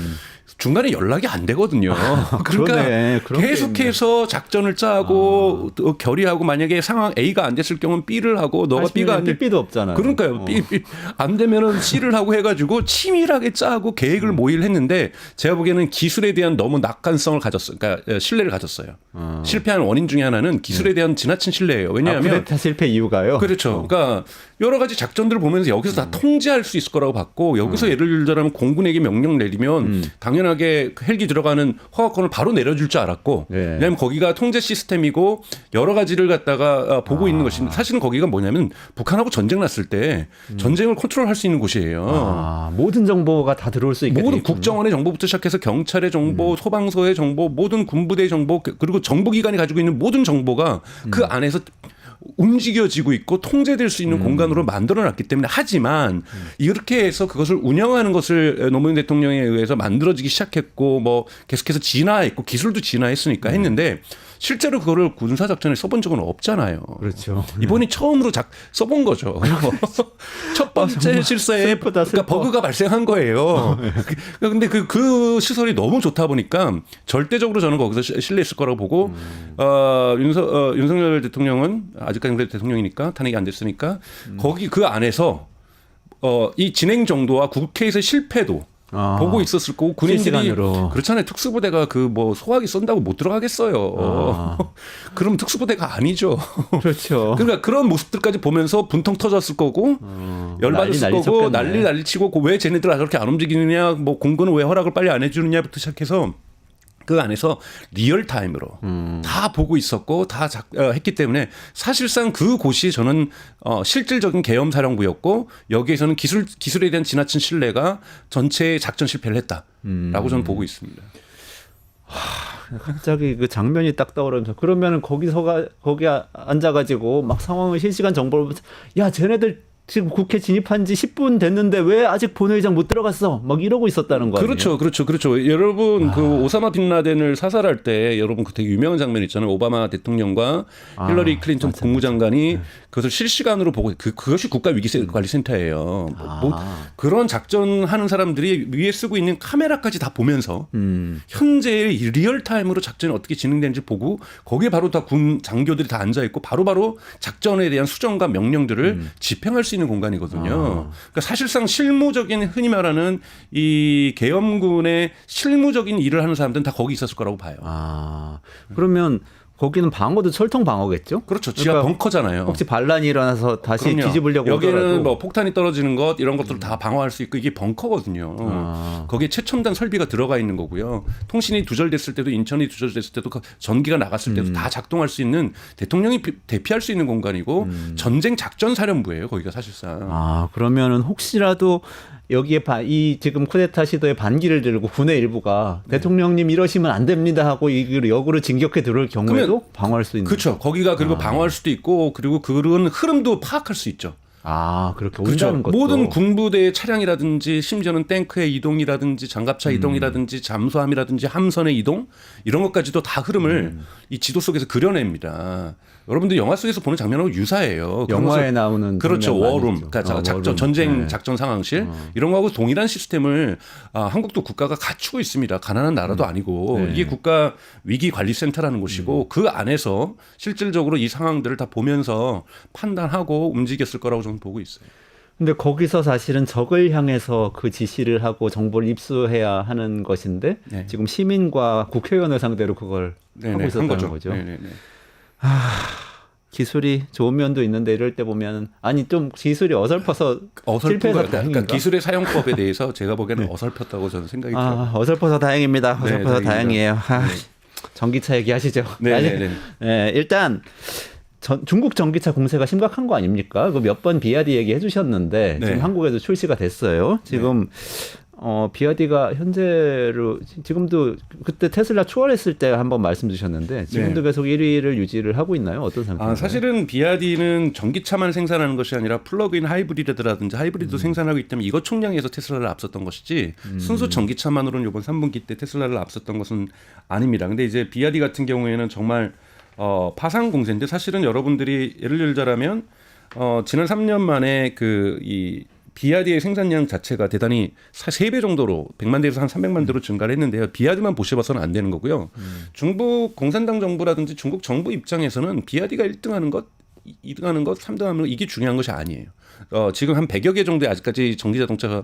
중간에 연락이 안 되거든요. 그러니까 계속해서 작전을 짜고 결의하고 만약에 상황 A가 안 됐을 경우는 B를 하고 너가 B가 안 될
B도 없잖아요.
그러니까요. B 안 되면은 C를 하고 해가지고 치밀하게 짜고 계획을 모의를 했는데 제가 보기에는 기술에 대한 너무 낙관성을 가졌어요. 그러니까 신뢰를 가졌어요. 실패한 원인 중에 하나는 기술에 대한 지나친 신뢰예요. 왜냐하면
쿠데타 실패 이유가요.
그렇죠. 그러니까 여러 가지 작전들을 보면서 여기서 다 통제할 수 있을 거라고 봤고 여기서 예를 들자면 공군에게 명령 내리면 당연하게 헬기 들어가는 허가권을 바로 내려줄 줄 알았고 왜냐하면 거기가 통제 시스템이고 여러 가지를 갖다가 보고 있는 것이 사실은 거기가 뭐냐면 북한하고 전쟁 났을 때 전쟁을 컨트롤할 수 있는 곳이에요.
모든 정보가 다 들어올 수 있게
모든 국정원의 정보부터 시작해서 경찰의 정보, 소방서의 정보, 모든 군부대의 정보 그리고 정보기관이 가지고 있는 모든 정보가 그 안에서 움직여지고 있고 통제될 수 있는 공간으로 만들어놨기 때문에 하지만 이렇게 해서 그것을 운영하는 것을 노무현 대통령에 의해서 만들어지기 시작했고 뭐 계속해서 진화했고 기술도 진화했으니까 했는데 실제로 그거를 군사작전에 써본 적은 없잖아요.
그렇죠.
이번이 처음으로 써본 거죠. 첫 번째 실사에 그러니까 버그가 발생한 거예요. 그런데 그 시설이 너무 좋다 보니까 절대적으로 저는 거기서 신뢰했을 거라고 보고 윤석열 대통령은 아직까지 그래도 대통령이니까 탄핵이 안 됐으니까 거기 그 안에서 이 진행 정도와 국회에서의 실패도 보고 있었을 거고 군인들이
실시간으로.
그렇잖아요. 특수부대가 그 뭐 소화기 쏜다고 못 들어가겠어요. 그럼 특수부대가 아니죠.
그렇죠.
그러니까 그런 모습들까지 보면서 분통 터졌을 거고 열받았을 거고 난리 치고 왜 쟤네들 그렇게 안 움직이느냐 뭐 공군은 왜 허락을 빨리 안 해주느냐부터 시작해서 그 안에서 리얼타임으로 다 보고 있었고 다 했기 때문에 사실상 그 곳이 저는 실질적인 계엄사령부였고 여기에서는 기술에 대한 지나친 신뢰가 전체 작전 실패를 했다라고 저는 보고 있습니다.
갑자기 그 장면이 딱 떠오르면서 그러면은 거기 앉아가지고 막 상황을 실시간 정보를 보면서 야 쟤네들 지금 국회 진입한 지 10분 됐는데 왜 아직 본회의장 못 들어갔어? 막 이러고 있었다는 거 아니에요?
그렇죠. 여러분 그 오사마 빈 라덴을 사살할 때 여러분 그 되게 유명한 장면 있잖아요. 오바마 대통령과 힐러리 클린턴 국무장관이 그것을 실시간으로 보고 그것이 국가위기관리센터예요. 뭐 그런 작전하는 사람들이 위에 쓰고 있는 카메라까지 다 보면서 현재의 리얼타임으로 작전이 어떻게 진행되는지 보고 거기에 바로 다 군 장교들이 다 앉아 있고 바로바로 작전에 대한 수정과 명령들을 집행할 수 있는 공간이거든요. 그러니까 사실상 실무적인 흔히 말하는 이 계엄군의 실무적인 일을 하는 사람들은 다 거기 있었을 거라고 봐요.
그러면 거기는 방어도 철통 방어겠죠?
그렇죠. 지하
그러니까
벙커잖아요.
혹시 반란이 일어나서 다시
그럼요.
뒤집으려고
여기는
오더라도
뭐 폭탄이 떨어지는 것 이런 것들을 다 방어할 수 있고 이게 벙커거든요. 거기에 최첨단 설비가 들어가 있는 거고요. 통신이 두절됐을 때도 인천이 두절됐을 때도 전기가 나갔을 때도 다 작동할 수 있는 대통령이 대피할 수 있는 공간이고 전쟁 작전 사령부예요. 거기가 사실상.
그러면은 혹시라도 여기에 이 지금 쿠데타 시도에 반기를 들고 군의 일부가 대통령님 이러시면 안 됩니다 하고 이걸 역으로 진격해 들어올 경우에도 방어할 수 있는.
그렇죠. 거기가 그리고 방어할 수도 있고 그리고 그런 흐름도 파악할 수 있죠.
그렇게
그렇죠.
온다는 것도.
모든 군부대의 차량이라든지 심지어는 탱크의 이동이라든지 장갑차 이동이라든지 잠수함이라든지 함선의 이동 이런 것까지도 다 흐름을 이 지도 속에서 그려냅니다. 여러분들 영화 속에서 보는 장면하고 유사해요.
영화에 나오는
그렇죠.
장면
워룸,
많이 있죠.
그러니까
워룸.
전쟁
네.
작전 상황실 이런 거하고 동일한 시스템을 한국도 국가가 갖추고 있습니다. 가난한 나라도 아니고
네.
이게 국가 위기 관리 센터라는 곳이고 그 안에서 실질적으로 이 상황들을 다 보면서 판단하고 움직였을 거라고 저는 보고 있어요.
근데 거기서 사실은 적을 향해서 그 지시를 하고 정보를 입수해야 하는 것인데
네.
지금 시민과 국회의원을 상대로 그걸
네네,
하고
한
있었다는 거죠.
네네네.
기술이 좋은 면도 있는데 이럴 때 보면 좀 기술이 어설퍼서 실패해서 다행인가?
그러니까 기술의 사용법에 대해서 제가 보기에는 어설펐다고 저는 생각이 들어요.
어설퍼서 다행입니다.
네,
어설퍼서
다행입니다.
다행이에요. 전기차 얘기하시죠.
네.
일단 중국 전기차 공세가 심각한 거 아닙니까? 그 몇 번 비아디 얘기해 주셨는데
네.
지금 한국에도 출시가 됐어요. 지금 비아디가 현재로 지금도 그때 테슬라 추월했을 때 한번 말씀 주셨는데 지금도 계속 1위를 유지를 하고 있나요? 어떤 상태인가요?
사실은 비아디는 전기차만 생산하는 것이 아니라 플러그인 하이브리드라든지 하이브리드 생산하고 있기 때문에 이것 총량에서 테슬라를 앞섰던 것이지 순수 전기차만으로는 이번 3분기 때 테슬라를 앞섰던 것은 아닙니다. 근데 이제 비아디 같은 경우에는 정말 파상 공세인데 사실은 여러분들이 예를 들자면 지난 3년 만에 이 비아디의 생산량 자체가 대단히 3배 정도로 100만 대에서 한 300만 대로 증가를 했는데요. 비아디만 보셔봐서는 안 되는 거고요. 중국 공산당 정부라든지 중국 정부 입장에서는 비아디가 1등하는 것, 2등하는 것, 3등하는 것 이게 중요한 것이 아니에요. 지금 한 100여 개 정도의 아직까지 전기자동차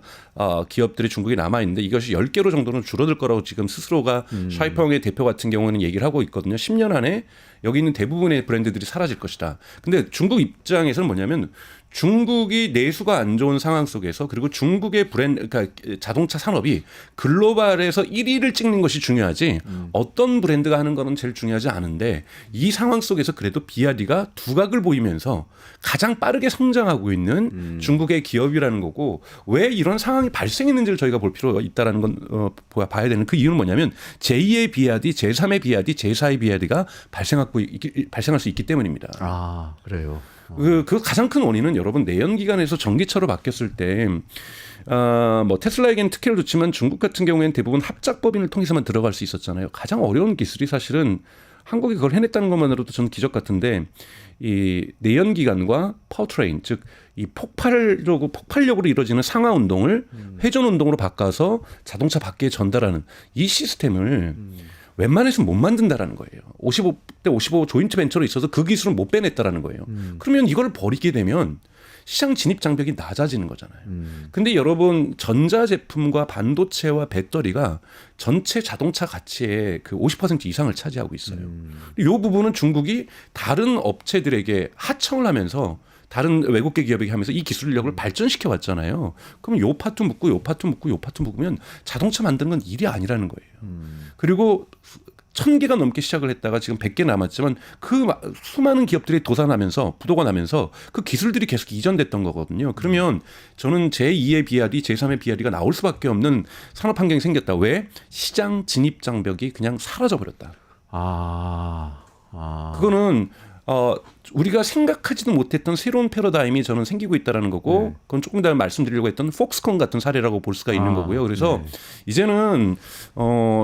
기업들이 중국에 남아 있는데 이것이 10개로 정도는 줄어들 거라고 지금 스스로가 샤이펑의 대표 같은 경우는 얘기를 하고 있거든요. 10년 안에 여기 있는 대부분의 브랜드들이 사라질 것이다. 근데 중국 입장에서는 뭐냐면 중국이 내수가 안 좋은 상황 속에서 그리고 중국의 그러니까 자동차 산업이 글로벌에서 1위를 찍는 것이 중요하지 어떤 브랜드가 하는 거는 제일 중요하지 않은데 이 상황 속에서 그래도 비아디가 두각을 보이면서 가장 빠르게 성장하고 있는 중국의 기업이라는 거고 왜 이런 상황이 발생했는지를 저희가 볼 필요가 있다라는 건 봐야 되는 그 이유는 뭐냐면 제2의 비아디, 제3의 비아디, 제4의 비아디가 발생할 수 있기 때문입니다.
그래요.
그 가장 큰 원인은 여러분 내연기관에서 전기차로 바뀌었을 때 뭐 테슬라에게는 특혜를 줬지만 중국 같은 경우에는 대부분 합작법인을 통해서만 들어갈 수 있었잖아요. 가장 어려운 기술이 사실은 한국이 그걸 해냈다는 것만으로도 저는 기적 같은데 이 내연기관과 파워트레인 즉 이 폭발력으로 이루어지는 상하 운동을 회전 운동으로 바꿔서 자동차 밖에 전달하는 이 시스템을 웬만해서는 못 만든다라는 거예요. 55대 55 조인트 벤처로 있어서 그 기술은 못 빼냈다라는 거예요. 그러면 이걸 버리게 되면 시장 진입 장벽이 낮아지는 거잖아요. 근데 여러분 전자제품과 반도체와 배터리가 전체 자동차 가치의 그 50% 이상을 차지하고 있어요. 이 부분은 중국이 다른 업체들에게 하청을 하면서 다른 외국계 기업에게 하면서 이 기술력을 발전시켜 왔잖아요. 그럼 요 파트 묶고 요 파트 묶고 요 파트 묶으면 자동차 만드는 건 일이 아니라는 거예요. 그리고 1000개가 넘게 시작을 했다가 지금 100개 남았지만 그 수많은 기업들이 도산하면서 부도가 나면서 그 기술들이 계속 이전됐던 거거든요. 그러면 저는 제2의 BRD, 제3의 BRD가 나올 수밖에 없는 산업 환경이 생겼다. 왜? 시장 진입 장벽이 그냥 사라져 버렸다. 그거는 우리가 생각하지도 못했던 새로운 패러다임이 저는 생기고 있다라는 거고, 그건 조금 더 말씀드리려고 했던 폭스콘 같은 사례라고 볼 수가 있는 거고요. 그래서 이제는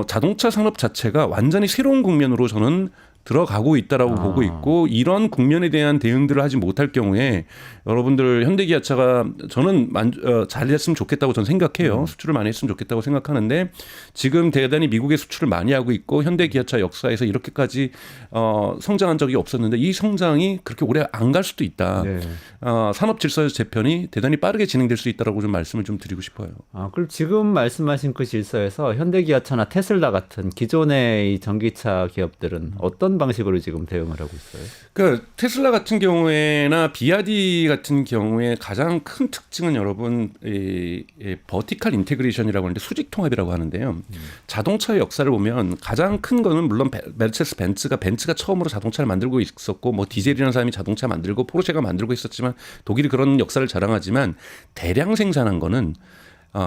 자동차 산업 자체가 완전히 새로운 국면으로 저는 들어가고 있다라고 보고 있고, 이런 국면에 대한 대응들을 하지 못할 경우에 여러분들 현대기아차가 저는 잘했으면 좋겠다고 저는 생각해요. 수출을 많이 했으면 좋겠다고 생각하는데, 지금 대단히 미국에 수출을 많이 하고 있고 현대기아차 역사에서 이렇게까지 성장한 적이 없었는데 이 성장이 그렇게 오래 안 갈 수도 있다.
네.
산업 질서 재편이 대단히 빠르게 진행될 수 있다라고 좀 말씀을 좀 드리고 싶어요.
그럼 지금 말씀하신 그 질서에서 현대기아차나 테슬라 같은 기존의 이 전기차 기업들은 어떤 방식으로 지금 대응을 하고 있어요?
그러니까 테슬라 같은 경우에나 BRD 같은 경우에 가장 큰 특징은 여러분 버티컬 인테그레이션이라고 하는데 수직 통합이라고 하는데요. 자동차의 역사를 보면 가장 큰 거는 물론 메르세데스 벤츠가 처음으로 자동차를 만들고 있었고, 뭐 디젤이라는 사람이 자동차 만들고 포르쉐가 만들고 있었지만 독일이 그런 역사를 자랑하지만 대량 생산한 거는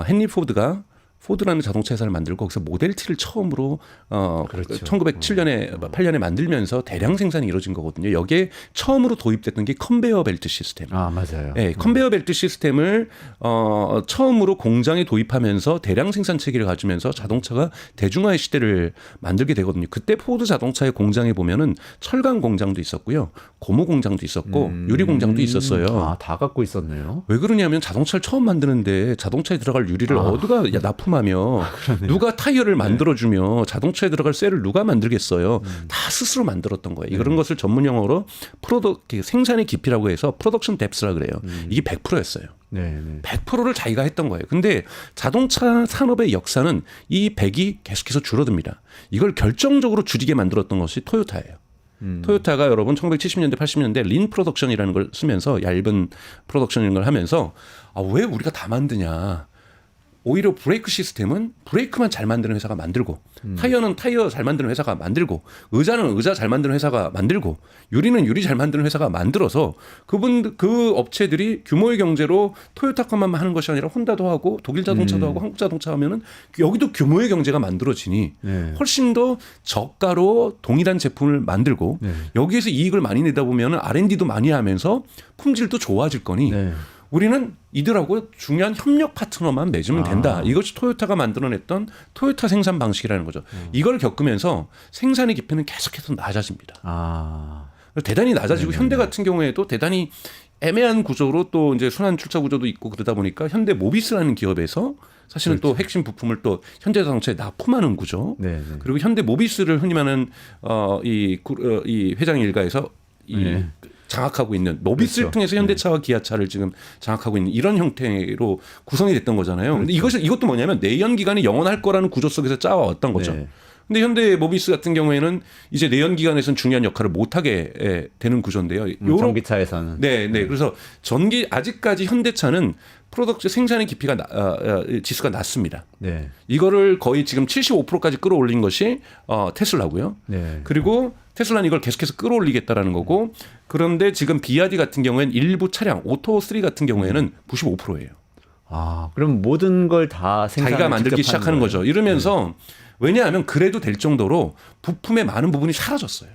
헨리 포드라는 자동차 회사를 만들고 거기서 모델 T를 처음으로
그렇죠.
1907년에 8년에 만들면서 대량 생산이 이루어진 거거든요. 여기에 처음으로 도입됐던 게 컨베이어 벨트 시스템.
맞아요.
네, 컨베이어 벨트 시스템을 처음으로 공장에 도입하면서 대량 생산 체계를 가지면서 자동차가 대중화의 시대를 만들게 되거든요. 그때 포드 자동차의 공장에 보면은 철강 공장도 있었고요, 고무 공장도 있었고 유리 공장도 있었어요.
다 갖고 있었네요.
왜 그러냐면 자동차를 처음 만드는데 자동차에 들어갈 유리를 어디가 납품하며 누가 타이어를 만들어주며 자동차에 들어갈 셀을 누가 만들겠어요. 다 스스로 만들었던 거예요. 이런 것을 전문 용어로 생산의 깊이라고 해서 프로덕션 뎁스라 그래요. 이게 100%였어요.
네.
100%를 자기가 했던 거예요. 근데 자동차 산업의 역사는 이 100이 계속해서 줄어듭니다. 이걸 결정적으로 줄이게 만들었던 것이 토요타예요. 토요타가 여러분 1970년대 80년대 린 프로덕션이라는 걸 쓰면서 얇은 프로덕션인 걸 하면서 왜 우리가 다 만드냐. 오히려 브레이크 시스템은 브레이크만 잘 만드는 회사가 만들고, 타이어는 타이어 잘 만드는 회사가 만들고, 의자는 의자 잘 만드는 회사가 만들고, 유리는 유리 잘 만드는 회사가 만들어서 그 업체들이 규모의 경제로 토요타 것만 하는 것이 아니라 혼다도 하고 독일 자동차도 하고 한국 자동차 하면은 여기도 규모의 경제가 만들어지니 훨씬 더 저가로 동일한 제품을 만들고 여기에서 이익을 많이 내다 보면은 R&D도 많이 하면서 품질도 좋아질 거니 우리는 이들하고 중요한 협력 파트너만 맺으면 된다. 이것이 토요타가 만들어냈던 토요타 생산 방식이라는 거죠. 이걸 겪으면서 생산의 깊이는 계속해서 낮아집니다. 대단히 낮아지고 현대 같은 경우에도 대단히 애매한 구조로 또 이제 순환 출자 구조도 있고 그러다 보니까 현대 모비스라는 기업에서 사실은 또 핵심 부품을 또 현대자동차에 납품하는 구조. 그리고 현대 모비스를 흔히 말하는 이 회장 일가에서 장악하고 있는 모비스를 통해서 현대차와 기아차를 지금 장악하고 있는 이런 형태로 구성이 됐던 거잖아요. 근데 이것도 뭐냐면 내연 기관이 영원할 거라는 구조 속에서 짜왔던 거죠. 근데 현대 모비스 같은 경우에는 이제 내연 기관에서는 중요한 역할을 못 하게 되는 구조인데요.
전기차에서는.
네. 그래서 아직까지 현대차는 프로덕트 생산의 깊이가 지수가 낮습니다. 이거를 거의 지금 75%까지 끌어올린 것이 테슬라고요. 그리고 테슬라는 이걸 계속해서 끌어올리겠다라는 거고, 그런데 지금 BRD 같은 경우에는 일부 차량 오토3 같은 경우에는 95%예요.
그럼 모든 걸 다
자기가 만들기 시작하는 거죠. 이러면서 왜냐하면 그래도 될 정도로 부품의 많은 부분이 사라졌어요.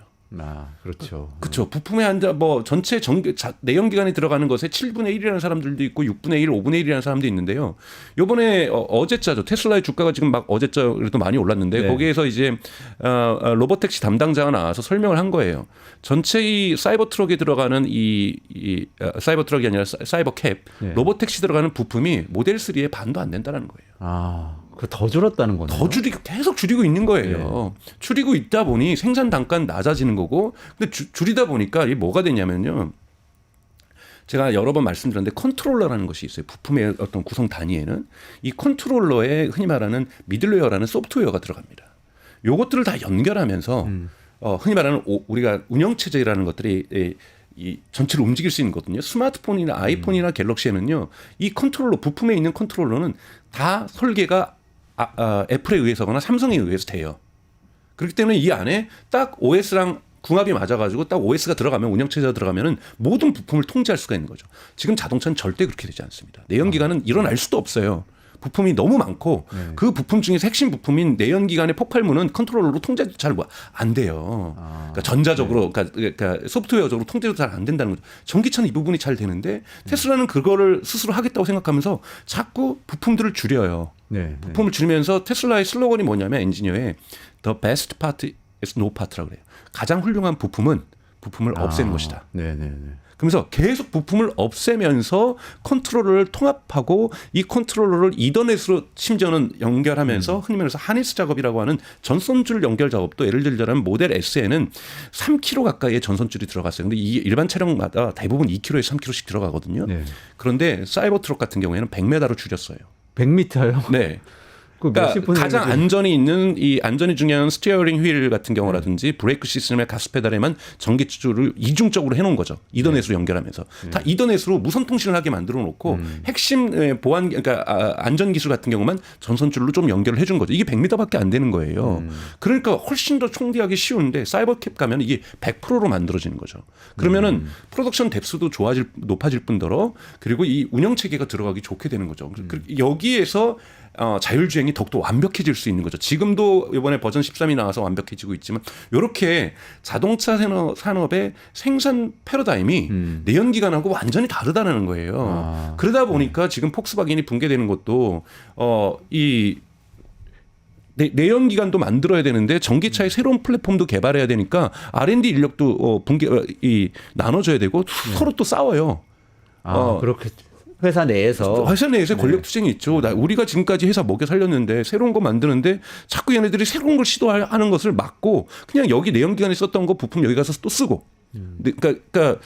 그렇죠.
그렇죠. 부품에 전체 내연 기관에 들어가는 것에 7분의 1이라는 사람들도 있고 6분의 1, 5분의 1이라는 사람도 있는데요. 요번에 어제자죠. 테슬라의 주가가 지금 막 어제자 그래도 많이 올랐는데 거기에서 이제 로보택시 담당자가 나와서 설명을 한 거예요. 전체 이 사이버 트럭에 들어가는 이 사이버 트럭이 아니라 사이버 캡 로보택시 들어가는 부품이 모델 3의 반도 안 된다는 거예요.
더 줄었다는 거네요.
계속 줄이고 있는 거예요. 줄이고 있다 보니 생산 단가는 낮아지는 거고, 근데 줄이다 보니까 이게 뭐가 되냐면요. 제가 여러 번 말씀드렸는데 컨트롤러라는 것이 있어요. 부품의 어떤 구성 단위에는 이 컨트롤러에 흔히 말하는 미들웨어라는 소프트웨어가 들어갑니다. 요것들을 다 연결하면서 흔히 말하는 우리가 운영 체제라는 것들이 이 전체를 움직일 수 있는 거거든요. 스마트폰이나 아이폰이나 갤럭시에는요, 이 컨트롤러 부품에 있는 컨트롤러는 다 설계가 애플에 의해서거나 삼성에 의해서 돼요. 그렇기 때문에 이 안에 딱 OS랑 궁합이 맞아가지고 딱 OS가 들어가면 운영체제가 들어가면은 모든 부품을 통제할 수가 있는 거죠. 지금 자동차는 절대 그렇게 되지 않습니다. 내연기관은 일어날 수도 없어요. 부품이 너무 많고 그 부품 중에서 핵심 부품인 내연기관의 폭발물은 컨트롤러로 통제도 잘 안 돼요. 그러니까 전자적으로 그러니까 소프트웨어적으로 통제도 잘 안 된다는 거죠. 전기차는 이 부분이 잘 되는데 테슬라는 그거를 스스로 하겠다고 생각하면서 자꾸 부품들을 줄여요. 부품을 줄이면서 테슬라의 슬로건이 뭐냐면 엔지니어의 The best part is no part라고 그래요. 가장 훌륭한 부품을 없애는 것이다. 그러면서 계속 부품을 없애면서 컨트롤러를 통합하고 이 컨트롤러를 이더넷으로 심지어는 연결하면서 흔히 말해서 하니스 작업이라고 하는 전선줄 연결 작업도 예를 들자면 모델 S에는 3km 가까이의 전선줄이 들어갔어요. 근데 이 일반 차량마다 대부분 2km에서 3km씩 들어가거든요. 그런데 사이버 트럭 같은 경우에는 100m로 줄였어요.
100m요?
네. 그러니까 가장 안전이 있는 이 안전이 중요한 스티어링 휠 같은 경우라든지 브레이크 시스템의 가스 페달에만 전기줄을 이중적으로 해놓은 거죠. 이더넷으로 연결하면서 다 이더넷으로 무선 통신을 하게 만들어 놓고 핵심 보안 그러니까 안전 기술 같은 경우만 전선줄로 좀 연결을 해준 거죠. 이게 100m밖에 안 되는 거예요. 그러니까 훨씬 더 총대하기 쉬운데 사이버캡 가면 이게 100%로 만들어지는 거죠. 그러면은 프로덕션 뎁스도 높아질 뿐더러 그리고 이 운영 체계가 들어가기 좋게 되는 거죠. 여기에서 자율주행이 더욱더 완벽해질 수 있는 거죠. 지금도 이번에 버전 13이 나와서 완벽해지고 있지만 이렇게 자동차 산업의 생산 패러다임이 내연기관하고 완전히 다르다는 거예요. 그러다 보니까 지금 폭스바겐이 붕괴되는 것도 이 내연기관도 만들어야 되는데 전기차의 새로운 플랫폼도 개발해야 되니까 R&D 인력도 나눠줘야 되고 서로 또 싸워요.
그렇겠죠. 회사 내에서
권력 투쟁이 있죠. 우리가 지금까지 회사 먹여 살렸는데 새로운 거 만드는데 자꾸 얘네들이 새로운 걸 시도하는 것을 막고 그냥 여기 내연기관에 썼던 거 부품 여기 가서 또 쓰고. 그러니까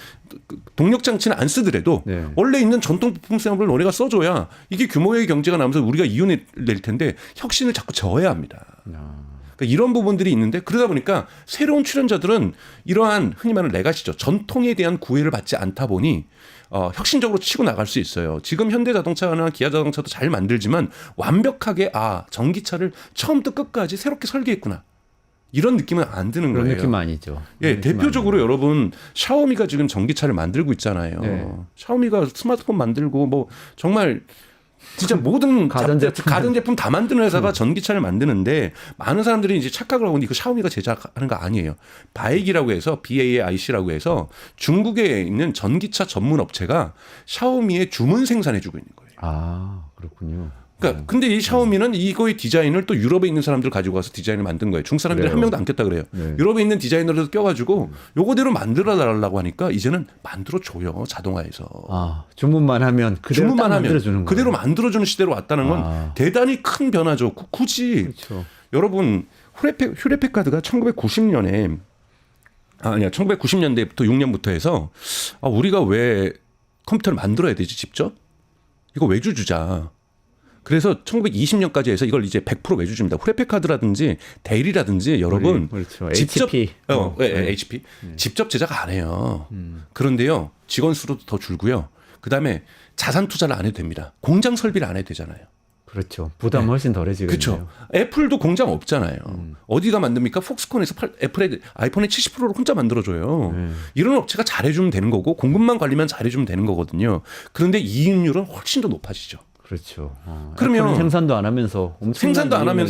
동력 장치는 안 쓰더라도 원래 있는 전통 부품 샘플을 너네가 써줘야 이게 규모의 경제가 나면서 우리가 이윤을 낼 텐데 혁신을 자꾸 저어야 합니다. 그러니까 이런 부분들이 있는데 그러다 보니까 새로운 출연자들은 이러한 흔히 말하는 레가시죠. 전통에 대한 구애를 받지 않다 보니 혁신적으로 치고 나갈 수 있어요. 지금 현대자동차나 기아자동차도 잘 만들지만 완벽하게 전기차를 처음부터 끝까지 새롭게 설계했구나. 이런 느낌은 안 드는
그런
거예요.
느낌 아니죠.
예, 대표적으로 여러분 샤오미가 지금 전기차를 만들고 있잖아요. 샤오미가 스마트폰 만들고 뭐 정말 진짜 모든 가전제품 다 만드는 회사가 전기차를 만드는데 많은 사람들이 이제 착각을 하고 이거 샤오미가 제작하는 거 아니에요. 바이기라고 해서 BAIC라고 해서 중국에 있는 전기차 전문 업체가 샤오미의 주문 생산해 주고 있는 거예요.
그렇군요.
그러니까 근데 이 샤오미는 이거의 디자인을 또 유럽에 있는 사람들 가지고 가서 디자인을 만든 거예요. 중국 사람들이 한 명도 안 꼈다 그래요. 유럽에 있는 디자이너를 껴가지고 요거대로 만들어 달라고 하니까 이제는 만들어 줘요. 자동화에서.
주문만 하면 그대로 만들어주는 거예요.
그대로 만들어주는 시대로 왔다는 건 대단히 큰 변화죠. 굳이
그렇죠.
여러분 휴레팩카드가 1990년에 1990년대부터 6년부터 해서 우리가 왜 컴퓨터를 만들어야 되지 직접? 이거 외주 주자. 그래서 1920년까지 해서 이걸 이제 100% 외주 줍니다. 후레팩카드라든지 데일이라든지 여러분
그렇죠.
직접
HP.
HP 직접 제작 안 해요. 그런데요 직원 수도 더 줄고요. 그다음에 자산 투자를 안 해도 됩니다. 공장 설비를 안 해도 되잖아요.
그렇죠. 부담 훨씬 덜해지겠네요.
그렇죠. 애플도 공장 없잖아요. 어디가 만듭니까? 폭스콘에서 애플의 아이폰의 70%를 혼자 만들어줘요. 이런 업체가 잘해주면 되는 거고 공급망 관리만 잘해주면 되는 거거든요. 그런데 이익률은 훨씬 더 높아지죠.
그렇죠.
그러면
생산도 안 하면서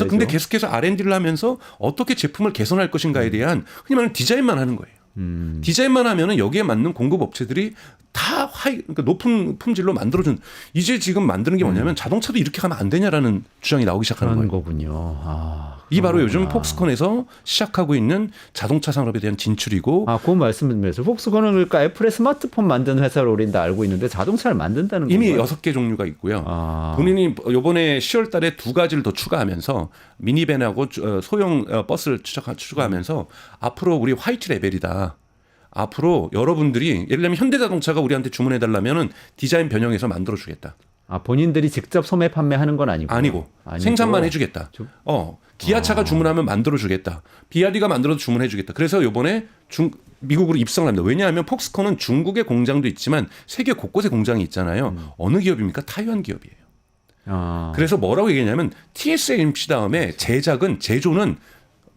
근데 계속해서 R&D를 하면서 어떻게 제품을 개선할 것인가에 대한 흔히 말하는 디자인만 하는 거예요. 디자인만 하면은 여기에 맞는 공급 업체들이 다 그러니까 높은 품질로 만들어준 이제 지금 만드는 게 뭐냐면 자동차도 이렇게 가면 안 되냐라는 주장이 나오기 시작하는 거예요.
거군요.
이 바로 요즘 폭스콘에서 시작하고 있는 자동차 산업에 대한 진출이고.
그 말씀드리면서 폭스콘은 그러니까 애플의 스마트폰 만드는 회사로 우리는 다 알고 있는데 자동차를 만든다는
이미
건가요?
6개 종류가 있고요. 본인이 이번에 10월 달에 2가지를 더 추가하면서 미니밴하고 소형 버스를 추가하면서 앞으로 우리 화이트 레벨이다. 앞으로 여러분들이 예를 들면 현대자동차가 우리한테 주문해 달라면은 디자인 변형해서 만들어 주겠다.
본인들이 직접 소매 판매하는 건 아니고
생산만 해주겠다. 기아차가 주문하면 만들어 주겠다. BRD가 만들어서 주문해 주겠다. 그래서 이번에 미국으로 입성을 합니다. 왜냐하면 폭스콘은 중국의 공장도 있지만 세계 곳곳에 공장이 있잖아요. 어느 기업입니까? 타이완 기업이에요. 그래서 뭐라고 얘기했냐면 TSMC 다음에 제조는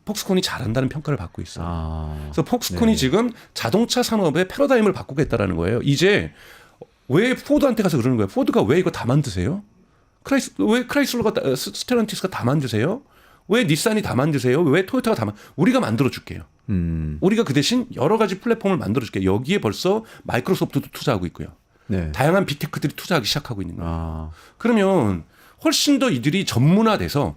폭스콘이 잘한다는 평가를 받고 있어요. 그래서 폭스콘이 지금 자동차 산업의 패러다임을 바꾸겠다라는 거예요. 이제 왜 포드한테 가서 그러는 거예요? 포드가 왜 이거 다 만드세요? 왜 크라이슬러가 스텔란티스가 다 만드세요? 왜 닛산이 다 만드세요? 왜 토요타가 우리가 만들어 줄게요. 우리가 그 대신 여러 가지 플랫폼을 만들어 줄게요. 여기에 벌써 마이크로소프트도 투자하고 있고요.
네.
다양한 빅테크들이 투자하기 시작하고 있는 거예요. 그러면 훨씬 더 이들이 전문화돼서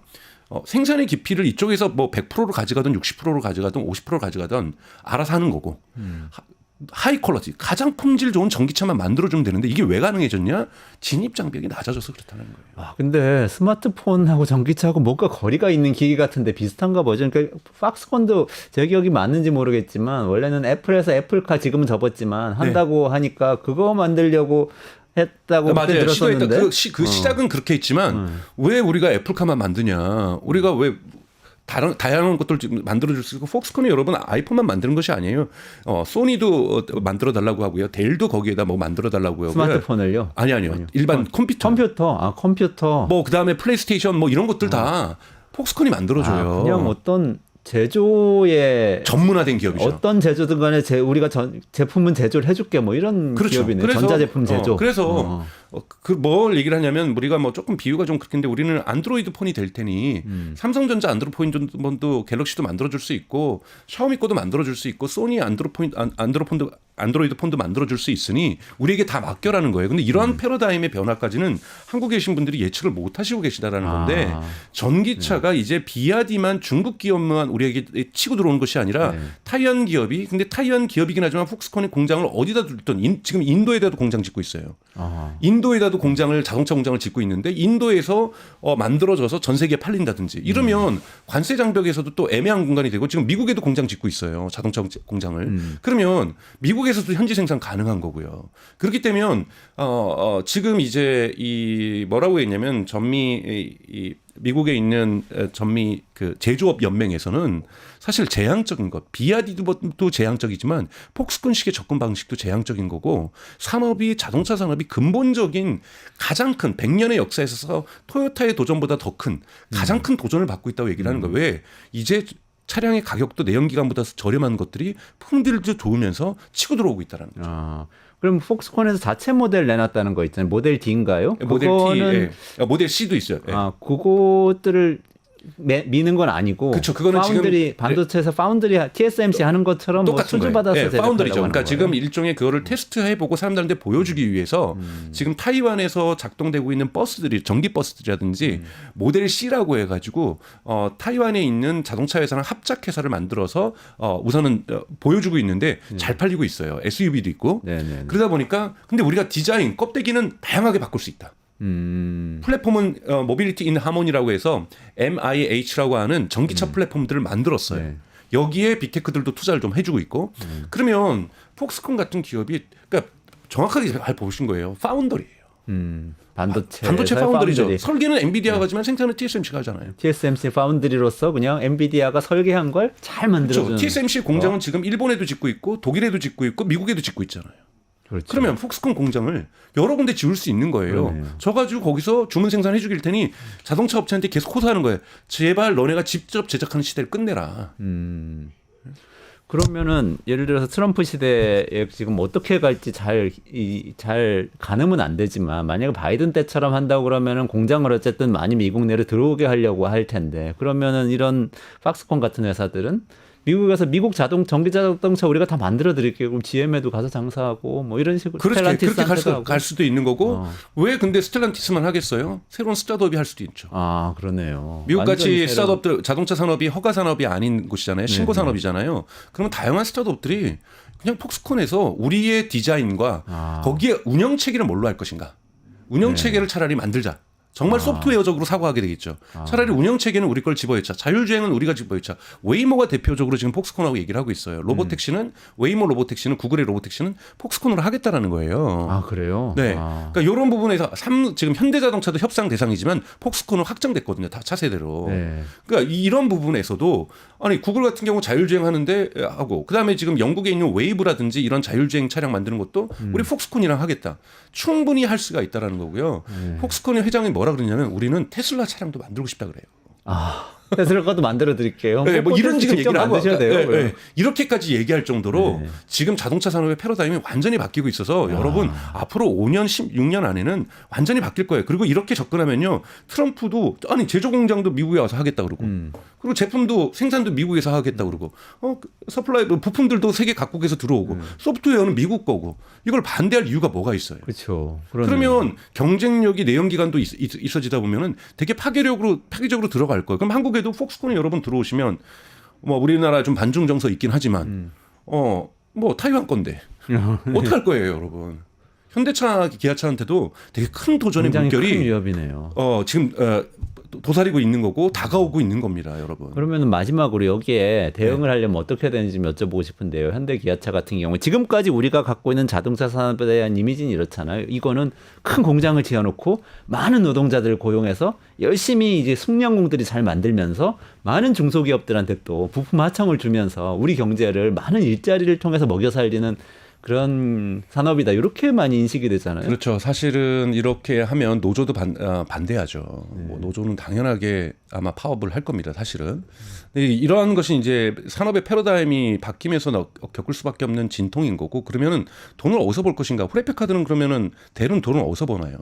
생산의 깊이를 이쪽에서 뭐 100%로 가져가든 60%로 가져가든 50%로 가져가든 알아서 하는 거고 하이 퀄러티 가장 품질 좋은 전기차만 만들어주면 되는데 이게 왜 가능해졌냐? 진입 장벽이 낮아져서 그렇다는 거예요.
근데 스마트폰하고 전기차하고 뭔가 거리가 있는 기기 같은데 비슷한가 보죠. 그러니까 팍스콘도 제 기억이 맞는지 모르겠지만 원래는 애플에서 애플카 지금은 접었지만 한다고 하니까 그거 만들려고 했다고 그때
맞아요.
들었었는데
그 시작은 그렇게 했지만 왜 우리가 애플카만 만드냐? 우리가 왜 다양한 것들 만들어줄 수 있고 폭스콘이 여러분 아이폰만 만드는 것이 아니에요. 소니도 만들어 달라고 하고요. 델도 거기에다 뭐 만들어 달라고 하고요.
스마트폰을요?
아니요. 일반 컴퓨터.
컴퓨터.
뭐 그다음에 플레이스테이션 뭐 이런 것들 다 폭스콘이 만들어줘요.
그냥 어떤 제조에
전문화된 기업이죠.
어떤 제조든 간에 우리가 제품은 제조를 해줄게 뭐 이런 기업이네. 전자제품 제조.
그래서 뭘 얘기를 하냐면 우리가 뭐 조금 비유가 좀 그렇긴데 우리는 안드로이드 폰이 될 테니 삼성전자 안드로이드 폰도 갤럭시도 만들어줄 수 있고 샤오미 거도 만들어줄 수 있고 소니 안드로이드 폰도 만들어줄 수 있으니 우리에게 다 맡겨라는 거예요. 근데 이러한 패러다임의 변화까지는 한국에 계신 분들이 예측을 못 하시고 계시다라는 건데 전기차가 이제 비아디만 중국 기업만 우리에게 치고 들어오는 것이 아니라 타이완 기업이 근데 타이완 기업이긴 하지만 폭스콘의 공장을 어디다 둘든 지금 인도에다도 공장 짓고 있어요. 인도에다도 자동차 공장을 짓고 있는데 인도에서 만들어져서 전 세계에 팔린다든지 이러면 관세 장벽에서도 또 애매한 공간이 되고 지금 미국에도 공장 짓고 있어요. 자동차 공장을. 그러면 미국에서도 현지 생산 가능한 거고요. 그렇기 때문에 지금 이제 이 뭐라고 했냐면 미국에 있는 전미 그 제조업 연맹에서는 사실 제한적인 것, 비아디도 제한적이지만 폭스콘식의 접근 방식도 제한적인 거고 자동차 산업이 근본적인 가장 큰 100년의 역사에서 토요타의 도전보다 더 큰 가장 큰 도전을 받고 있다고 얘기를 하는 거예요. 왜? 이제 차량의 가격도 내연기관보다 저렴한 것들이 품질도 좋으면서 치고 들어오고 있다는 거죠.
그럼 폭스콘에서 자체 모델 내놨다는 거 있잖아요. 모델 D인가요?
모델 T, 모델 C도 있어요.
그것들을 미는 건 아니고.
그렇죠. 그거는
파운드리
지금
반도체에서 파운드리 TSMC 하는 것처럼
똑같은
뭐 수주받아서
파운드리죠. 그러니까
거예요.
지금 일종의 그거를 테스트해보고 사람들한테 보여주기 위해서 지금 타이완에서 작동되고 있는 버스들이 전기 버스들이라든지 모델 C라고 해가지고 타이완에 있는 자동차 회사랑 합작 회사를 만들어서 우선은 보여주고 있는데 잘 팔리고 있어요. SUV도 있고.
네네.
그러다 보니까 근데 우리가 디자인 껍데기는 다양하게 바꿀 수 있다. 플랫폼은 모빌리티 인 하모니라고 해서 MIH라고 하는 전기차 플랫폼들을 만들었어요.
네.
여기에 빅테크들도 투자를 좀 해주고 있고 그러면 폭스콘 같은 기업이 그러니까 정확하게 잘 보신 거예요. 파운더리예요.
반도체
파운더리죠. 설계는 엔비디아가 하지만 생산은 TSMC가 하잖아요.
TSMC 파운드리로서 그냥 엔비디아가 설계한 걸 잘 만들어주는.
그렇죠. TSMC 공장은 지금 일본에도 짓고 있고 독일에도 짓고 있고 미국에도 짓고 있잖아요.
그렇죠.
그러면 폭스콘 공장을 여러 군데 지을 수 있는 거예요.
그러네요.
저 가지고 거기서 주문 생산해 주길 테니 자동차 업체한테 계속 호소하는 거예요. 제발 너네가 직접 제작하는 시대를 끝내라.
그러면은 예를 들어서 트럼프 시대에 지금 어떻게 갈지 잘 가늠은 안 되지만 만약에 바이든 때처럼 한다고 그러면은 공장을 어쨌든 많이 미국 내로 들어오게 하려고 할 텐데 그러면은 이런 팍스콘 같은 회사들은 미국에서 미국 전기 자동차 우리가 다 만들어 드릴게요. 그럼 GM에도 가서 장사하고 뭐 이런 식으로
그렇게 갈 수도 있는 거고 왜 근데 스텔란티스만 하겠어요? 새로운 스타트업이 할 수도 있죠.
그러네요.
미국같이 스타트업들 자동차 산업이 허가 산업이 아닌 곳이잖아요. 신고 산업이잖아요. 그러면 다양한 스타트업들이 그냥 폭스콘에서 우리의 디자인과 거기에 운영 체계를 뭘로 할 것인가? 운영 체계를 차라리 만들자. 정말 소프트웨어적으로 사고하게 되겠죠. 차라리 운영 체계는 우리 걸 집어넣자. 자율주행은 우리가 집어넣자. 웨이모가 대표적으로 지금 폭스콘하고 얘기를 하고 있어요. 로보택시는 웨이모 로보택시는 구글의 로보택시는 폭스콘으로 하겠다라는 거예요.
아, 그래요?
네. 그러니까 이런 부분에서 지금 현대자동차도 협상 대상이지만 폭스콘은 확정됐거든요. 다 차세대로.
네.
그러니까 이런 부분에서도 아니 구글 같은 경우 자율주행 하는데 하고 그다음에 지금 영국에 있는 웨이브라든지 이런 자율주행 차량 만드는 것도 우리 폭스콘이랑 하겠다. 충분히 할 수가 있다라는 거고요. 폭스콘의 회장이 뭐라 그러냐면 우리는 테슬라 차량도 만들고 싶다 그래요.
테슬라 것도 만들어 드릴게요.
네, 뭐 이런 지금 얘기를 하고
만드셔야 돼요.
네, 네. 이렇게까지 얘기할 정도로 지금 자동차 산업의 패러다임이 완전히 바뀌고 있어서 여러분 앞으로 5년, 16년 안에는 완전히 바뀔 거예요. 그리고 이렇게 접근하면요, 트럼프도 아니 제조 공장도 미국에 와서 하겠다 그러고, 그리고 제품도 생산도 미국에서 하겠다 그러고, 서플라이 부품들도 세계 각국에서 들어오고, 소프트웨어는 미국 거고, 이걸 반대할 이유가 뭐가 있어요?
그렇죠.
그러면 경쟁력이 내연기관도 있어지다 보면은 되게 파괴적으로 들어갈 거예요. 그럼 한국에도 폭스콘이 여러분 들어오시면 뭐 우리나라 좀 반중 정서 있긴 하지만 뭐 타이완 건데 어떻게 할 거예요, 여러분? 현대차, 기아차한테도 되게 큰 도전의
굉장히
물결이
큰 위협이네요.
지금 도사리고 있는 거고 다가오고 있는 겁니다, 여러분.
그러면 마지막으로 여기에 대응을 하려면 어떻게 해야 되는지 좀 여쭤보고 싶은데요. 현대 기아차 같은 경우 지금까지 우리가 갖고 있는 자동차 산업에 대한 이미지는 이렇잖아요. 이거는 큰 공장을 지어놓고 많은 노동자들을 고용해서 열심히 이제 숙련공들이 잘 만들면서 많은 중소기업들한테 또 부품 하청을 주면서 우리 경제를 많은 일자리를 통해서 먹여 살리는 그런 산업이다. 이렇게 많이 인식이 되잖아요.
그렇죠. 사실은 이렇게 하면 노조도 반대하죠. 뭐 노조는 당연하게 아마 파업을 할 겁니다. 사실은. 근데 이러한 것이 이제 산업의 패러다임이 바뀌면서 겪을 수밖에 없는 진통인 거고, 그러면은 돈을 어디서 벌 것인가? 후레페카드는 그러면은 대른 돈을 어디서 버나요?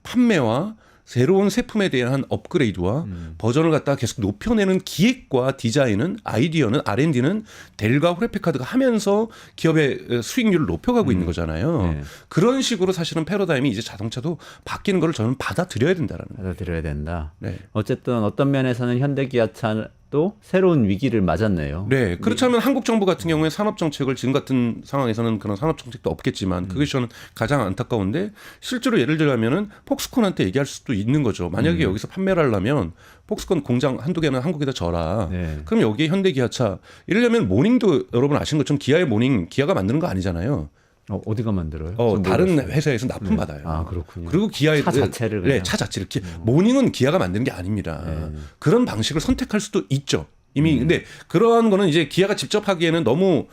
판매와 새로운 제품에 대한 업그레이드와 버전을 갖다가 계속 높여내는 기획과 디자인은, 아이디어는, R&D는 델과 후레페카드가 하면서 기업의 수익률을 높여가고 있는 거잖아요.
네.
그런 식으로 사실은 패러다임이 이제 자동차도 바뀌는 걸 저는 받아들여야 된다라는 거예요.
받아들여야 된다.
네.
어쨌든 어떤 면에서는 현대 기아차도 새로운 위기를 맞았네요.
네. 그렇다면 한국 정부 같은 경우에 산업 정책을 지금 같은 상황에서는 그런 산업 정책도 없겠지만 그것이 저는 가장 안타까운데, 실제로 예를 들자면은 폭스콘한테 얘기할 수도 있는 거죠. 만약에 여기서 판매를 하려면 폭스콘 공장 한두 개는 한국에다 져라.
네.
그럼 여기에 현대 기아차, 예를 들면 모닝도 여러분 아시는 것처럼 기아의 모닝, 기아가 만드는 거 아니잖아요.
어디가 만들어요?
다른 회사에서 납품 받아요.
아, 그렇군요.
그리고 기아의
차 자체를 그냥.
차 자체를 모닝은 기아가 만드는 게 아닙니다. 그런 방식을 선택할 수도 있죠. 이미 근데 그러한 거는 이제 기아가 직접 하기에는 너무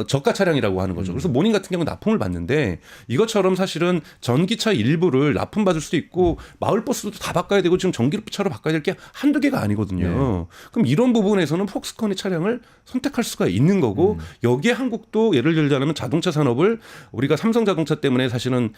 저가 차량이라고 하는 거죠. 그래서 모닝 같은 경우는 납품을 받는데, 이것처럼 사실은 전기차 일부를 납품 받을 수도 있고 마을버스도 다 바꿔야 되고 지금 전기차로 바꿔야 될 게 한두 개가 아니거든요.
네.
그럼 이런 부분에서는 폭스콘의 차량을 선택할 수가 있는 거고, 여기에 한국도 예를 들자면 자동차 산업을 우리가 삼성자동차 때문에 사실은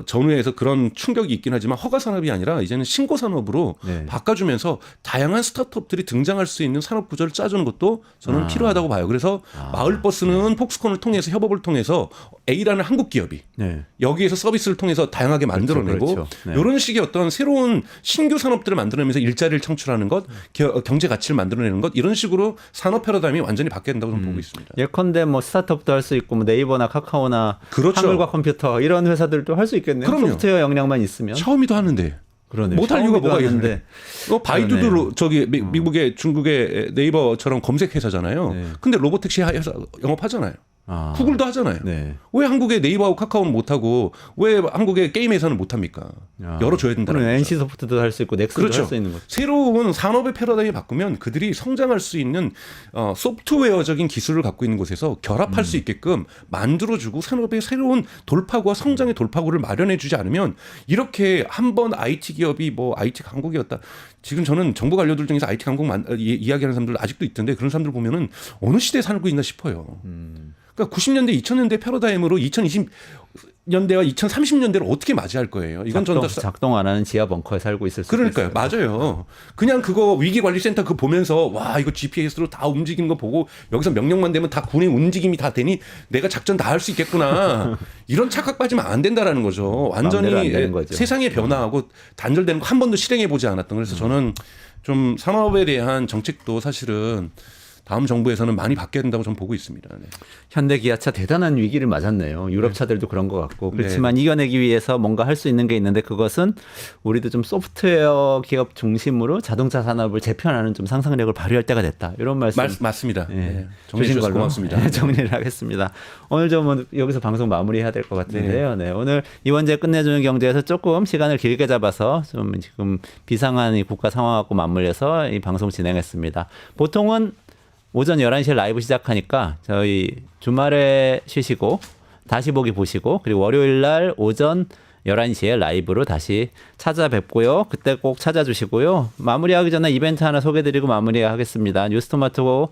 전후에서 그런 충격이 있긴 하지만 허가 산업이 아니라 이제는 신고 산업으로
네.
바꿔주면서 다양한 스타트업들이 등장할 수 있는 산업 구조를 짜주는 것도 저는 필요하다고 봐요. 그래서 마을버스는 폭스콘을 통해서 협업을 통해서 A라는 한국 기업이
네.
여기에서 서비스를 통해서 다양하게 만들어내고,
그렇죠. 네.
이런 식의 어떤 새로운 신규 산업들을 만들어내면서 일자리를 창출하는 것, 경제 가치를 만들어내는 것, 이런 식으로 산업 패러다임이 완전히 바뀌어야 된다고 저는 보고 있습니다.
예컨대 뭐 스타트업도 할 수 있고 뭐 네이버나 카카오나
그렇죠.
하늘과 컴퓨터 이런 회사들도 할 수 있겠네요.
그럼요.
소프트웨어 역량만 있으면.
샤오미도 하는데.
그러네요.
못할 이유가 뭐가
샤오미도
있는데. 바이두도
그러네요.
저기 미국의 중국의 네이버처럼 검색 회사잖아요.
네.
근데 로보택시 회사 영업하잖아요.
아.
구글도 하잖아요.
네.
왜 한국의 네이버하고 카카오는 못하고 왜 한국의 게임 회사는 못합니까? 열어줘야 된다는
그럼
거죠.
NC 소프트도 할 수 있고 넥슨도
그렇죠.
할 수 있는 거죠.
새로운 산업의 패러다임이 바꾸면 그들이 성장할 수 있는 소프트웨어적인 기술을 갖고 있는 곳에서 결합할 수 있게끔 만들어주고 산업의 새로운 돌파구와 성장의 돌파구를 마련해주지 않으면, 이렇게 한번 IT 기업이 뭐 IT 강국이었다. 지금 저는 정부 관료들 중에서 IT 강국 이야기하는 사람들 아직도 있던데, 그런 사람들 보면은 어느 시대에 살고 있나 싶어요. 그러니까 90년대, 2000년대 패러다임으로 2020년대와 2030년대를 어떻게 맞이할 거예요? 이건 저는
작동 안 하는 지하 벙커에 살고 있을 수도
그러니까요.
있어요.
맞아요. 그냥 그거 위기관리센터 그거 보면서 와, 이거 GPS로 다 움직이는 거 보고 여기서 명령만 되면 다 군의 움직임이 다 되니 내가 작전 다 할 수 있겠구나. 이런 착각 빠지면 안 된다라는 거죠. 완전히
마음대로 안 되는 거죠.
세상의 변화하고 단절되는 거 한 번도 실행해 보지 않았던. 그래서 저는 좀 산업에 대한 정책도 사실은 다음 정부에서는 많이 바뀌어야 된다고 저는 보고 있습니다. 네.
현대 기아차 대단한 위기를 맞았네요. 유럽 차들도 그런 것 같고. 그렇지만 이겨내기 위해서 뭔가 할 수 있는 게 있는데 그것은 우리도 좀 소프트웨어 기업 중심으로 자동차 산업을 재편하는 좀 상상력을 발휘할 때가 됐다. 이런 말씀.
맞습니다.
예.
네. 정리해
주신
주셔서
걸로
고맙습니다.
정리를 하겠습니다. 오늘 좀 여기서 방송 마무리해야 될 것 같은데요. 네. 오늘 이원재 끝내주는 경제에서 조금 시간을 길게 잡아서 좀 지금 비상한 이 국가 상황하고 맞물려서 이 방송 진행했습니다. 보통은 오전 11시에 라이브 시작하니까 저희 주말에 쉬시고 다시 보기 보시고 그리고 월요일 날 오전 11시에 라이브로 다시 찾아뵙고요. 그때 꼭 찾아주시고요. 마무리하기 전에 이벤트 하나 소개드리고 마무리하겠습니다. 뉴스토마토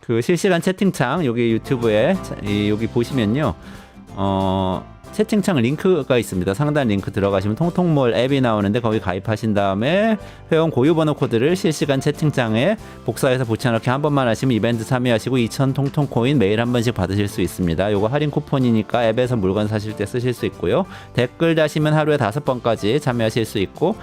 그 실시간 채팅창 여기 유튜브에 여기 보시면요. 채팅창 링크가 있습니다. 상단 링크 들어가시면 통통몰 앱이 나오는데 거기 가입하신 다음에 회원 고유번호 코드를 실시간 채팅창에 복사해서 붙여넣기 한 번만 하시면 이벤트 참여하시고 2,000 통통코인 매일 한 번씩 받으실 수 있습니다. 요거 할인 쿠폰이니까 앱에서 물건 사실 때 쓰실 수 있고요. 댓글 다시면 하루에 5번까지 참여하실 수 있고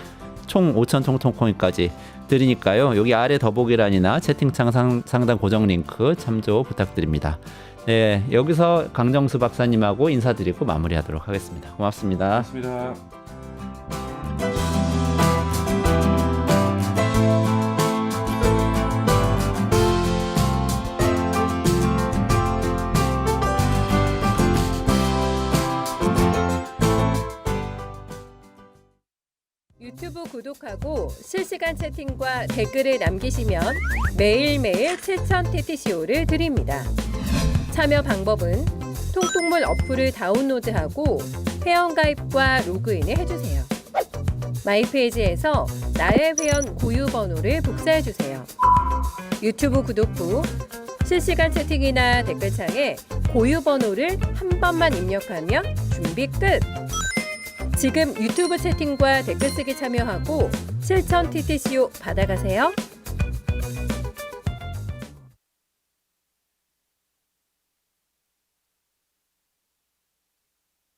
총 5,000 통통코인까지 드리니까요. 여기 아래 더보기란이나 채팅창 상단 고정 링크 참조 부탁드립니다. 네, 여기서 강정수 박사님하고 인사드리고 마무리하도록 하겠습니다. 고맙습니다.
고맙습니다.
유튜브 구독하고 실시간 채팅과 댓글을 남기시면 매일매일 7,000TTCO를 드립니다. 참여 방법은 통통몰 어플을 다운로드하고 회원가입과 로그인을 해주세요. 마이페이지에서 나의 회원 고유번호를 복사해주세요. 유튜브 구독 후 실시간 채팅이나 댓글창에 고유번호를 한 번만 입력하면 준비 끝! 지금 유튜브 채팅과 댓글 쓰기 참여하고 7,000TTCO 받아가세요.